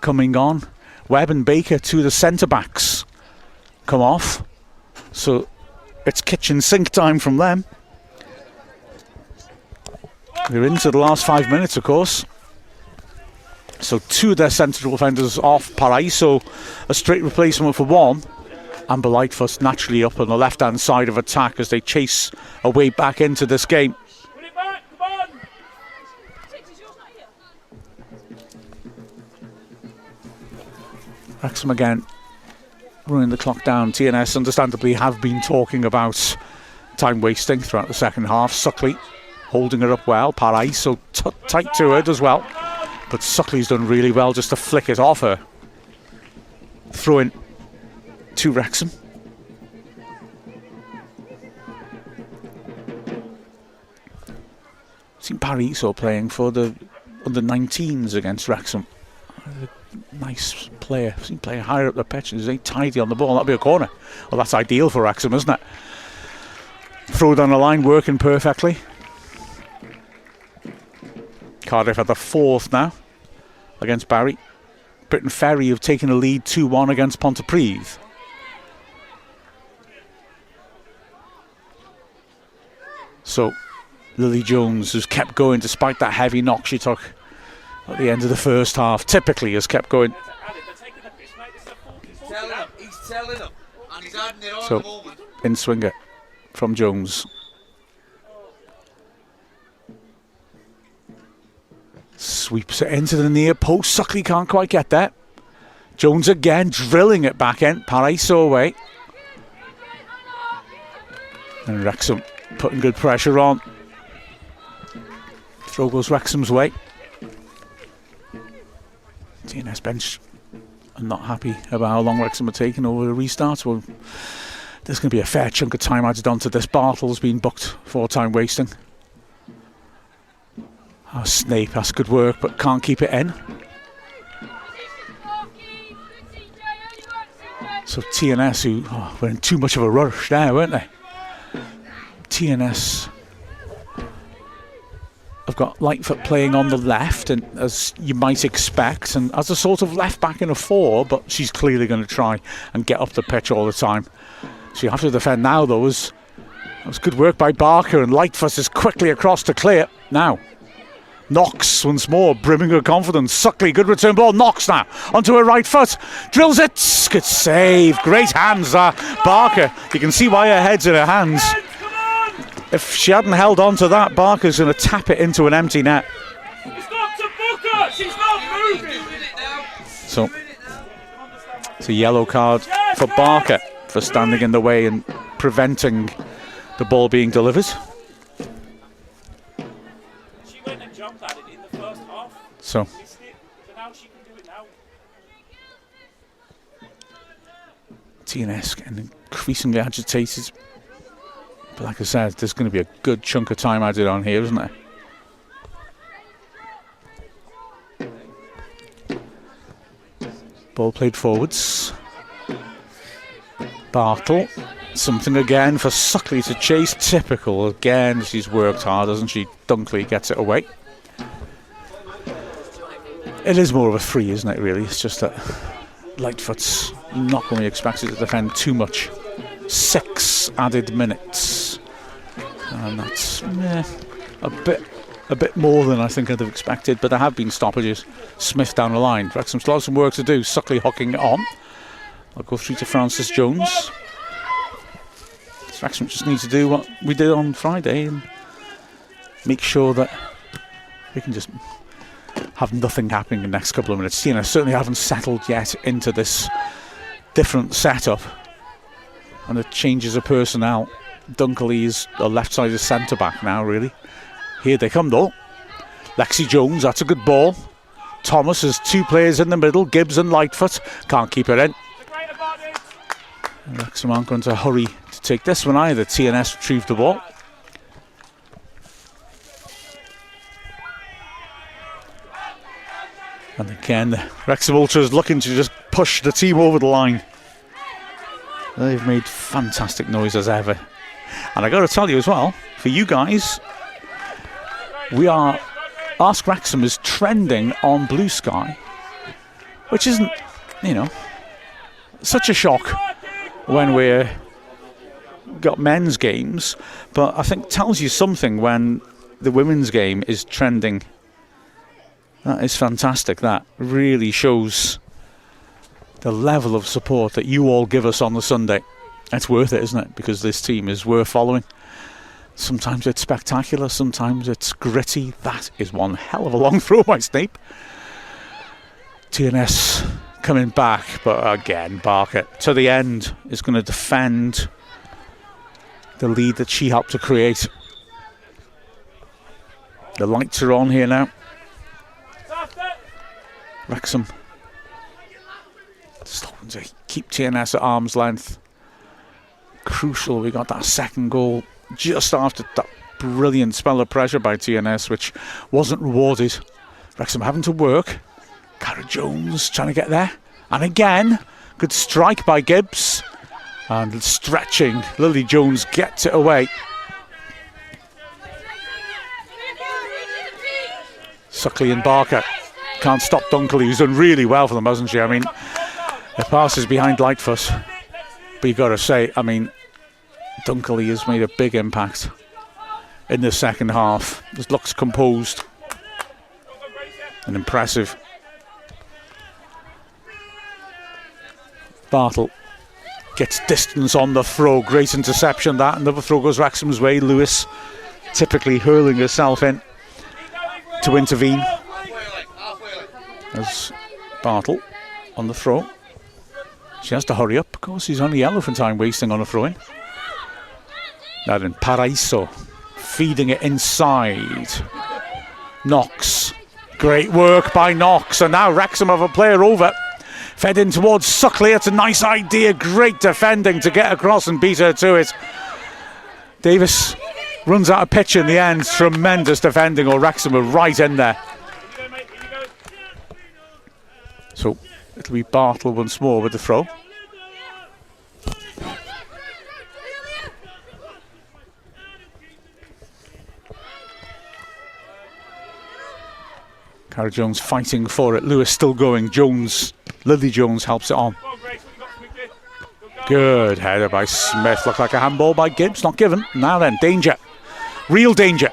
coming on. Webb and Baker, two of the centre backs, come off. So it's kitchen sink time from them. We're into the last 5 minutes, of course. So two of their central defenders off. Paraiso, a straight replacement for one. Amber Lightfoot naturally up on the left-hand side of attack as they chase a way back into this game. Put it back, come on. Wrexham again running the clock down. TNS understandably have been talking about time wasting throughout the second half. Suckley holding her up well. Paraiso tight to it as well. But Suckley's done really well just to flick it off her. Throw in to Wrexham. Seen Paraiso playing for the under-19s against Wrexham. Nice player. Seen player higher up the pitch and he's tidy on the ball. That'll be a corner. Well, that's ideal for Wrexham, isn't it? Throw down the line, working perfectly. Cardiff at the fourth now against Barry. Britain Ferry have taken a lead 2-1 against Pontypridd. So Lily Jones has kept going despite that heavy knock she took at the end of the first half. Typically has kept going. He's telling him. And he's adding it on So at the moment. in swinger from Jones. Sweeps it into the near post. Suckley can't quite get there. Jones again drilling it back in. Paraiso away. And Wrexham putting good pressure on. Throw goes Wrexham's way. TNS bench are not happy about how long Wrexham are taking over the restart. Well, there's going to be a fair chunk of time added onto this. Bartle's been booked for time wasting. Oh, Snape, that's good work, but can't keep it in. So TNS, who were in too much of a rush there, weren't they? TNS have got Lightfoot playing on the left, and as you might expect, and as a sort of left back in a four, but she's clearly going to try and get up the pitch all the time. So you have to defend now, though. That was good work by Barker, and Lightfoot is quickly across to clear. Now Knox once more, brimming with confidence. Suckley, good return ball. Knox now onto her right foot. Drills it. Good save. Great hands there. Barker, you can see why her head's in her hands. If she hadn't held on to that, Barker's going to tap it into an empty net. It's got to Booker. She's not moving. So it's a yellow card for Barker for standing in the way and preventing the ball being delivered. Jumped at it in the first half. So Missed it, but now she can do it now. TNS getting increasingly agitated. But like I said, there's going to be a good chunk of time added on here, isn't there? Ball played forwards. Bartle. Something again for Suckley to chase. Typical again. She's worked hard, hasn't she? Dunkley gets it away. It is more of a free, isn't it, really? It's just that Lightfoot's not going to be expected to defend too much. 6 added minutes, and that's a bit more than I think I'd have expected, but there have been stoppages. Smith down the line. Wrexham still has some work to do. Suckley hooking it on. I'll go through to Francis Jones. Wrexham just need to do what we did on Friday and make sure that we can just have nothing happening in the next couple of minutes. TNS certainly haven't settled yet into this different setup, and the changes of personnel. Dunkley is a left-sided centre-back now, really. Here they come, though. Lexi Jones, that's a good ball. Thomas has 2 players in the middle, Gibbs and Lightfoot. Can't keep it in. Wrexham aren't going to hurry to take this one either. TNS retrieved the ball. And again, the Wrexham Ultras looking to just push the team over the line. They've made fantastic noise as ever. And I got to tell you as well, for you guys, Ask Wrexham is trending on Blue Sky, which isn't, such a shock when we've got men's games, but I think tells you something when the women's game is trending. That is fantastic. That really shows the level of support that you all give us on the Sunday. It's worth it, isn't it? Because this team is worth following. Sometimes it's spectacular, sometimes it's gritty. That is one hell of a long throw by Snape. TNS coming back, but again, Barker to the end is going to defend the lead that she helped to create. The lights are on here now. Wrexham just hoping to keep TNS at arm's length. Crucial, we got that second goal just after that brilliant spell of pressure by TNS, which wasn't rewarded. Wrexham having to work. Cara Jones trying to get there. And again, good strike by Gibbs. And stretching, Lily Jones gets it away. Suckley and Barker can't stop Dunkley, who's done really well for them, hasn't she? I mean, the pass is behind Lightfoot. But you've got to say, I mean, Dunkley has made a big impact in the second half. Just looks composed and impressive. Bartle gets distance on the throw. Great interception that. Another throw goes Wrexham's way. Lewis typically hurling herself in to intervene. As Bartle on the throw. She has to hurry up because she's only yellow for time wasting on a throw in. Now then, Paraiso feeding it inside. Knox. Great work by Knox. And now Wrexham have a player over. Fed in towards Suckley. It's a nice idea. Great defending to get across and beat her to it. Davis runs out of pitch in the end. Tremendous defending. Or Wrexham are right in there. So it'll be Bartle once more with the throw. Cara Jones fighting for it. Lewis still going. Jones, Lily Jones helps it on. Good header by Smith. Looked like a handball by Gibbs. Not given. Now then, danger. Real danger.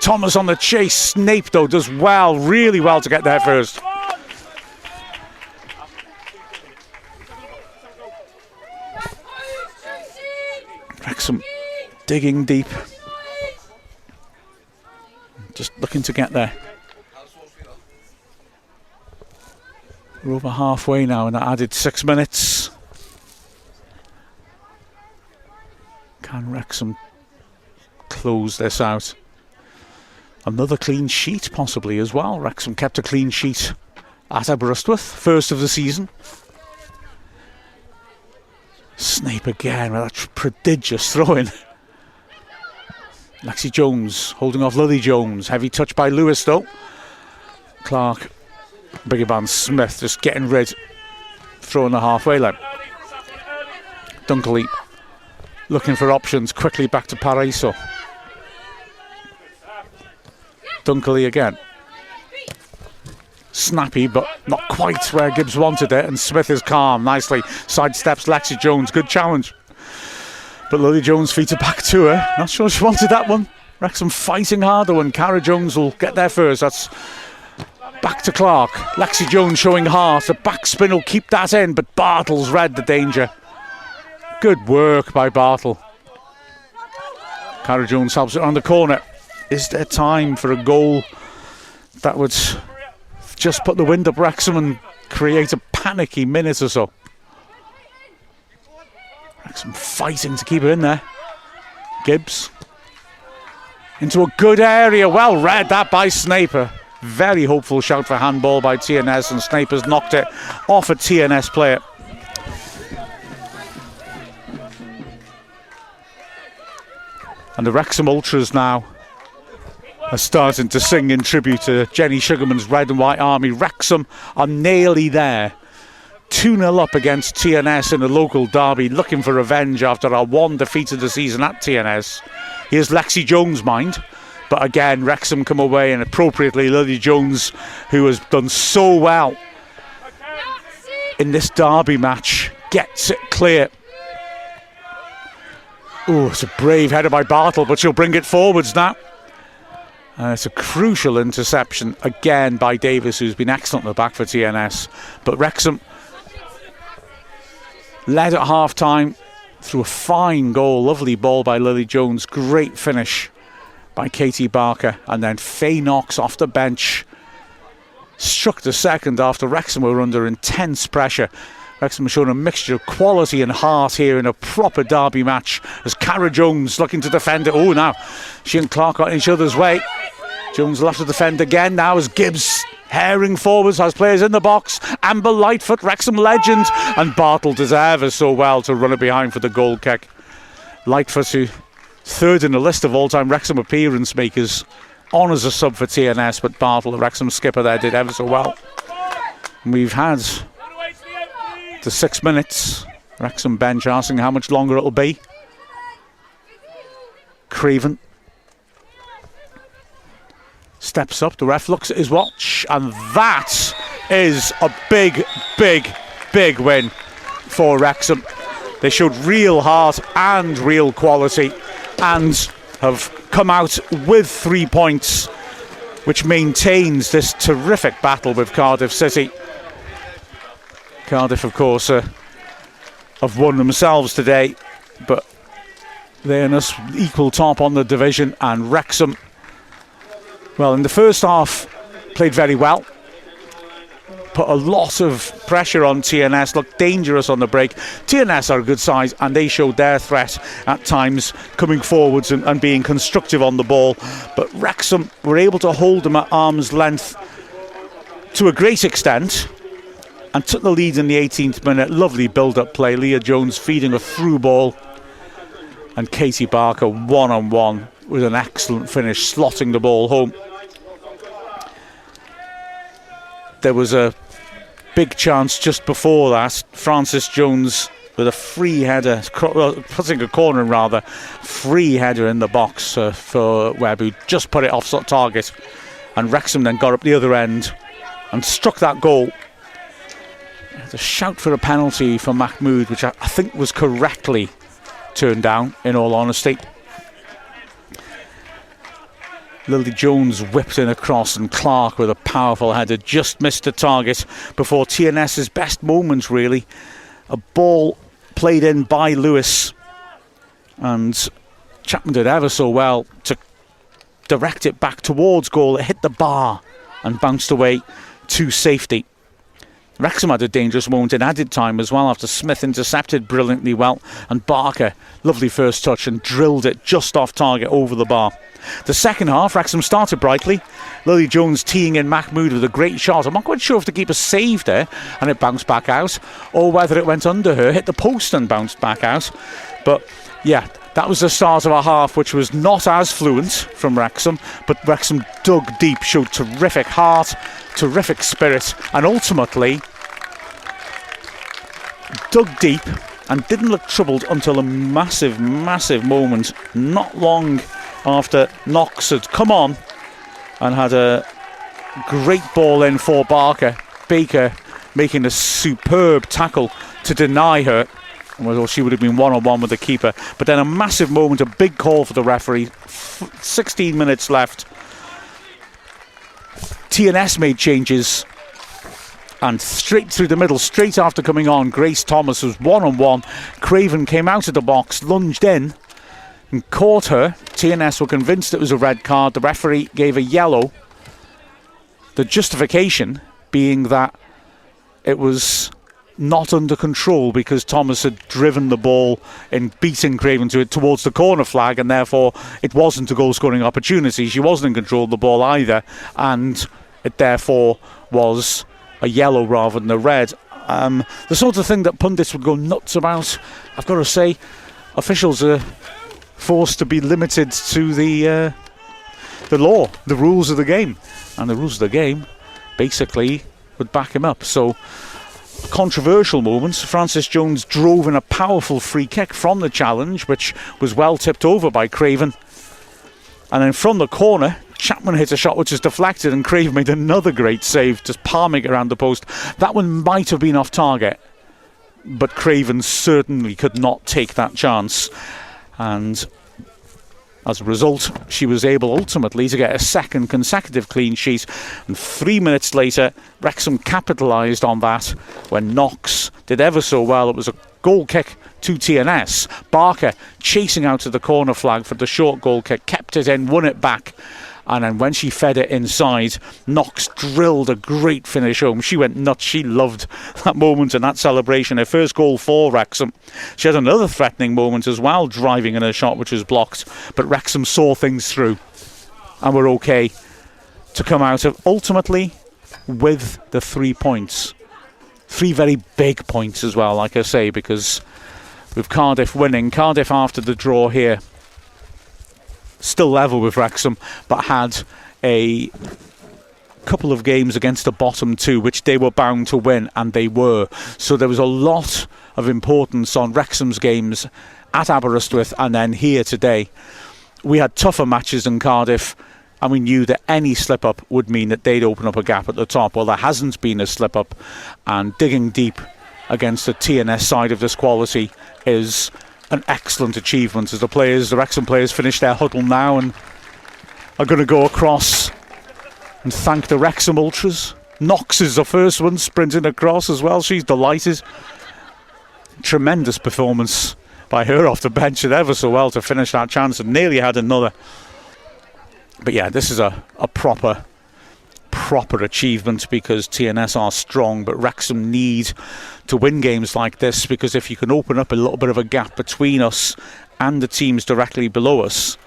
Thomas on the chase. Snape, though, does well, really well to get there first. Wrexham digging deep. Just looking to get there. We're over halfway now, and that added 6 minutes. Can Wrexham close this out? Another clean sheet, possibly as well. Wrexham kept a clean sheet at Aberystwyth, first of the season. Snape again with that prodigious throw-in. Lexi Jones holding off Lily Jones. Heavy touch by Lewis, though. Clark. Bigger man Smith just getting rid, throwing the halfway line. Dunkley looking for options, quickly back to Paraiso. Dunkley again. snappy, but not quite where Gibbs wanted it, and Smith is calm, nicely sidesteps Lexi Jones. Good challenge. But Lily Jones feeds it back to her. Not sure she wanted that one. Wrexham fighting harder, and Cara Jones will get there first. That's back to Clark. Lexi Jones showing heart. The backspin will keep that in, but Bartle's read the danger. Good work by Bartle. Cara Jones helps it around the corner. Is there time for a goal that would just put the wind up Wrexham and create a panicky minute or so? Wrexham fighting to keep it in there. Gibbs into a good area. Well read that by Snaper. Very hopeful shout for handball by TNS, and Snaper's knocked it off a TNS player. And the Wrexham Ultras now are starting to sing in tribute to Jenny Sugarman's Red and White Army. Wrexham are nearly there. 2-0 up against TNS in a local derby, looking for revenge after our one defeat of the season at TNS. Here's Lexi Jones' mind. But again, Wrexham come away, and appropriately Lily Jones, who has done so well in this derby match, gets it clear. Oh, it's a brave header by Bartle, but she'll bring it forwards now. It's a crucial interception again by Davis, who's been excellent at the back for TNS. But Wrexham led at half-time through a fine goal. Lovely ball by Lily Jones. Great finish by Katie Barker. And then Faye Knox off the bench struck the second after Wrexham were under intense pressure. Wrexham has shown a mixture of quality and heart here in a proper derby match, as Cara Jones looking to defend it. Oh, now she and Clark got in each other's way. Jones will have to defend again now as Gibbs herring forwards, has players in the box. Amber Lightfoot, Wrexham legend, and Bartle does ever so well to run it behind for the goal kick. Lightfoot, who third in the list of all-time Wrexham appearance makers, on as a sub for TNS, but Bartle, the Wrexham skipper there, did ever so well. And we've had the 6 minutes. Wrexham bench asking how much longer it'll be. Craven steps up, the ref looks at his watch, and that is a big, big, big win for Wrexham. They showed real heart and real quality and have come out with 3 points, which maintains this terrific battle with Cardiff City. Cardiff, of course, have won themselves today, but they're in us equal top on the division, and Wrexham, well, in the first half, played very well. Put a lot of pressure on TNS, looked dangerous on the break. TNS are a good side, and they showed their threat at times, coming forwards and being constructive on the ball. But Wrexham were able to hold them at arm's length to a great extent and took the lead in the 18th minute. Lovely build-up play. Leah Jones feeding a through ball, and Katie Barker one-on-one with an excellent finish, slotting the ball home. There was a big chance just before that. Frances Jones with a free header, putting a corner rather, free header in the box for Webb, who just put it off target. And Wrexham then got up the other end and struck that goal. The shout for a penalty for Mahmood, which I think was correctly turned down, in all honesty. Lily Jones whipped in across, and Clark with a powerful header just missed the target before TNS's best moment, really. A ball played in by Lewis, and Chapman did ever so well to direct it back towards goal. It hit the bar and bounced away to safety. Wrexham had a dangerous moment in added time as well, after Smith intercepted brilliantly well, and Barker, lovely first touch, and drilled it just off target over the bar. The second half, Wrexham started brightly. Lily Jones teeing in Mahmood with a great shot. I'm not quite sure if the keeper saved it and it bounced back out, or whether it went under her, hit the post and bounced back out. But yeah, that was the start of a half which was not as fluent from Wrexham, but Wrexham dug deep, showed terrific heart, terrific spirit, and ultimately dug deep and didn't look troubled until a massive, massive moment not long after Knox had come on and had a Great ball in for Barker. Baker making a superb tackle to deny her. Well, she would have been one-on-one with the keeper. But then a massive moment, a big call for the referee. 16 minutes left. TNS made changes. And straight through the middle, straight after coming on, Grace Thomas was one-on-one. Craven came out of the box, lunged in and caught her. TNS were convinced it was a red card. The referee gave a yellow. The justification being that it was not under control because Thomas had driven the ball in beating Craven to it towards the corner flag, and therefore it wasn't a goal-scoring opportunity. She wasn't in control of the ball either, and it therefore was a yellow rather than a red. The sort of thing that pundits would go nuts about. I've got to say, officials are forced to be limited to the law, the rules of the game, and the rules of the game basically would back him up. So, controversial moments. Frances Jones drove in a powerful free kick from the challenge, which was well tipped over by Craven, and then from the corner Chapman hit a shot which was deflected, and Craven made another great save, just palming it around the post. That one might have been off target, but Craven certainly could not take that chance, and as a result she was able ultimately to get a second consecutive clean sheet. And 3 minutes later Wrexham capitalised on that when Knox did ever so well. It was a goal kick to TNS. Barker chasing out to the corner flag for the short goal kick, kept it in, won it back. And then when she fed it inside, Knox drilled a great finish home. She went nuts. She loved that moment and that celebration. Her first goal for Wrexham. She had another threatening moment as well, driving in a shot which was blocked. But Wrexham saw things through and were okay to come out of ultimately with the 3 points. 3 very big points as well, like I say, because with Cardiff winning, Cardiff after the draw here still level with Wrexham, but had a couple of games against the bottom two which they were bound to win, and they were. So there was a lot of importance on Wrexham's games at Aberystwyth and then here today. We had tougher matches in Cardiff, and we knew that any slip-up would mean that they'd open up a gap at the top. Well, there hasn't been a slip-up, and digging deep against the TNS side of this quality is an excellent achievement. As the Wrexham players finish their huddle now and are going to go across and thank the Wrexham ultras. Knox is the first one sprinting across as well. She's delighted. Tremendous performance by her off the bench, and ever so well to finish that chance, and nearly had another. But yeah, this is a proper achievement, because TNS are strong, but Wrexham need to win games like this, because if you can open up a little bit of a gap between us and the teams directly below us,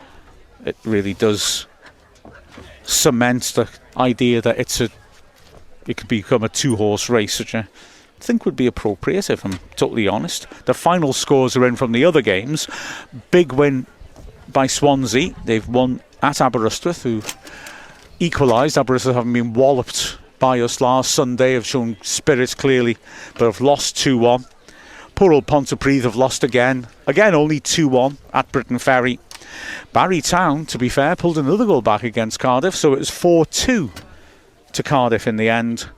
it really does cement the idea that it could become a two-horse race, which I think would be appropriate, if I'm totally honest. The final scores are in from the other games. Big win by Swansea. They've won at Aberystwyth, who equalised. Aberystwyth haven't been walloped by us last Sunday, have shown spirit clearly, but have lost 2-1. Poor old Pontypridd have lost again only 2-1 at Britain Ferry. Barry Town, to be fair, pulled another goal back against Cardiff, so it was 4-2 to Cardiff in the end.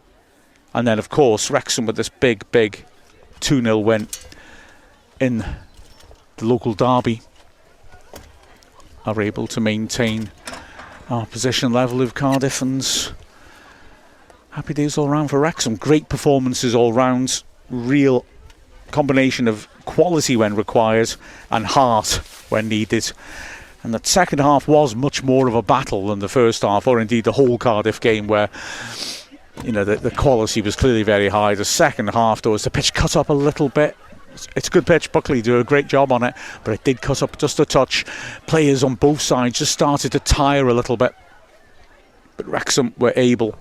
And then of course Wrexham, with this big 2-0 win in the local derby, are able to maintain our position level with Cardiff, and happy days all round for Wrexham. Great performances all round, real combination of quality when required and heart when needed. And that second half was much more of a battle than the first half, or indeed the whole Cardiff game, where the quality was clearly very high. The second half, though, as the pitch cut up a little bit. It's a good pitch. Buckley do a great job on it, but it did cut up just a touch. Players on both sides just started to tire a little bit, but Wrexham were able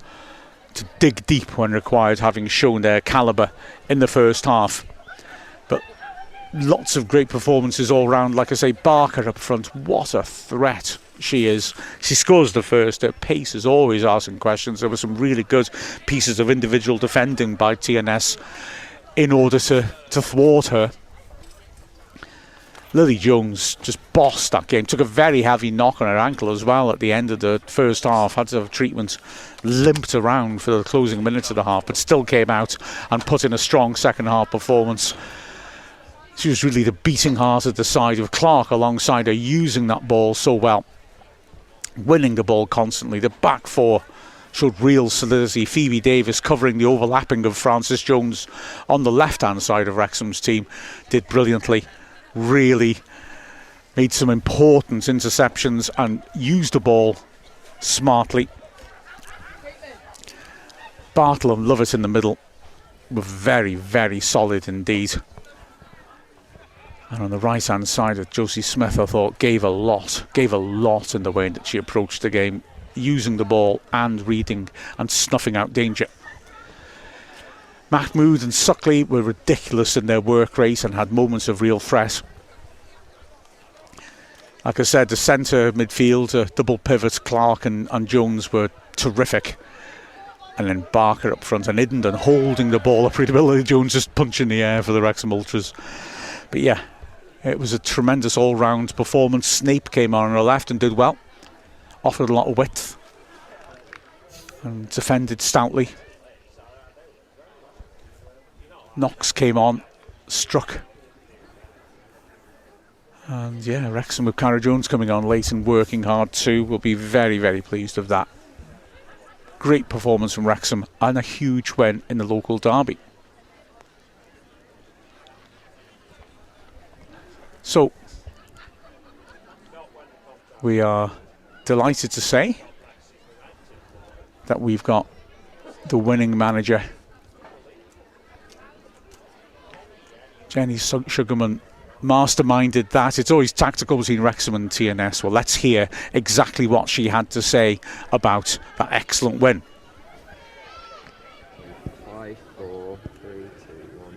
to dig deep when required, having shown their calibre in the first half. But lots of great performances all round. Like I say, Barker up front, what a threat she is. She scores the first. Her pace is always asking questions. There were some really good pieces of individual defending by TNS in order to thwart her. Lily Jones just bossed that game, took a very heavy knock on her ankle as well at the end of the first half, had to have treatment, limped around for the closing minutes of the half, but still came out and put in a strong second half performance. She was really the beating heart at the side of Clark alongside her, using that ball so well, winning the ball constantly. The back four showed real solidity. Phoebe Davis covering the overlapping of Frances Jones on the left-hand side of Wrexham's team did brilliantly. Really made some important interceptions and used the ball smartly. Bartle and Lovett in the middle were very, very solid indeed. And on the right hand side of Josie Smith, I thought gave a lot in the way that she approached the game, using the ball and reading and snuffing out danger. Mahmood and Suckley were ridiculous in their work rate and had moments of real threat. Like I said, the centre midfield, double pivots, Clark and Jones were terrific. And then Barker up front and Iddenden holding the ball up. Lily Jones just punching the air for the Wrexham Ultras. But yeah, it was a tremendous all-round performance. Snape came on her left and did well. Offered a lot of width. And defended stoutly. Knox came on, struck. And yeah, Wrexham with Cara Jones coming on late and working hard too. We'll be very, very pleased with that. Great performance from Wrexham and a huge win in the local derby. So, we are delighted to say that we've got the winning manager, Jenny Sugarman, masterminded that. It's always tactical between Wrexham and TNS. Well, let's hear exactly what she had to say about that excellent win. 5, 4, 3, 2, 1.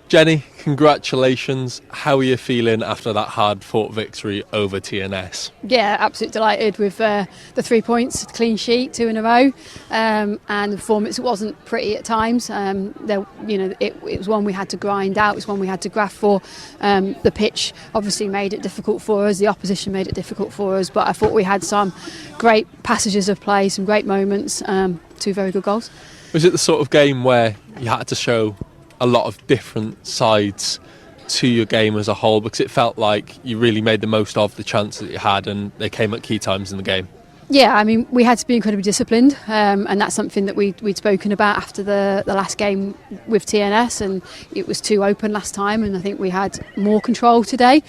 Jenny, congratulations. How are you feeling after that hard-fought victory over TNS? Yeah, absolutely delighted with the 3 points, clean sheet, 2 in a row, and the performance wasn't pretty at times. It was one we had to grind out. It was one we had to graft for. The pitch obviously made it difficult for us. The opposition made it difficult for us. But I thought we had some great passages of play, some great moments, 2 very good goals. Was it the sort of game where you had to show a lot of different sides to your game as a whole, because it felt like you really made the most of the chances that you had and they came at key times in the game? Yeah, I mean, we had to be incredibly disciplined, and that's something that we'd spoken about after the last game with TNS, and it was too open last time, and I think we had more control today,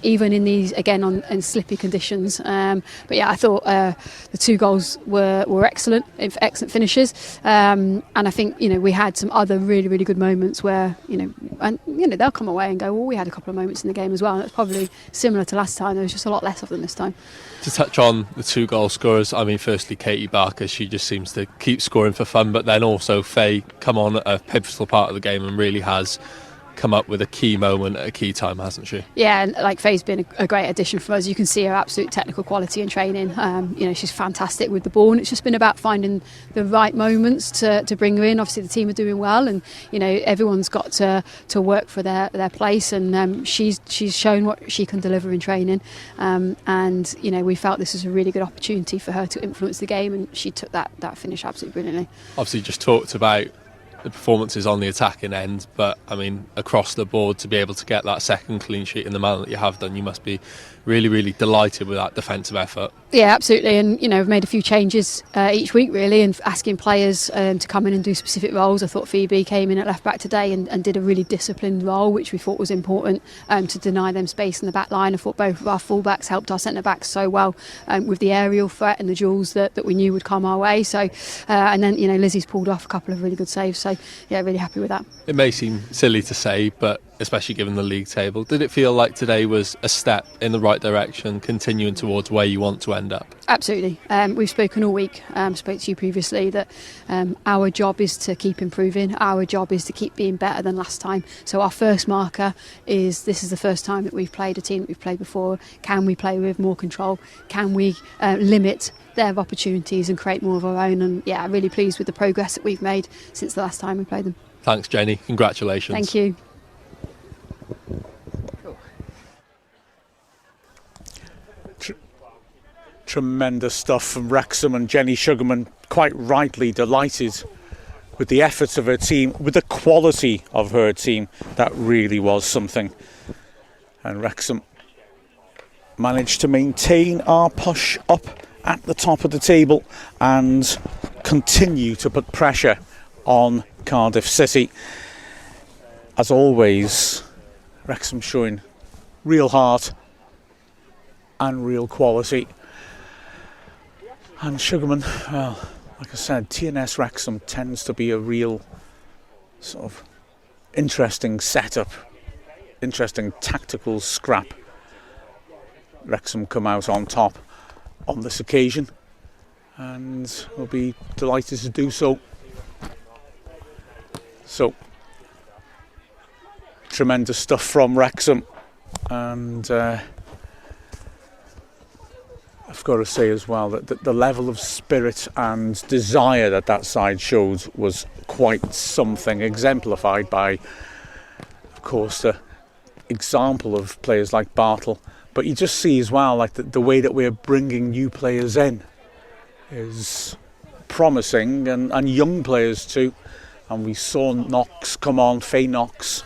even in these, again, in slippy conditions. But yeah, I thought the 2 goals were excellent finishes, and I think, we had some other really, really good moments where, they'll come away and go, well, we had a couple of moments in the game as well, and that's probably similar to last time. There was just a lot less of them this time. To touch on the 2 goal scorers, I mean, firstly, Katie Barker, she just seems to keep scoring for fun, but then also Faye come on at a pivotal part of the game and really has come up with a key moment at a key time, hasn't she? Yeah, and like Faye's been a great addition for us. You can see her absolute technical quality and training. She's fantastic with the ball, and it's just been about finding the right moments to bring her in. Obviously, the team are doing well, and everyone's got to work for their place, and she's shown what she can deliver in training. We felt this was a really good opportunity for her to influence the game, and she took that finish absolutely brilliantly. Obviously, you just talked about the performances on the attacking end, but I mean, across the board, to be able to get that second clean sheet in the manner that you have done, you must be really, really delighted with that defensive effort. Yeah, absolutely, and we've made a few changes each week really, and asking players to come in and do specific roles. I thought Phoebe came in at left back today and did a really disciplined role, which we thought was important, to deny them space in the back line. I thought both of our full-backs helped our centre backs so well with the aerial threat and the duels that we knew would come our way. So and then Lizzie's pulled off a couple of really good saves, so yeah, really happy with that. It may seem silly to say, but especially given the league table, did it feel like today was a step in the right direction, continuing towards where you want to end up? Absolutely. We've spoken all week, spoke to you previously, that our job is to keep improving. Our job is to keep being better than last time. So our first marker is, this is the first time that we've played a team that we've played before. Can we play with more control? Can we limit their opportunities and create more of our own? And yeah, I'm really pleased with the progress that we've made since the last time we played them. Thanks, Jenny. Congratulations. Thank you. Tremendous stuff from Wrexham, and Jenny Sugarman quite rightly delighted with the efforts of her team, with the quality of her team. That really was something. And Wrexham managed to maintain our push up at the top of the table and continue to put pressure on Cardiff City. As always, Wrexham showing real heart and real quality. And Sugarman, well, like I said, TNS Wrexham tends to be a real sort of interesting setup, interesting tactical scrap. Wrexham come out on top on this occasion, and we'll be delighted to do so. So, tremendous stuff from Wrexham, and I've got to say as well that the level of spirit and desire that side showed was quite something, exemplified by, of course, the example of players like Bartle. But you just see as well, like the way that we're bringing new players in is promising, and young players too. And we saw Knox come on, Faye Knox.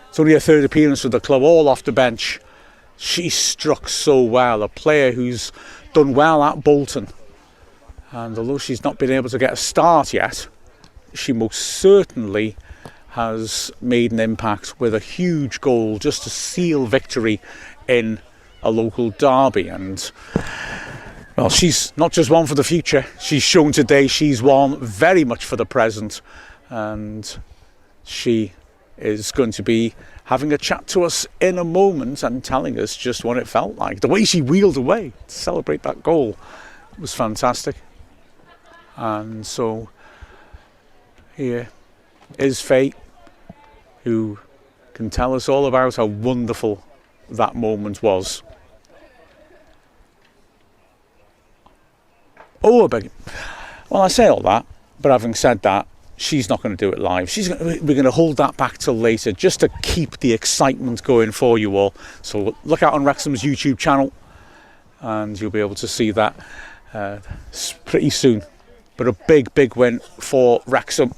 It's only her third appearance with the club, all off the bench. She struck so well, a player who's done well at Bolton. And although she's not been able to get a start yet, she most certainly has made an impact with a huge goal just to seal victory in a local derby. And well, she's not just one for the future, she's shown today she's one very much for the present, and she is going to be having a chat to us in a moment and telling us just what it felt like. The way she wheeled away to celebrate that goal was fantastic. And so here is Faye, who can tell us all about how wonderful that moment was. Oh, I beg you. Well, I say all that, but having said that, she's not going to do it live. We're going to hold that back till later, just to keep the excitement going for you all. So look out on Wrexham's YouTube channel, and you'll be able to see that pretty soon. But a big, big win for Wrexham,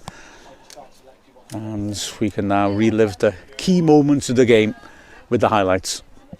and we can now relive the key moments of the game with the highlights.